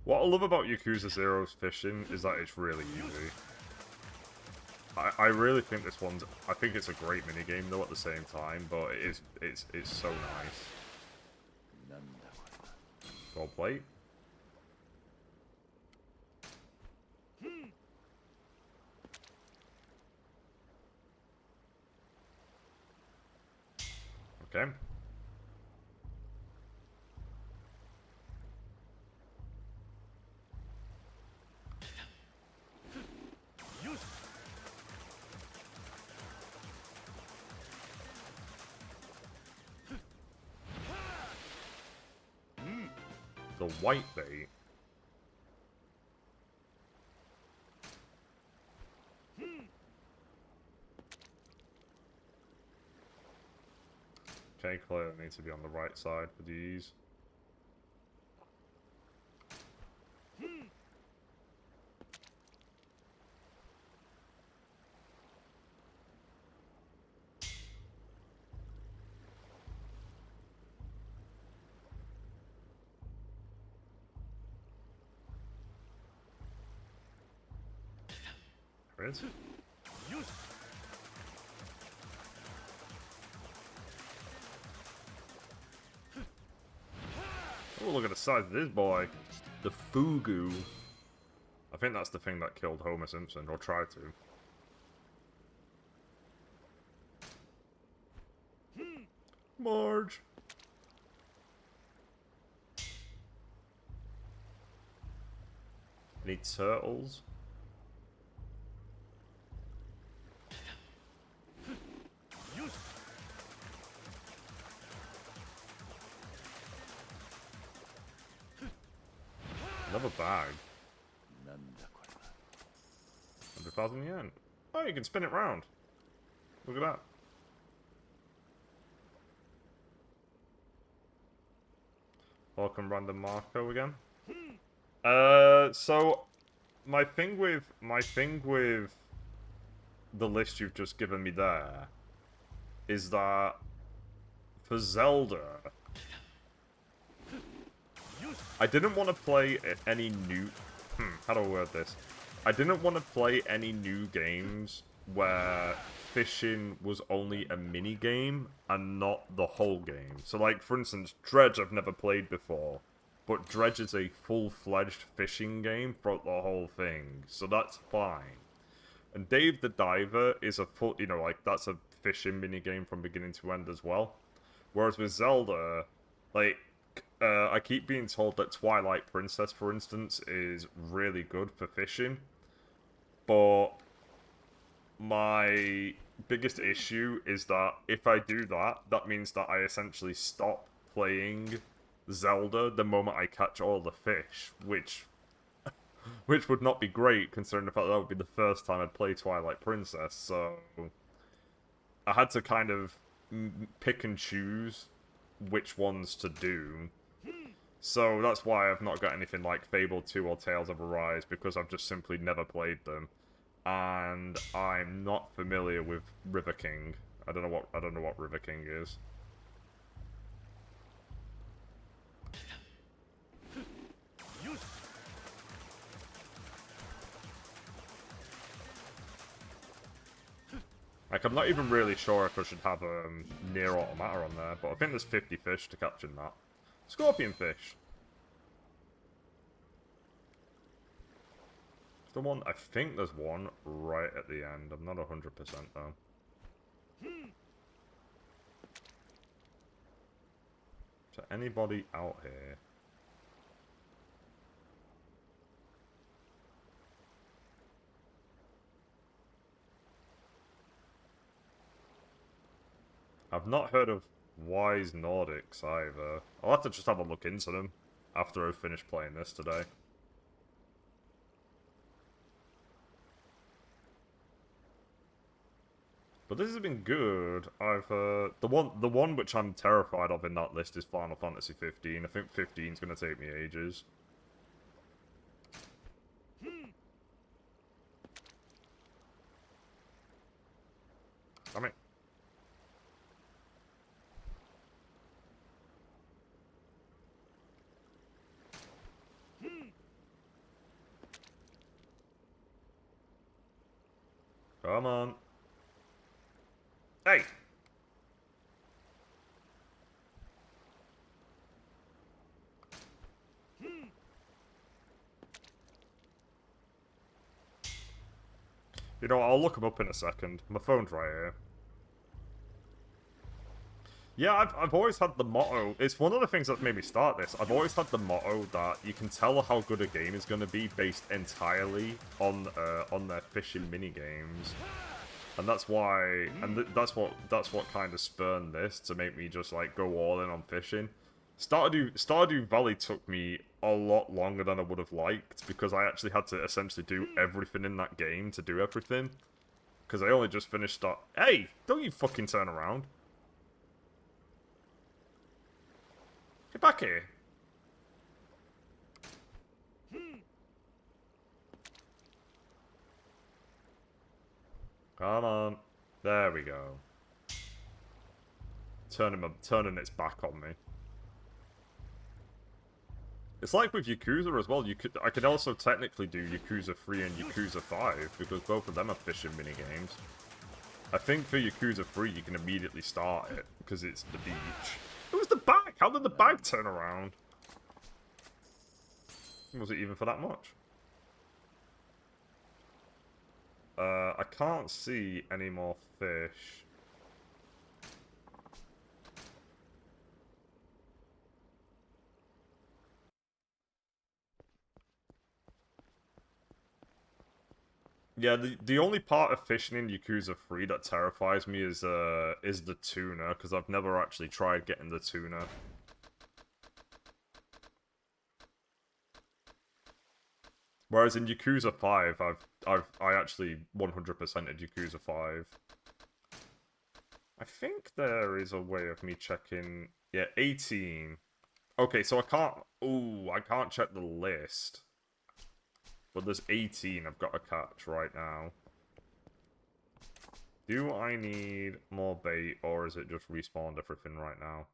What I love about Yakuza Zero's fishing is that it's really easy. I really think this one's... I think it's a great minigame though at the same time, but it's so nice. Gold plate. Okay. The white bait. Okay, clearly needs to be on the right side for these. There it is. Oh, look at the size of this boy. The Fugu. I think that's the thing that killed Homer Simpson, or tried to. Marge. Any turtles? Another bag. 100,000 yen. Oh, you can spin it round. Look at that. Welcome, random Marco again. So my thing with the list you've just given me there is that for Zelda, I didn't want to play any new... how do I word this? I didn't want to play any new games where fishing was only a mini-game and not the whole game. So, like, for instance, Dredge I've never played before, but Dredge is a full-fledged fishing game throughout the whole thing, so that's fine. And Dave the Diver is a full... You know, like, that's a fishing mini-game from beginning to end as well. Whereas with Zelda, like... I keep being told that Twilight Princess, for instance, is really good for fishing. But my biggest issue is that if I do that, that means that I essentially stop playing Zelda the moment I catch all the fish, which would not be great considering the fact that would be the first time I'd play Twilight Princess. So I had to kind of pick and choose which ones to do. So that's why I've not got anything like Fable 2 or Tales of Arise, because I've just simply never played them. And I'm not familiar with River King. I don't know what River King is. Like, I'm not even really sure if I should have Near Automata on there, but I think there's 50 fish to capture in that. Scorpion fish. The one, I think there's one right at the end. I'm not 100% though. Is there anybody out here? I've not heard of Wise Nordics either. I'll have to just have a look into them after I've finished playing this today. But this has been good. The one which I'm terrified of in that list is Final Fantasy 15. I think 15 is going to take me ages. Damn it. Come on. Hey! You know, I'll look them up in a second. My phone's right here. Yeah, I've always had the motto. It's one of the things that made me start this. I've always had the motto that you can tell how good a game is going to be based entirely on their fishing minigames. And that's why, that's what kind of spurned this to make me just like go all in on fishing. Stardew Valley took me a lot longer than I would have liked because I actually had to essentially do everything in that game to do everything. Because I only just finished Hey, don't you fucking turn around. Get back here. Come on. There we go. Turning its back on me. It's like with Yakuza as well. I could also technically do Yakuza 3 and Yakuza 5 because both of them are fishing minigames. I think for Yakuza 3 you can immediately start it because it's the beach. It was the bag! How did the bag turn around? Was it even for that much? I can't see any more fish. Yeah, the only part of fishing in Yakuza 3 that terrifies me is the tuna, because I've never actually tried getting the tuna. Whereas in Yakuza 5, I actually 100%ed Yakuza 5. I think there is a way of me checking. Yeah, 18. Okay, so I can't. Ooh, I can't check the list. But there's 18 I've got to catch right now. Do I need more bait, or is it just respawned everything right now?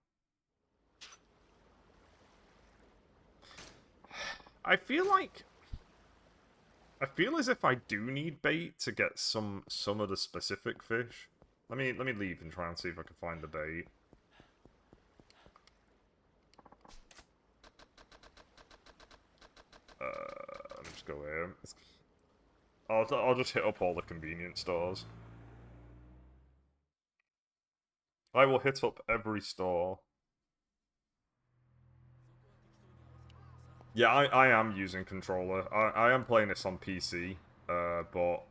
I feel as if I do need bait to get some of the specific fish. Let me leave and try and see if I can find the bait. Let me just go here. I'll just hit up all the convenience stores. I will hit up every store. Yeah, I am using controller. I am playing this on PC, but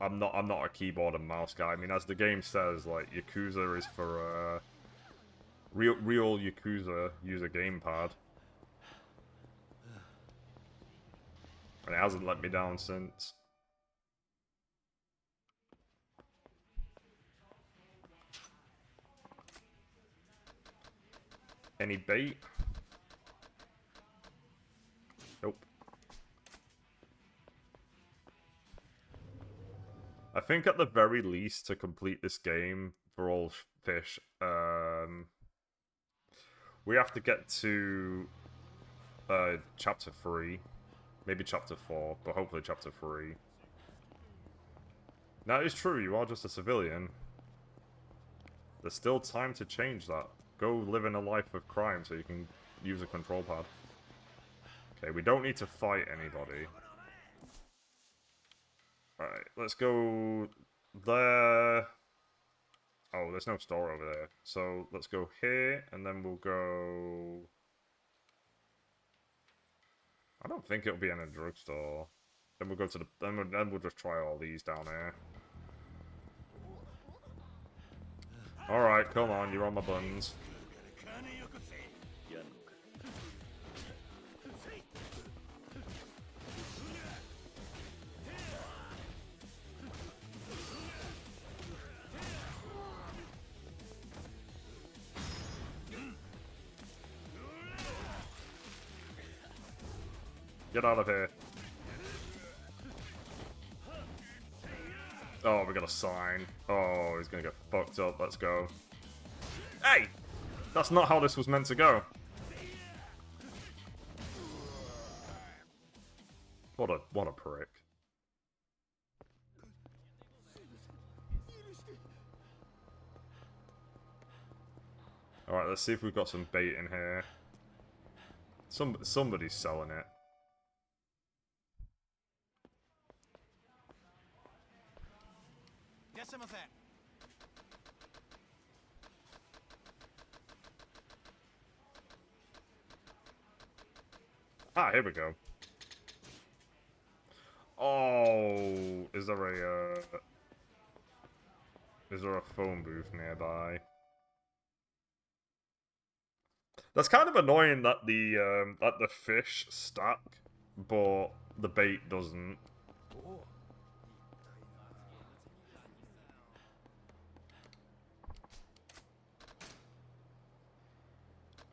I'm not a keyboard and mouse guy. I mean, as the game says, like Yakuza is for real Yakuza use a gamepad. And it hasn't let me down since. Any bait? Nope. I think at the very least, to complete this game for all fish, we have to get to chapter 3. Maybe chapter 4, but hopefully chapter 3. That is true, you are just a civilian. There's still time to change that. Go live in a life of crime so you can use a control pad. Okay, we don't need to fight anybody. Alright, let's go there. Oh, there's no store over there. So let's go here, and then we'll go... I don't think it'll be in a drugstore. Then we'll go to the... Then we'll just try all these down here. Alright, come on, you're on my buns. Get out of here. Oh, we got a sign. Oh, he's gonna get fucked up. Let's go. Hey! That's not how this was meant to go. What a prick. Alright, let's see if we've got some bait in here. Somebody's selling it. Ah, here we go. Oh, is there a phone booth nearby? That's kind of annoying that the fish stack, but the bait doesn't.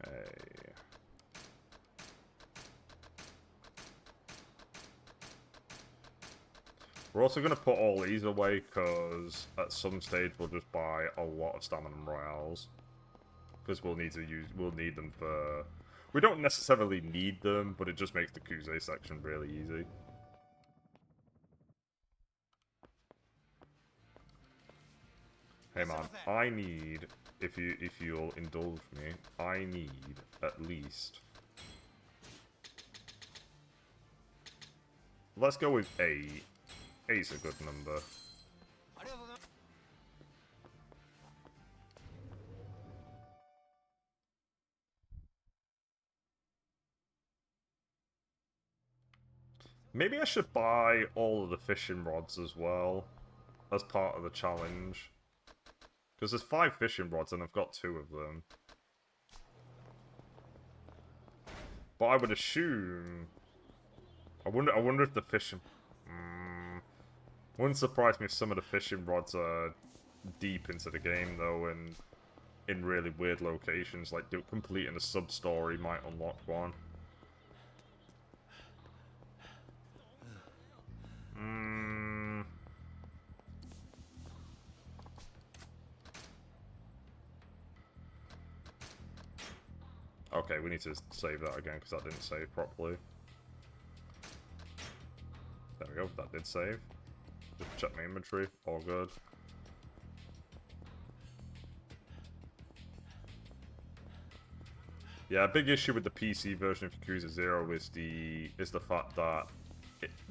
Hey. We're also going to put all these away, because at some stage we'll just buy a lot of stamina royales. Because we'll need them for... We don't necessarily need them, but it just makes the Yakuza section really easy. Hey man, I need, if you'll indulge me, I need at least... Let's go with 8. 8's a good number. Maybe I should buy all of the fishing rods as well, as part of the challenge. Because there's 5 fishing rods and I've got 2 of them. But I would assume... I wonder if the fishing... Wouldn't surprise me if some of the fishing rods are deep into the game, though, and in really weird locations, like completing a sub-story might unlock one. Okay, we need to save that again, because that didn't save properly. There we go, that did save. Just check my inventory, all good. Yeah, a big issue with the PC version of Yakuza 0 is the fact that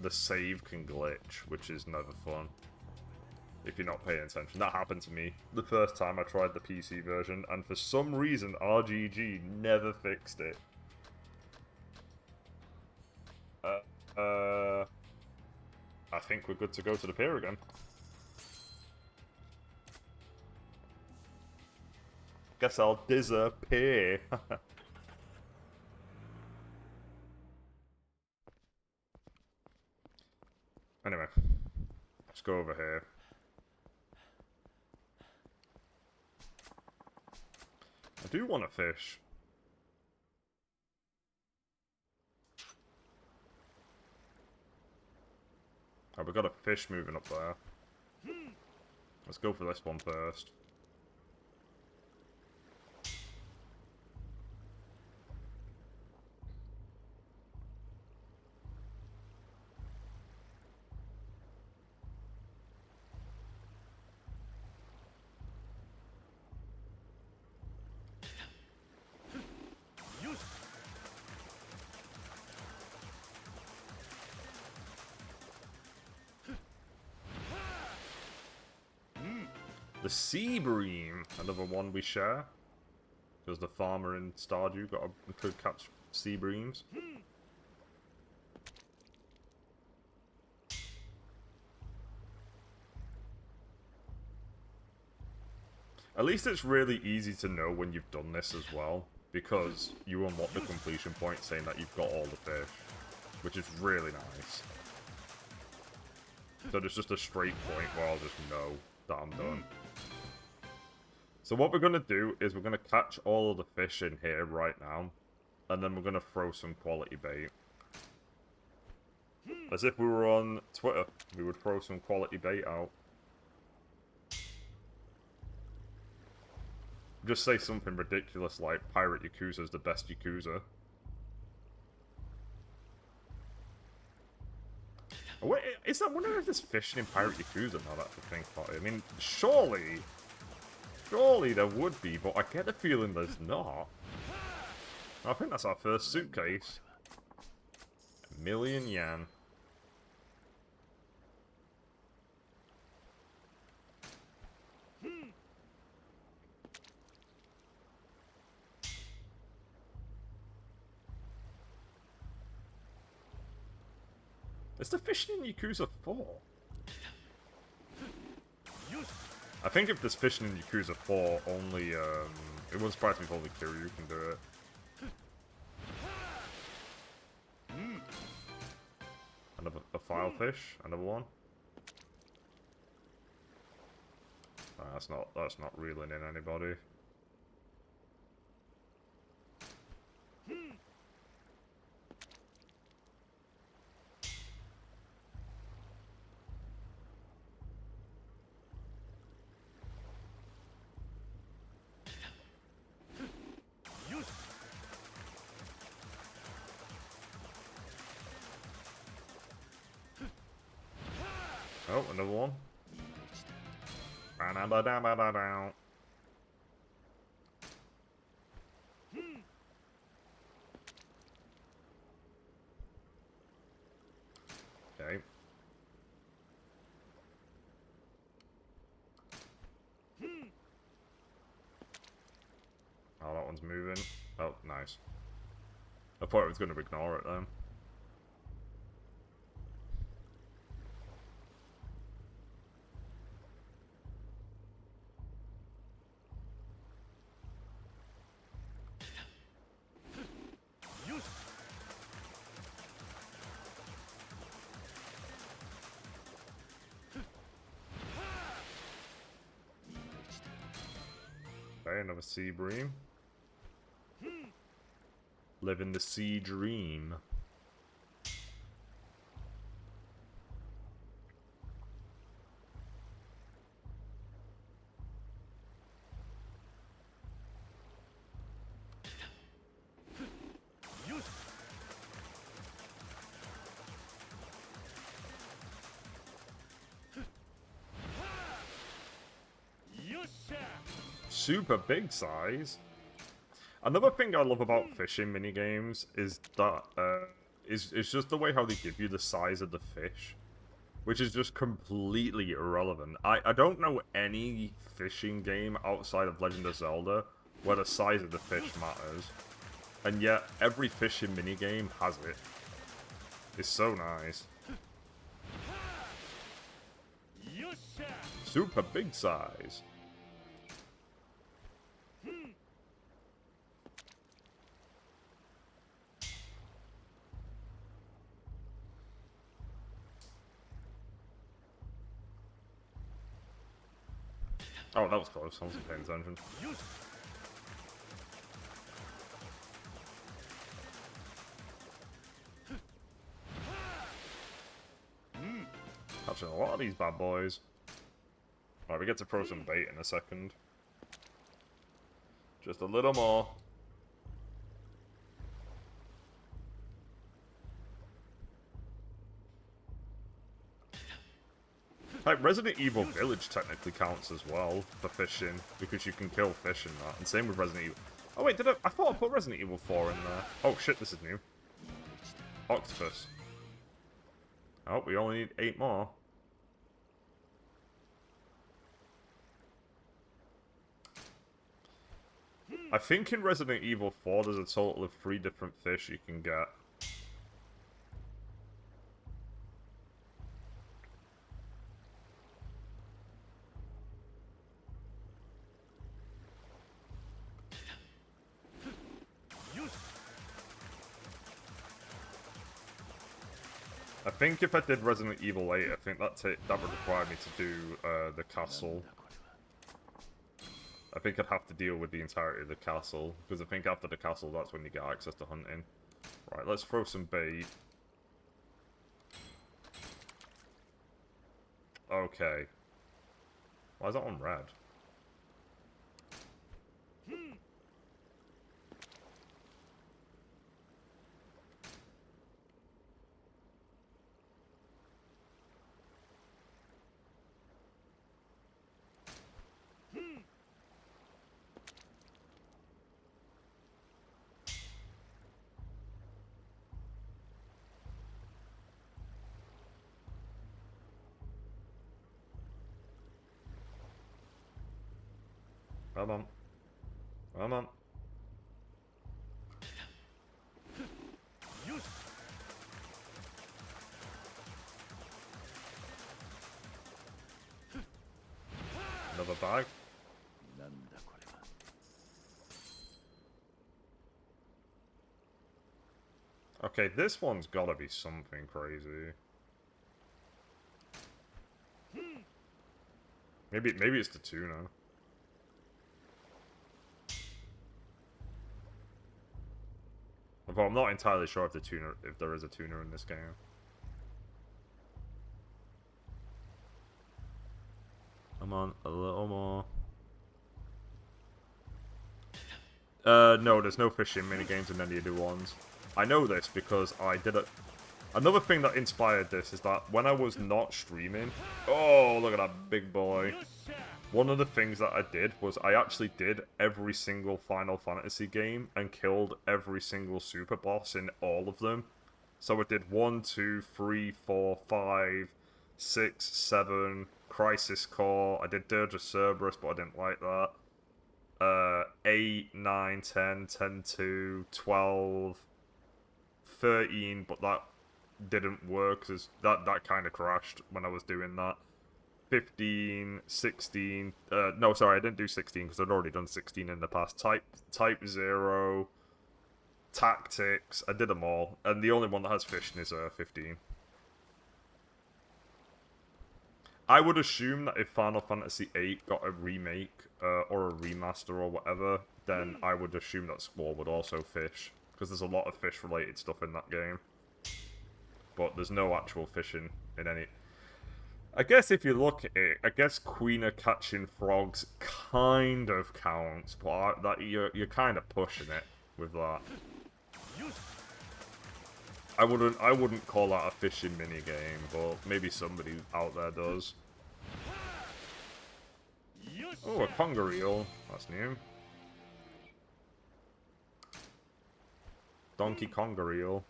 the save can glitch, which is never fun if you're not paying attention. That happened to me the first time I tried the PC version, and for some reason RGG never fixed it. I think we're good to go to the pier again. Guess I'll disappear. Anyway, let's go over here. I do want to fish. Oh, we got a fish moving up there. Let's go for this one first. The Sea Bream, another one we share. Because the farmer in Stardew could catch Sea Breams. At least it's really easy to know when you've done this as well, because you unlock the completion point saying that you've got all the fish, which is really nice. So there's just a straight point where I'll just know that I'm done. So what we're going to do is we're going to catch all of the fish in here right now, and then we're going to throw some quality bait. As if we were on Twitter, we would throw some quality bait out. Just say something ridiculous like, Pirate Yakuza is the best Yakuza. Oh, wait, I wonder if there's fishing in Pirate Yakuza now that I think about it. I mean, surely there would be, but I get the feeling there's not. I think that's our first suitcase. 1,000,000 yen. Is the fishing in Yakuza 4? I think if there's fishing in Yakuza 4, only, it wouldn't surprise me if only Kiryu can do it. Another file fish, another one. That's not reeling in anybody. Oh, another one. Ba-da-ba-da-ba-da-dow. Okay. Oh, that one's moving. Oh, nice. I thought it was going to ignore it then. Okay, another sea bream. Living the sea dream. Super big size. Another thing I love about fishing minigames is that it's just the way how they give you the size of the fish, which is just completely irrelevant. I don't know any fishing game outside of Legend of Zelda where the size of the fish matters, and yet every fishing minigame has it. It's so nice. Super big size. Oh, that was close. I wasn't paying attention. Catching a lot of these bad boys. Alright, we get to throw some bait in a second. Just a little more. Like, Resident Evil Village technically counts as well for fishing, because you can kill fish in that. And same with Resident Evil. Oh wait, I thought I put Resident Evil 4 in there. Oh shit, this is new. Octopus. Oh, we only need 8 more. I think in Resident Evil 4 there's a total of 3 different fish you can get. I think if I did Resident Evil 8, I think that would require me to do the castle. I think I'd have to deal with the entirety of the castle, because I think after the castle, that's when you get access to hunting. Right, let's throw some bait. Okay. Why is that on red? Come on. Come on. Another bag. Okay, this one's gotta be something crazy. Maybe it's the tuna. But I'm not entirely sure if there is a tuna in this game. Come on, a little more. No, there's no fishing minigames in any of the ones. I know this because I did it. Another thing that inspired this is that when I was not streaming... Oh, look at that big boy. One of the things that I did was I actually did every single Final Fantasy game and killed every single super boss in all of them. So I did 1, 2, 3, 4, 5, 6, 7, Crisis Core. I did Dirge of Cerberus, but I didn't like that. 8, 9, 10, 10, 2, 12, 13, but that didn't work because that kind of crashed when I was doing that. 15, 16, no, sorry, I didn't do 16 because I'd already done 16 in the past. Type 0, Tactics, I did them all, and the only one that has fishing is 15. I would assume that if Final Fantasy VIII got a remake, or a remaster or whatever, then I would assume that Spore would also fish, because there's a lot of fish-related stuff in that game. But there's no actual fishing in any... I guess if you look at it, I guess Queen catching frogs kind of counts, but that you're kind of pushing it with that. I wouldn't call that a fishing minigame, but maybe somebody out there does. Oh, a conger eel. That's new. Donkey conger eel.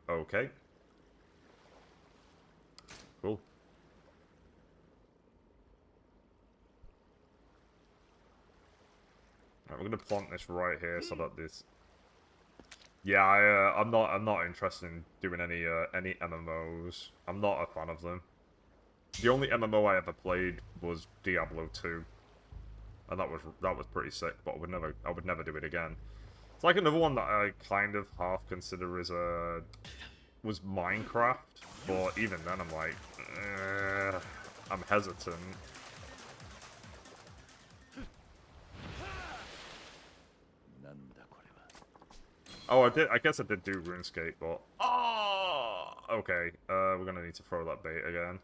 Okay. Cool. Right, we're gonna plant this right here so that this. Yeah, I'm not interested in doing any MMOs. I'm not a fan of them. The only MMO I ever played was Diablo 2, and that was pretty sick. But I would never do it again. It's like another one that I kind of half consider as was Minecraft, but even then I'm like, I'm hesitant. Oh, I guess I did do RuneScape, but... Oh! Okay, we're gonna need to throw that bait again.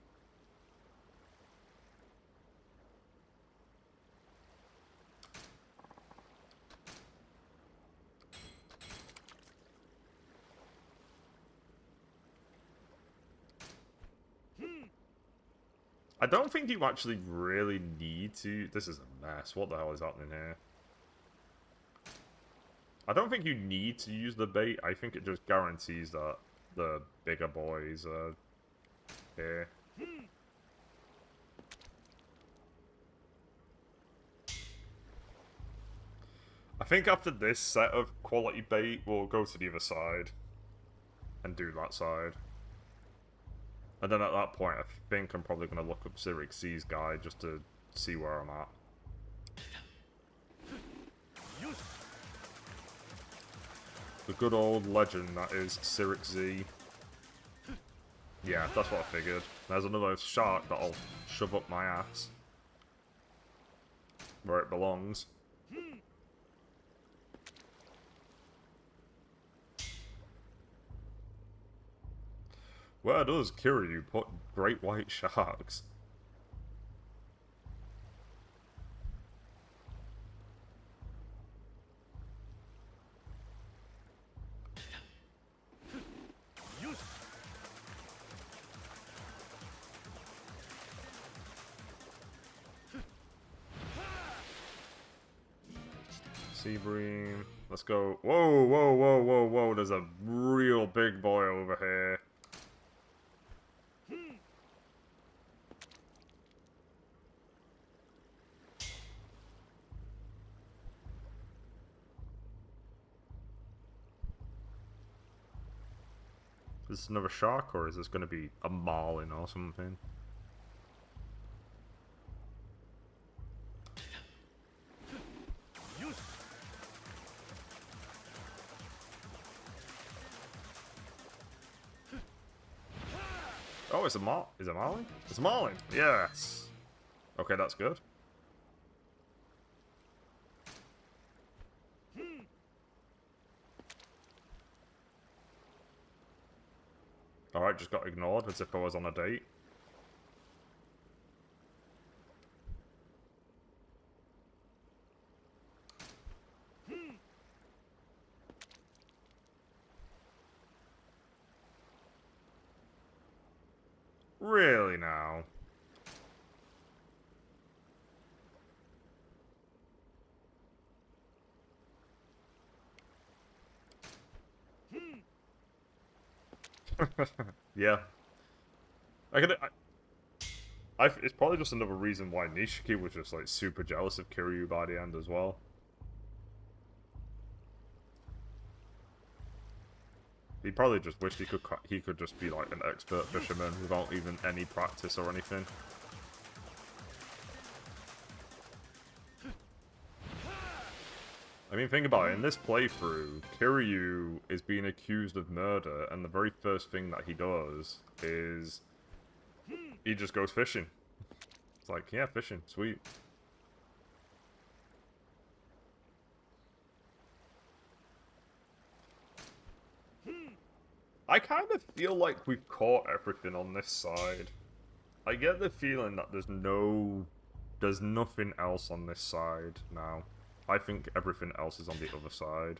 I don't think you actually really need to... This is a mess. What the hell is happening here? I don't think you need to use the bait. I think it just guarantees that the bigger boys are here. I think after this set of quality bait, we'll go to the other side and do that side. And then at that point, I think I'm probably going to look up Cyric C's guide just to see where I'm at. The good old legend that is Cyric Z. Yeah, that's what I figured. There's another shark that'll shove up my ass. Where it belongs. Where does Kiryu put great white sharks? Sea Bream. Let's go. Whoa, whoa, whoa, whoa, whoa. There's a real big boy over here. Is this another shark, or is this going to be a marlin or something? Oh, it's a marlin? It's a marlin! Yes! Okay, that's good. Alright, just got ignored as if I was on a date. Really now? Yeah. It's probably just another reason why Nishiki was just like super jealous of Kiryu by the end as well. He probably just wished he could just be like an expert fisherman without even any practice or anything. I mean, think about it. In this playthrough, Kiryu is being accused of murder, and the very first thing that he does is he just goes fishing. It's like, yeah, fishing, sweet. I kind of feel like we've caught everything on this side. I get the feeling that there's nothing else on this side now. I think everything else is on the other side.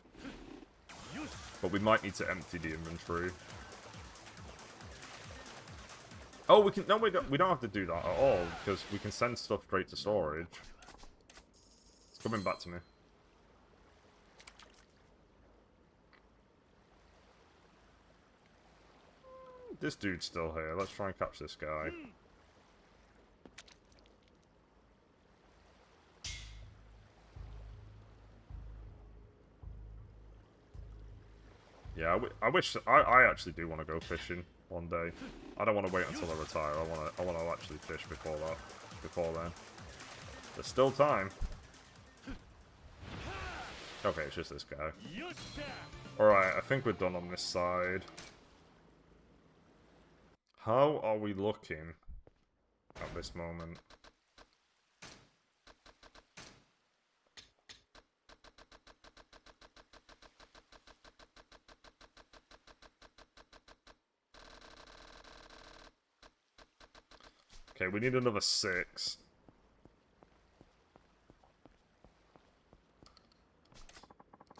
But we might need to empty the inventory. Oh, we can. No, we don't have to do that at all because we can send stuff straight to storage. It's coming back to me. This dude's still here. Let's try and catch this guy. Yeah, I actually do want to go fishing one day. I don't want to wait until I retire. I want to actually fish before then. There's still time. Okay, it's just this guy. Alright, I think we're done on this side. How are we looking at this moment? Okay, we need another 6.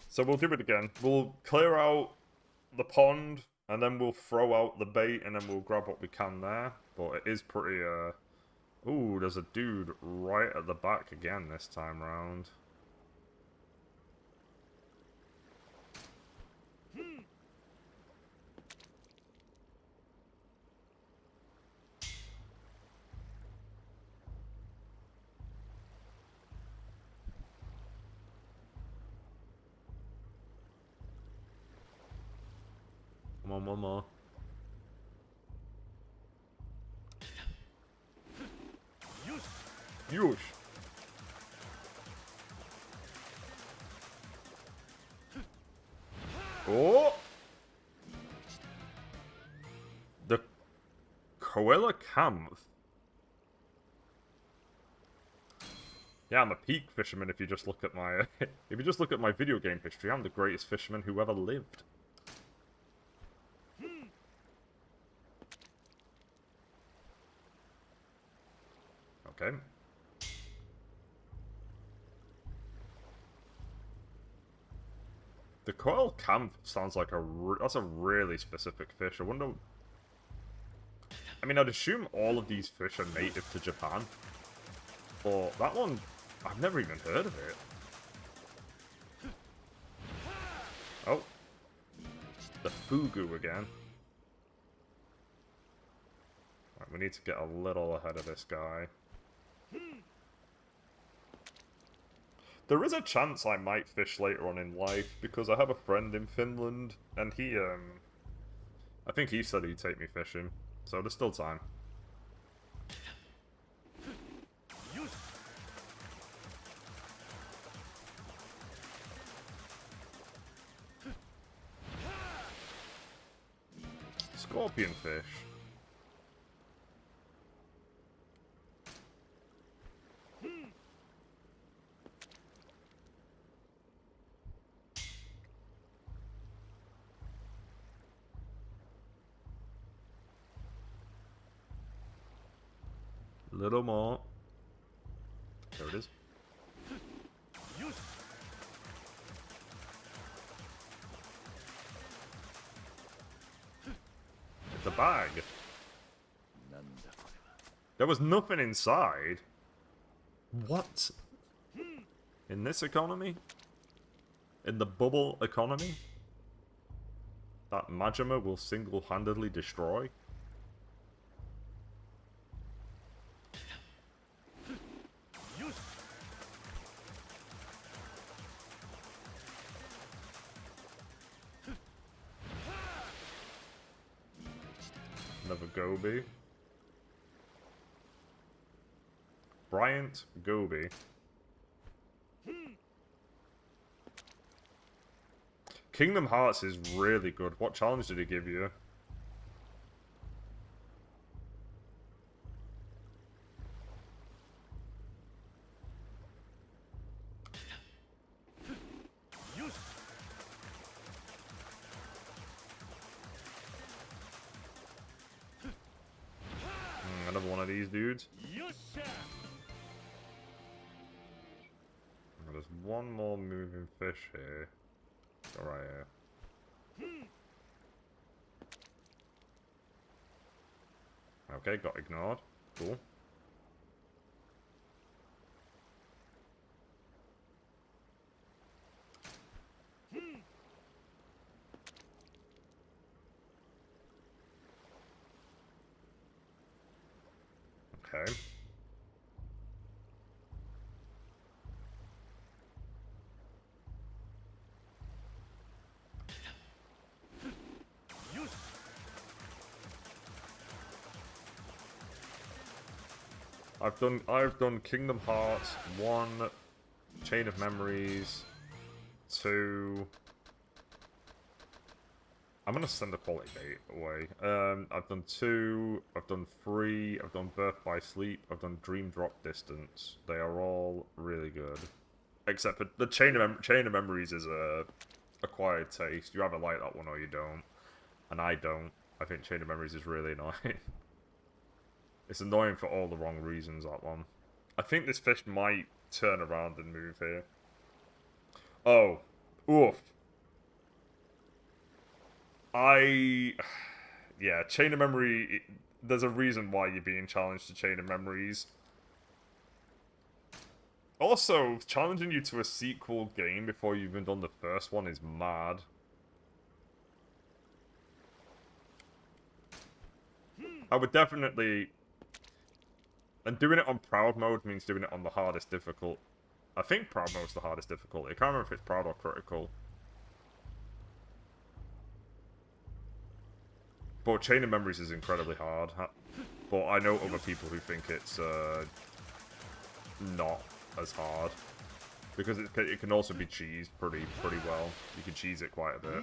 So we'll do it again. We'll clear out the pond, and then we'll throw out the bait, and then we'll grab what we can there. But it is pretty, Ooh, there's a dude right at the back again this time round. Come on, one more. Yush! Oh! The Koala Camp. Yeah, I'm a peak fisherman if you just look at my if you just look at my video game history. I'm the greatest fisherman who ever lived. Okay. The coral camp sounds like that's a really specific fish. I wonder. I mean, I'd assume all of these fish are native to Japan, but that one, I've never even heard of it. Oh, the fugu again. Right, we need to get a little ahead of this guy. There is a chance I might fish later on in life, because I have a friend in Finland, and he, I think he said he'd take me fishing, so there's still time. Scorpion fish. Little more. There it is. It's a bag. There was nothing inside. What? In this economy? In the bubble economy? That Majima will single-handedly destroy? Another Gobi. Bryant Gobi. Kingdom Hearts is really good. What challenge did it give you? Another one of these dudes. There's one more moving fish here. Go right here. Okay, got ignored. Cool. Okay. I've done Kingdom Hearts 1, Chain of Memories, 2. I'm gonna send the quality date away. I've done 2, I've done 3, I've done Birth by Sleep, I've done Dream Drop Distance. They are all really good. Except for the Chain of Memories is a acquired taste. You either like that one or you don't. And I don't. I think Chain of Memories is really annoying. It's annoying for all the wrong reasons, that one. I think this fish might turn around and move here. Oh. Oof. Yeah, Chain of Memory... There's a reason why you're being challenged to Chain of Memories. Also, challenging you to a sequel game before you've even done the first one is mad. I would definitely... And doing it on Proud Mode means doing it on the hardest difficult. I think Proud Mode's the hardest difficulty. I can't remember if it's Proud or Critical. But Chain of Memories is incredibly hard. But I know other people who think it's not as hard. Because it can also be cheesed pretty well. You can cheese it quite a bit.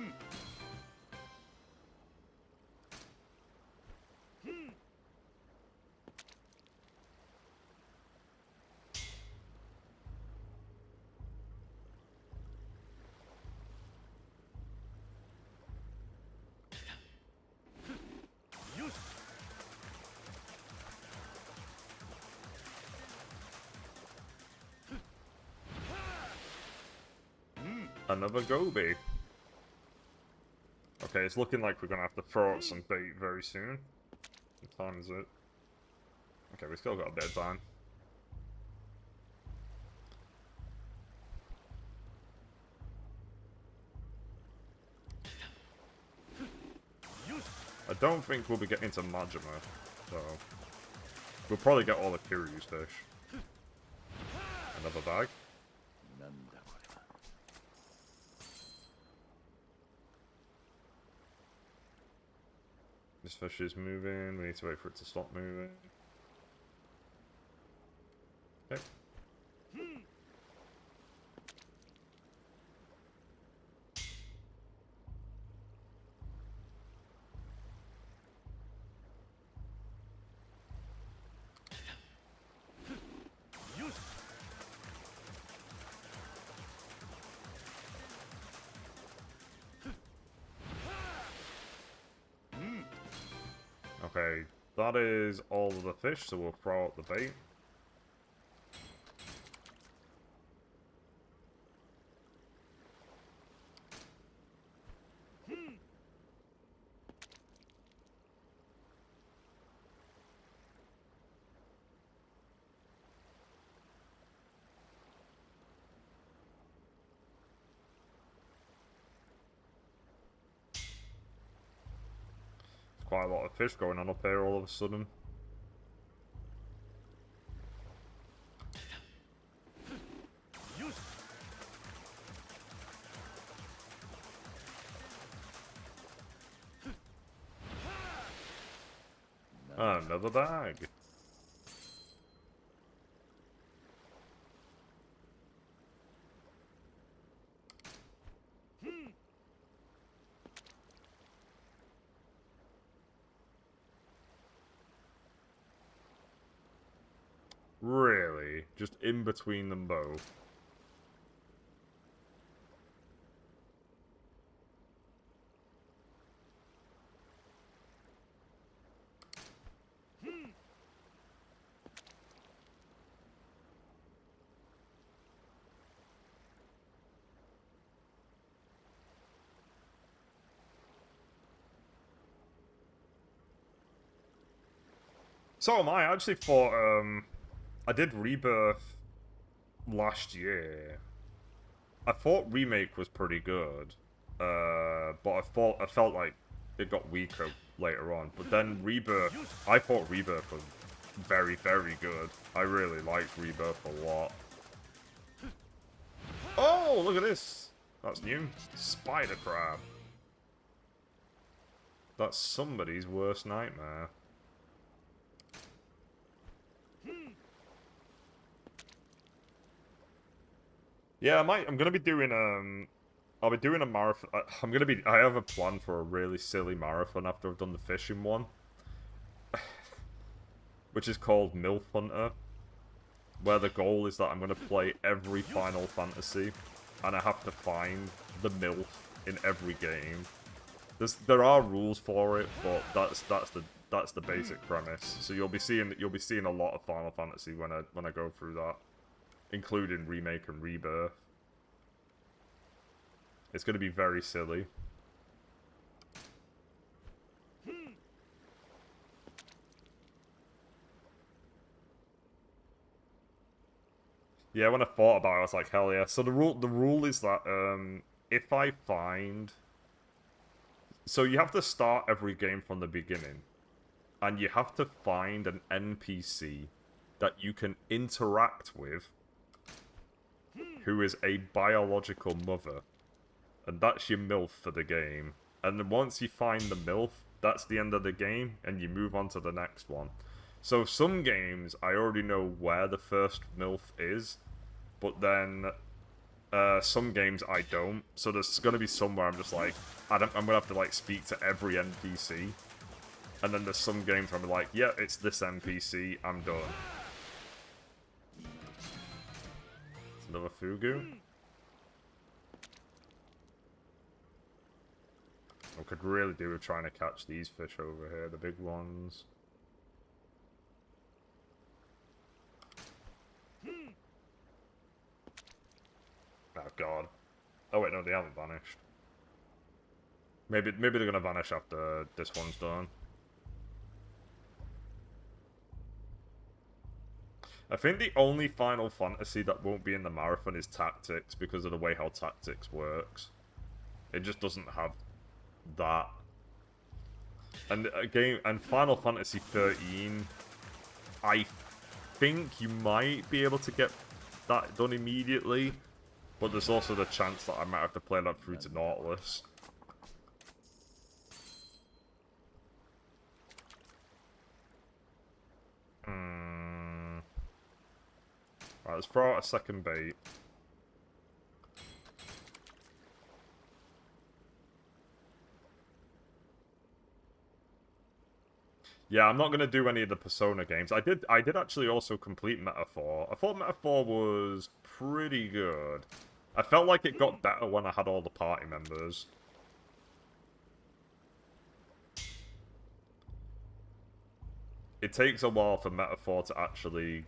Another goby. Okay, it's looking like we're gonna have to throw out some bait very soon. What time is it? Okay, we still got a bit of time. I don't think we'll be getting to Majima, so we'll probably get all the Kiryu's fish. Another bag. This fish is moving, we need to wait for it to stop moving. Okay. Okay, that is all of the fish, so we'll throw out the bait. Quite a lot of fish going on up here all of a sudden. Another bag. Really? Just in between them both? So am I. I actually thought, I did Rebirth last year. I thought Remake was pretty good. But I felt like it got weaker later on. But then Rebirth, I thought Rebirth was very, very good. I really liked Rebirth a lot. Oh, look at this. That's new. Spider crab. That's somebody's worst nightmare. Yeah, I'm gonna be doing, I'll be doing a marathon. I have a plan for a really silly marathon after I've done the fishing one. Which is called MILF Hunter. Where the goal is that I'm gonna play every Final Fantasy. And I have to find the MILF in every game. There are rules for it, but that's the basic premise. So you'll be seeing a lot of Final Fantasy when I go through that. Including Remake and Rebirth. It's going to be very silly. Yeah, when I thought about it, I was like, hell yeah. So the rule is that if I find... So you have to start every game from the beginning. And you have to find an NPC that you can interact with who is a biological mother. And that's your MILF for the game. And then once you find the MILF, that's the end of the game, and you move on to the next one. So some games, I already know where the first MILF is, but then Some games I don't. So there's gonna be some where I'm just like, I'm gonna have to like speak to every NPC. And then there's some games where I'm like, yeah, it's this NPC, I'm done. It's another Fugu. I could really do with trying to catch these fish over here, the big ones. Oh god. Oh wait, no, they haven't vanished. Maybe they're gonna vanish after this one's done. I think the only Final Fantasy that won't be in the marathon is Tactics because of the way how Tactics works. It just doesn't have that. And Final Fantasy 13, I think you might be able to get that done immediately, but there's also the chance that I might have to play that through to Nautilus. Right, let's throw out a second bait. Yeah, I'm not gonna do any of the Persona games. I did actually also complete Metaphor. I thought Metaphor was pretty good. I felt like it got better when I had all the party members. It takes a while for Metaphor to actually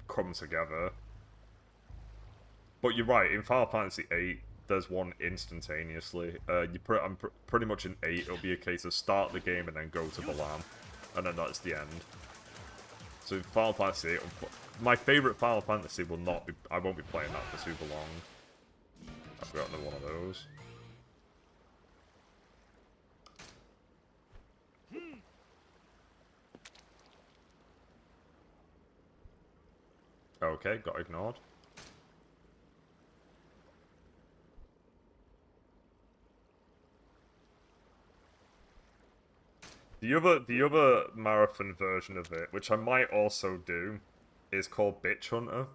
come together. But you're right, in Final Fantasy VIII, there's one instantaneously. I'm pretty much in 8, it'll be a case of start the game and then go to the LAN. And then that's the end. So in Final Fantasy VIII, my favourite Final Fantasy will not be... I won't be playing that for super long. I've got another one of those. Okay, got ignored. The other marathon version of it, which I might also do, is called Bitch Hunter,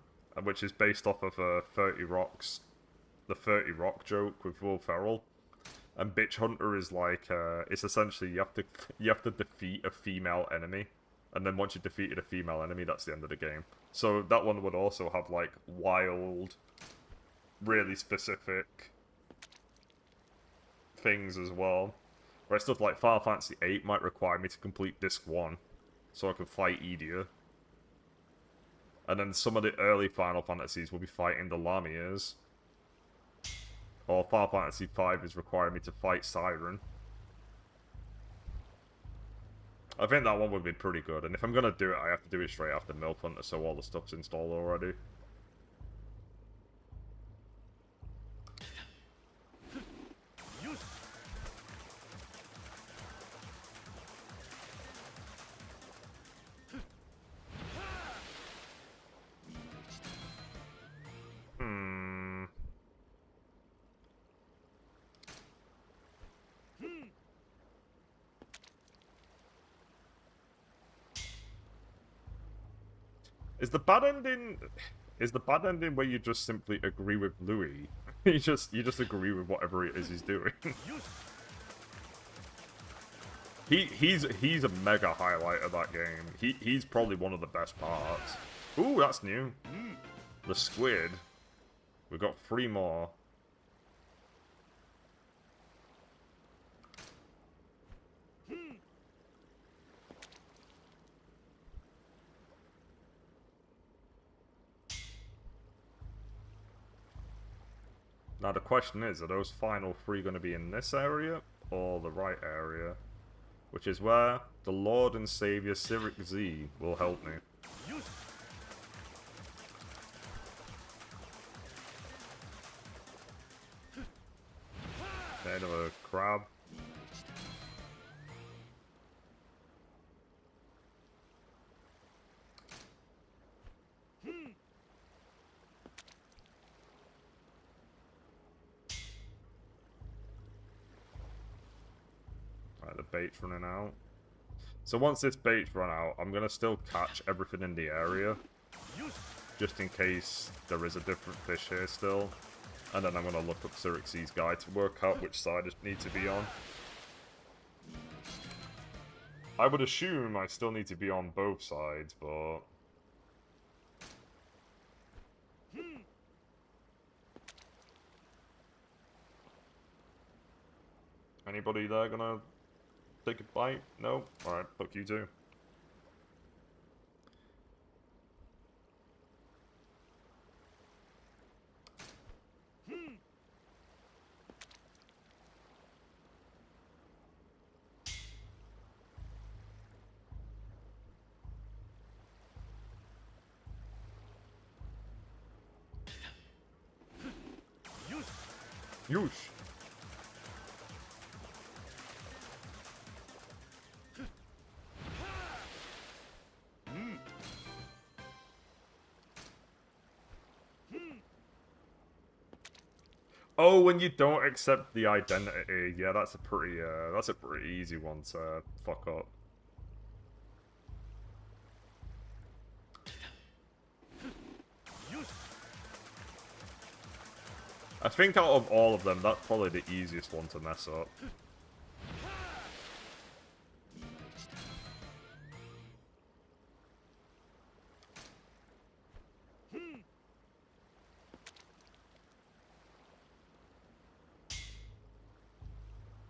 which is based off of 30 Rock's, the 30 Rock joke with Will Ferrell. And Bitch Hunter is like, it's essentially you have to defeat a female enemy, and then once you've defeated a female enemy, that's the end of the game. So that one would also have like wild, really specific things as well. Where stuff like Final Fantasy VIII might require me to complete Disc 1, so I can fight Edia. And then some of the early Final Fantasies will be fighting the Lamias. Or Final Fantasy V is requiring me to fight Siren. I think that one would be pretty good, and if I'm gonna do it, I have to do it straight after Milf Hunter, so all the stuff's installed already. Is the bad ending where you just simply agree with Louis? you just agree with whatever it is he's doing. he's a mega highlight of that game. He's probably one of the best parts. Ooh, that's new. The squid. We've got 3 more. Now the question is, are those final 3 going to be in this area, or the right area? Which is where the Lord and Savior Cyric Z will help me. Okay, another crab. The bait's running out. So once this bait's run out, I'm gonna still catch everything in the area, just in case there is a different fish here still. And then I'm going to look up Xerxes' guide to work out which side I need to be on. I would assume I still need to be on both sides, but... Anybody there gonna take a bite? No? Alright, fuck you too. Yush! Oh, when you don't accept the identity, yeah, that's a pretty easy one to fuck up. I think out of all of them, that's probably the easiest one to mess up.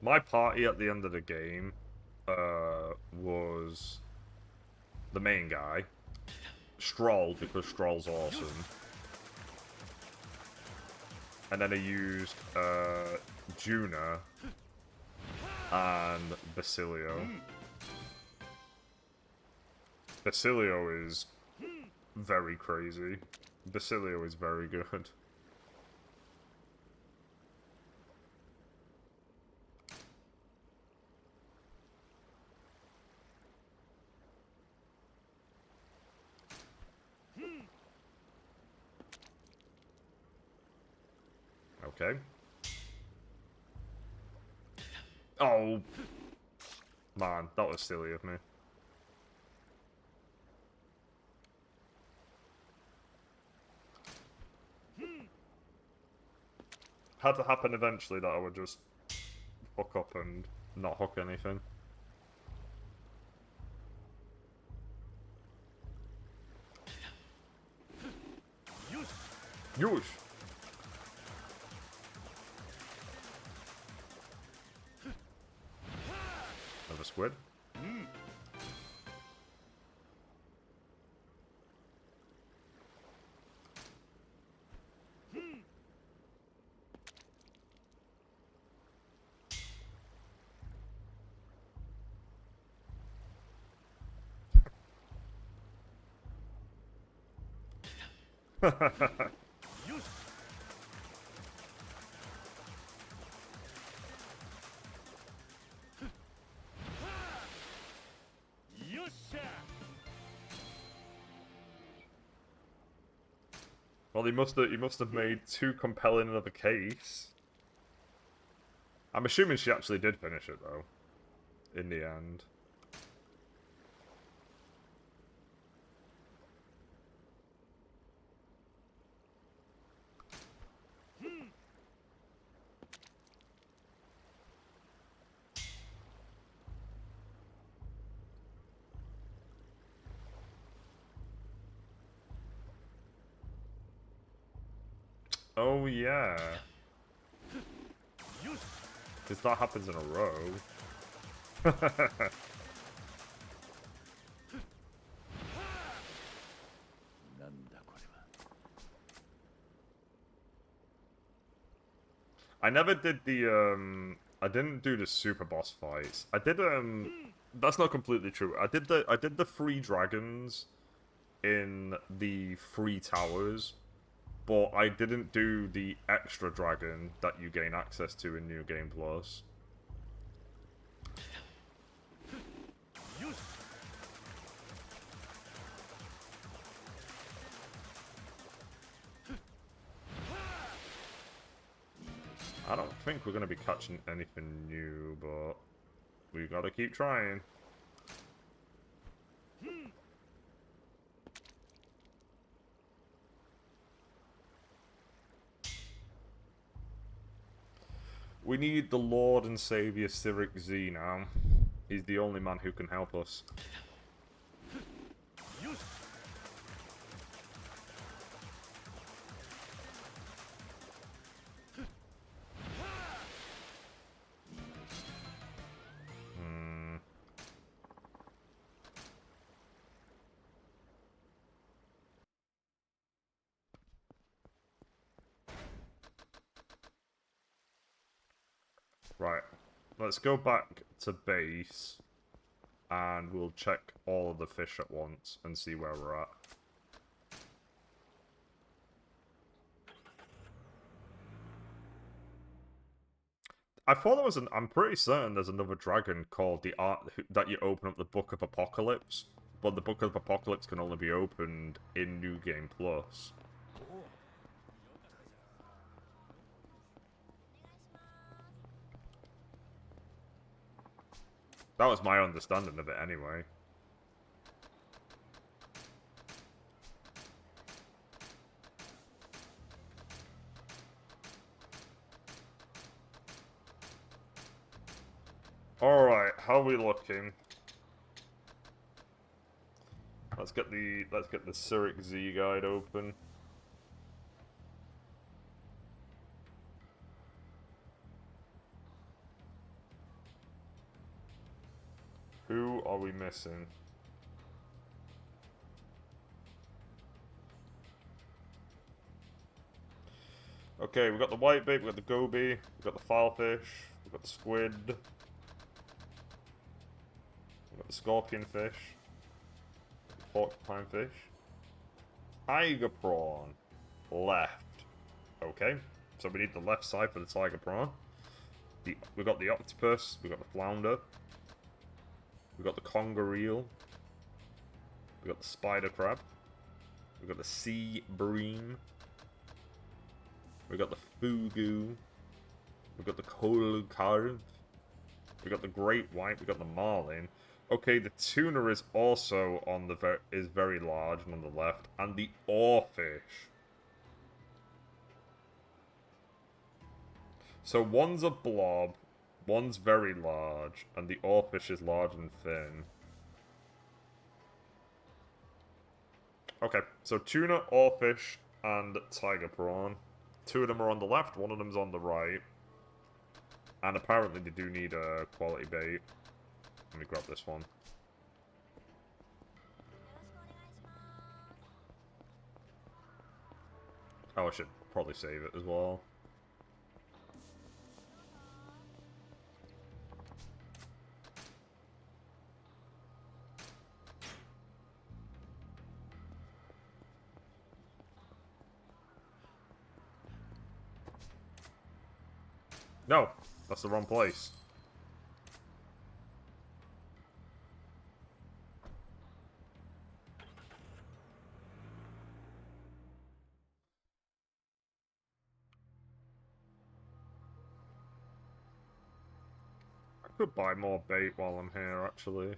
My party at the end of the game was the main guy, Stroll, because Stroll's awesome. And then I used Juna and Basilio. Basilio is very crazy. Basilio is very good. Okay. Oh. Man, that was silly of me. Had to happen eventually that I would just fuck up and not hook anything. Yush! Another squid. Well, he must have made too compelling of a case. I'm assuming she actually did finish it though, in the end. Oh yeah. Because that happens in a row. I never did the I didn't do the super boss fights. I did that's not completely true. I did the free dragons in the free towers, but I didn't do the extra dragon that you gain access to in New Game Plus. I don't think we're going to be catching anything new, but we got to keep trying. We need the Lord and Savior Cyric Z now. He's the only man who can help us. Right, let's go back to base, and we'll check all of the fish at once and see where we're at. I thought there was I'm pretty certain there's another dragon called the Art that you open up the Book of Apocalypse, but the Book of Apocalypse can only be opened in New Game Plus. That was my understanding of it anyway. Alright, how are we looking? Let's get the Cyric Z guide open. Who are we missing? Okay, we've got the whitebait, we've got the goby, we've got the filefish, we've got the squid, we've got the scorpion fish, the porcupine fish, tiger prawn, left. Okay, so we need the left side for the tiger prawn. We've got the octopus, we've got the flounder, we've got the conger eel, we've got the spider crab, we've got the sea bream, we've got the fugu, we've got the coral carve, we've got the great white, we've got the marlin. Okay, the tuna is also on the is very large and on the left, and the oarfish. So one's a blob, one's very large, and the oarfish is large and thin. Okay, so tuna, oarfish, and tiger prawn. Two of them are on the left, one of them's on the right. And apparently they do need a quality bait. Let me grab this one. Oh, I should probably save it as well. No, that's the wrong place. I could buy more bait while I'm here, actually.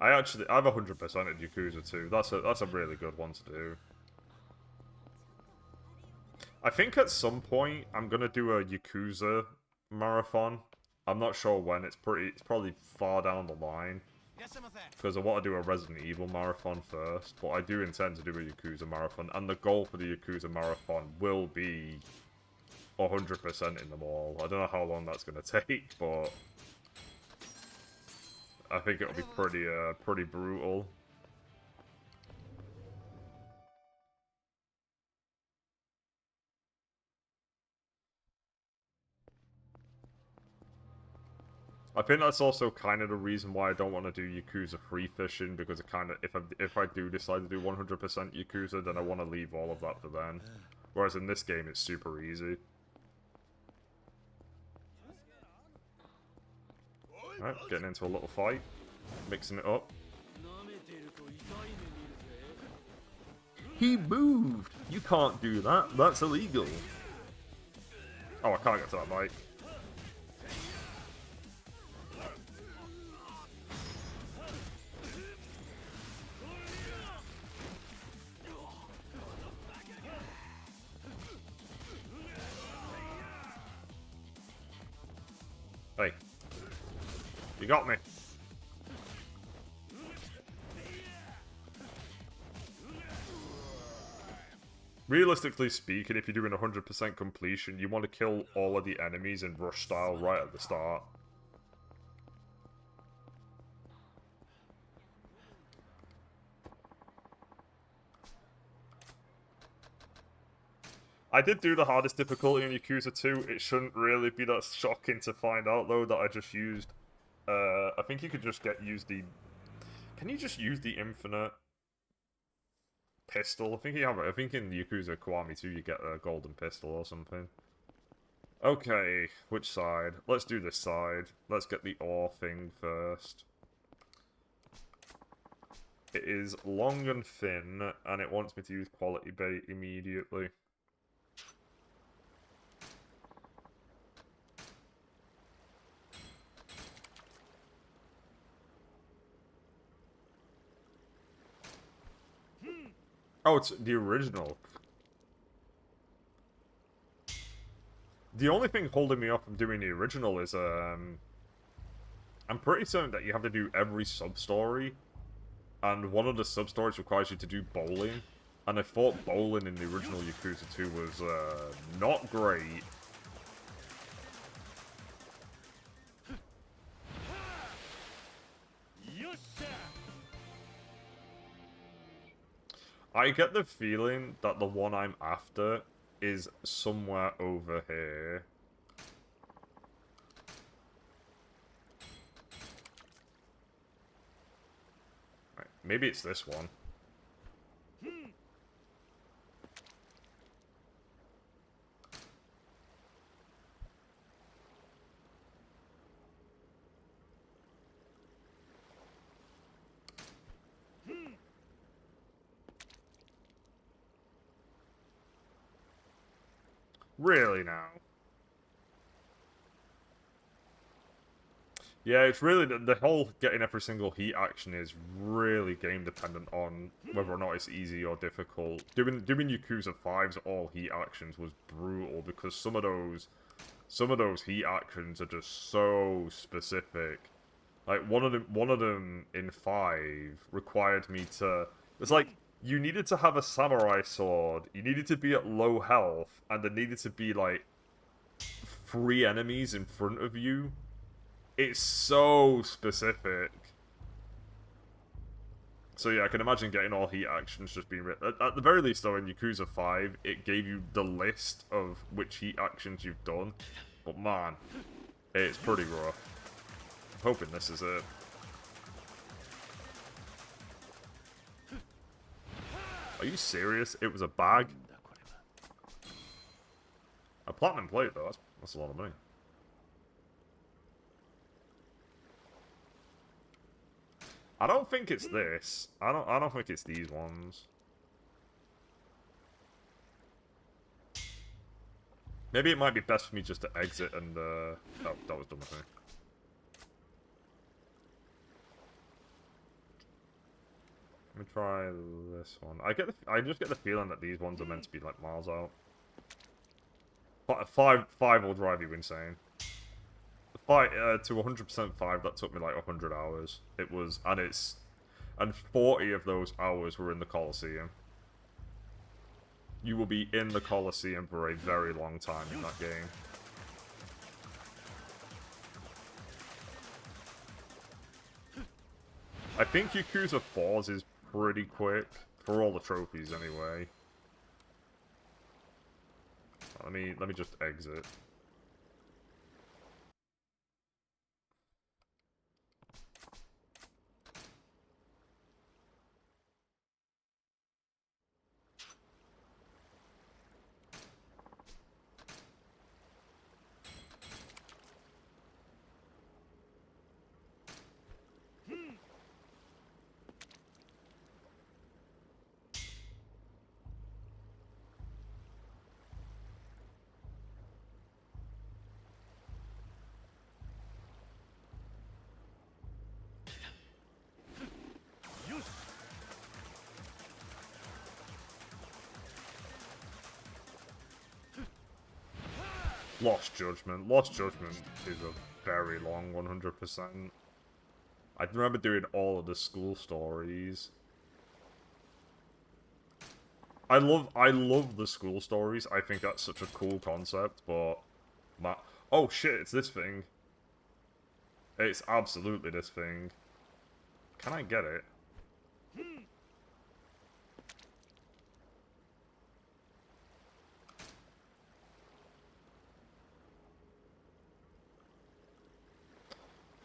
I've 100%ed Yakuza 2. That's a really good one to do. I think at some point I'm gonna do a Yakuza marathon. I'm not sure when. It's probably far down the line. Because I want to do a Resident Evil marathon first, but I do intend to do a Yakuza marathon, and the goal for the Yakuza marathon will be 100% in them all. I don't know how long that's going to take, but I think it'll be pretty brutal. I think that's also kind of the reason why I don't want to do Yakuza free fishing, because it kind of, if I do decide to do 100% Yakuza, then I want to leave all of that for then. Whereas in this game, it's super easy. Alright, getting into a little fight. Mixing it up. He moved! You can't do that. That's illegal. Oh, I can't get to that bike. You got me. Realistically speaking, if you're doing 100% completion, you want to kill all of the enemies in rush style right at the start. I did do the hardest difficulty in Yakuza 2. It shouldn't really be that shocking to find out, though, that I just used... I think you could just use the... Can you just use the infinite pistol? I think you have it. I think in Yakuza Kiwami 2 you get a golden pistol or something. Okay, which side? Let's do this side. Let's get the ore thing first. It is long and thin, and it wants me to use quality bait immediately. Oh, it's the original. The only thing holding me up from doing the original is, I'm pretty certain that you have to do every sub-story, and one of the sub-stories requires you to do bowling, and I thought bowling in the original Yakuza 2 was, not great. I get the feeling that the one I'm after is somewhere over here. Right, maybe it's this one. Really now? Yeah, it's really, the whole getting every single heat action is really game dependent on whether or not it's easy or difficult. Doing Yakuza 5's all heat actions was brutal because some of those heat actions are just so specific. Like one of them in 5 required me to, it's like you needed to have a samurai sword, you needed to be at low health, and there needed to be like 3 enemies in front of you. It's so specific. So yeah, I can imagine getting all heat actions just being at the very least though in Yakuza 5, it gave you the list of which heat actions you've done. But man, it's pretty rough. I'm hoping this is it. Are you serious? It was a bag? A platinum plate though, that's a lot of money. I don't think it's this. I don't think it's these ones. Maybe it might be best for me just to exit and oh, that was dumb of me. Let me try this one. I just get the feeling that these ones are meant to be like miles out. Five will drive you insane. To 100% 5, that took me like 100 hours. It was, and 40 of those hours were in the Colosseum. You will be in the Colosseum for a very long time in that game. I think Yakuza 4's is pretty quick, for all the trophies anyway. Let me just exit. Lost Judgment. Lost Judgment is a very long 100%. I remember doing all of the school stories. I love the school stories. I think that's such a cool concept, but oh shit, it's this thing. It's absolutely this thing. Can I get it?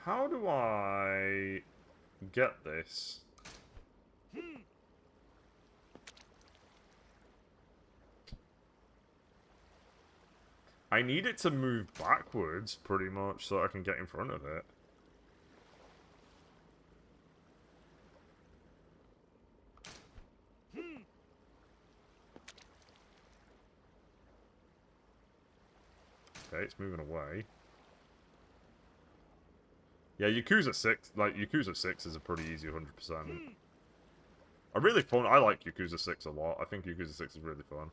How do I get this? I need it to move backwards, pretty much, so I can get in front of it. Okay, it's moving away. Yeah, Yakuza 6, like, Yakuza 6 is a pretty easy 100%. I like Yakuza 6 a lot. I think Yakuza 6 is really fun.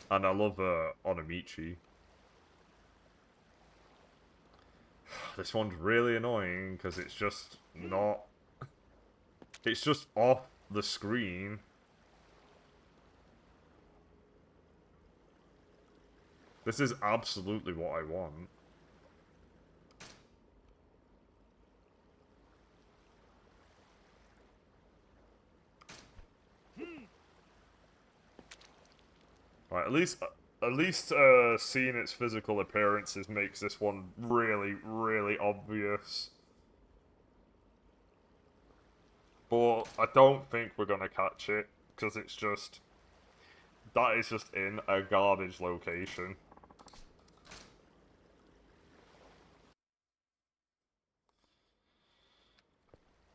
And I love, Onamichi. This one's really annoying, because it's just not... It's just off the screen. This is absolutely what I want. Right, at least seeing its physical appearances makes this one really, really obvious. But I don't think we're gonna catch it, because it's just... That is just in a garbage location.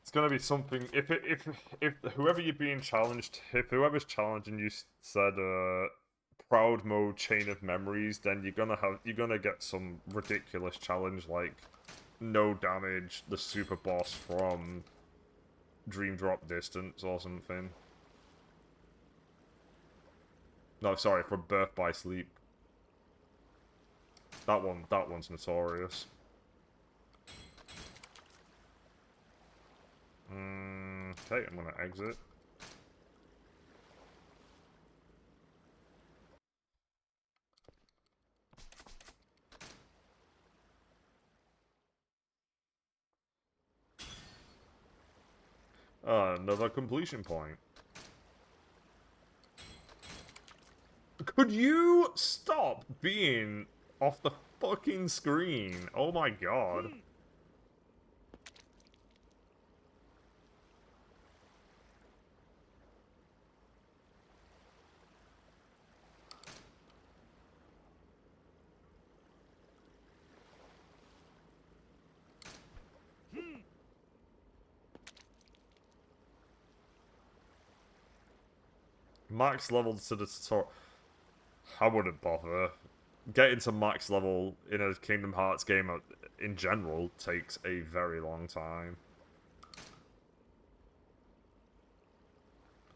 It's gonna be something... If whoever you're being challenged... If whoever's challenging you said, proud mode chain of memories, then you're gonna get some ridiculous challenge like no damage the super boss from Dream Drop Distance or something. No, sorry, from Birth by Sleep. That one's notorious. Okay, I'm gonna exit. Another completion point. Could you stop being off the fucking screen? Oh my god. Max level to the tutorial. I wouldn't bother. Getting to max level in a Kingdom Hearts game in general takes a very long time.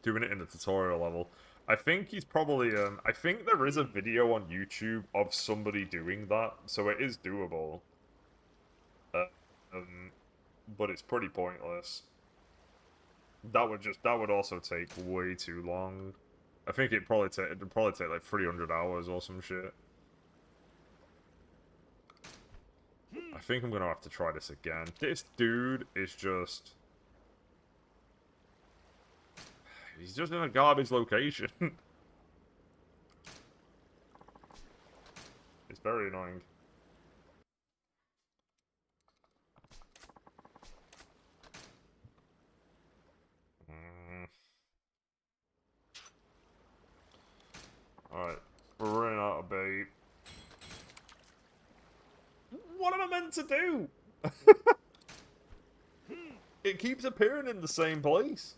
Doing it in the tutorial level. I think he's probably, I think there is a video on YouTube of somebody doing that, so it is doable. But it's pretty pointless. That would also take way too long. I think it'd probably take like 300 hours or some shit. I think I'm gonna have to try this again. This dude is just... He's just in a garbage location. It's very annoying. Alright, we're running out of bait. What am I meant to do? It keeps appearing in the same place.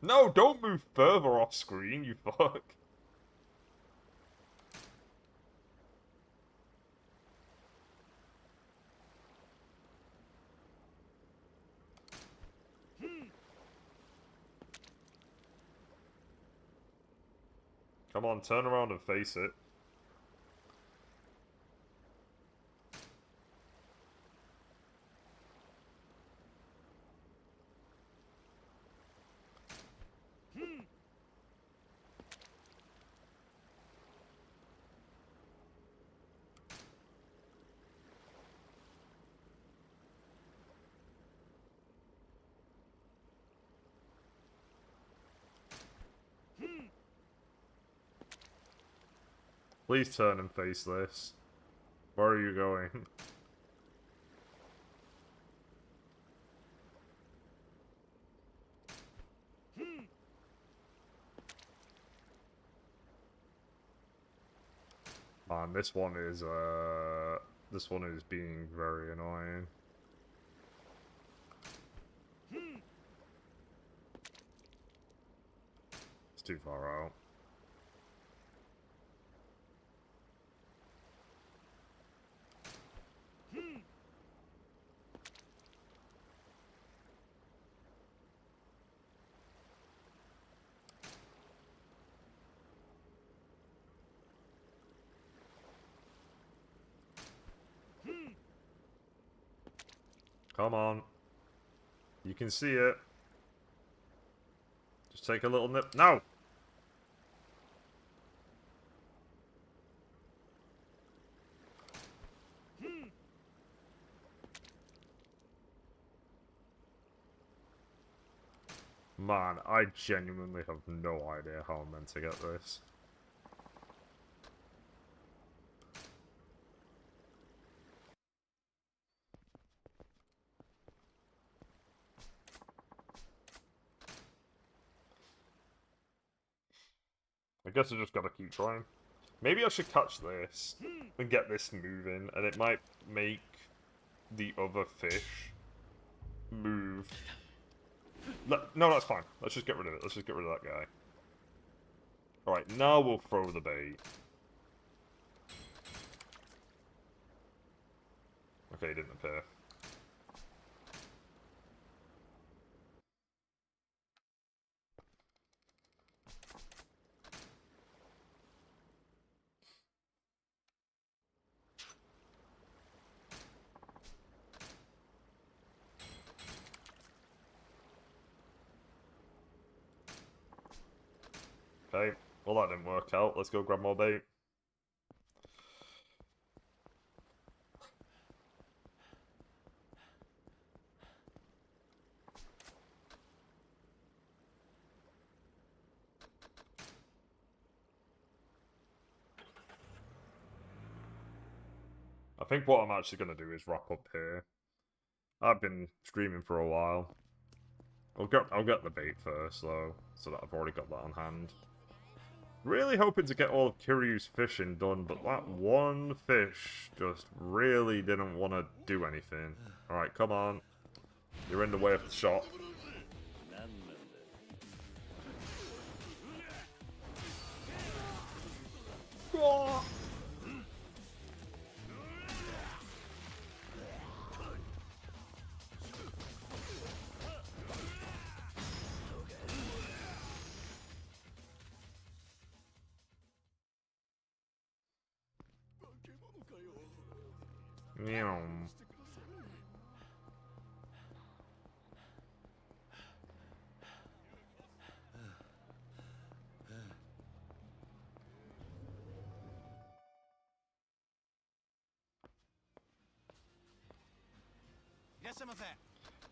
No, don't move further off screen, you fuck. Come on, turn around and face it. Please turn and face this. Where are you going? Man, this one is being very annoying. It's too far out. Come on. You can see it. Just take a little nip. No! Man, I genuinely have no idea how I'm meant to get this. I guess I just gotta keep trying. Maybe I should catch this and get this moving, and it might make the other fish move. No, that's fine. Let's just get rid of it. Let's just get rid of that guy. Alright, now we'll throw the bait. Okay, he didn't appear. Okay, well that didn't work out. Let's go grab more bait. I think what I'm actually going to do is wrap up here. I've been streaming for a while. I'll get the bait first, though, so that I've already got that on hand. Really hoping to get all of Kiryu's fishing done, but that one fish just really didn't want to do anything. Alright, come on. You're in the way of the shot. Oh! Meow.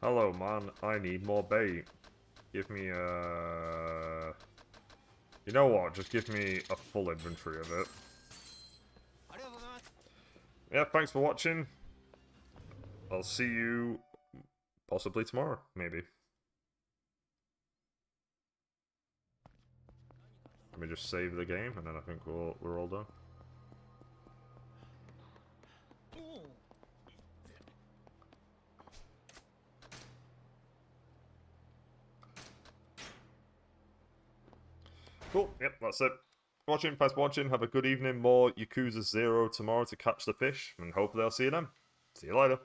Hello, man. I need more bait. Give me a... You know what? Just give me a full inventory of it. Yeah, thanks for watching. I'll see you possibly tomorrow, maybe. Let me just save the game, and then I think we're all done. Cool, yep, that's it. Watching, thanks for watching, have a good evening. More Yakuza 0 tomorrow to catch the fish, and hopefully I'll see you then. See you later.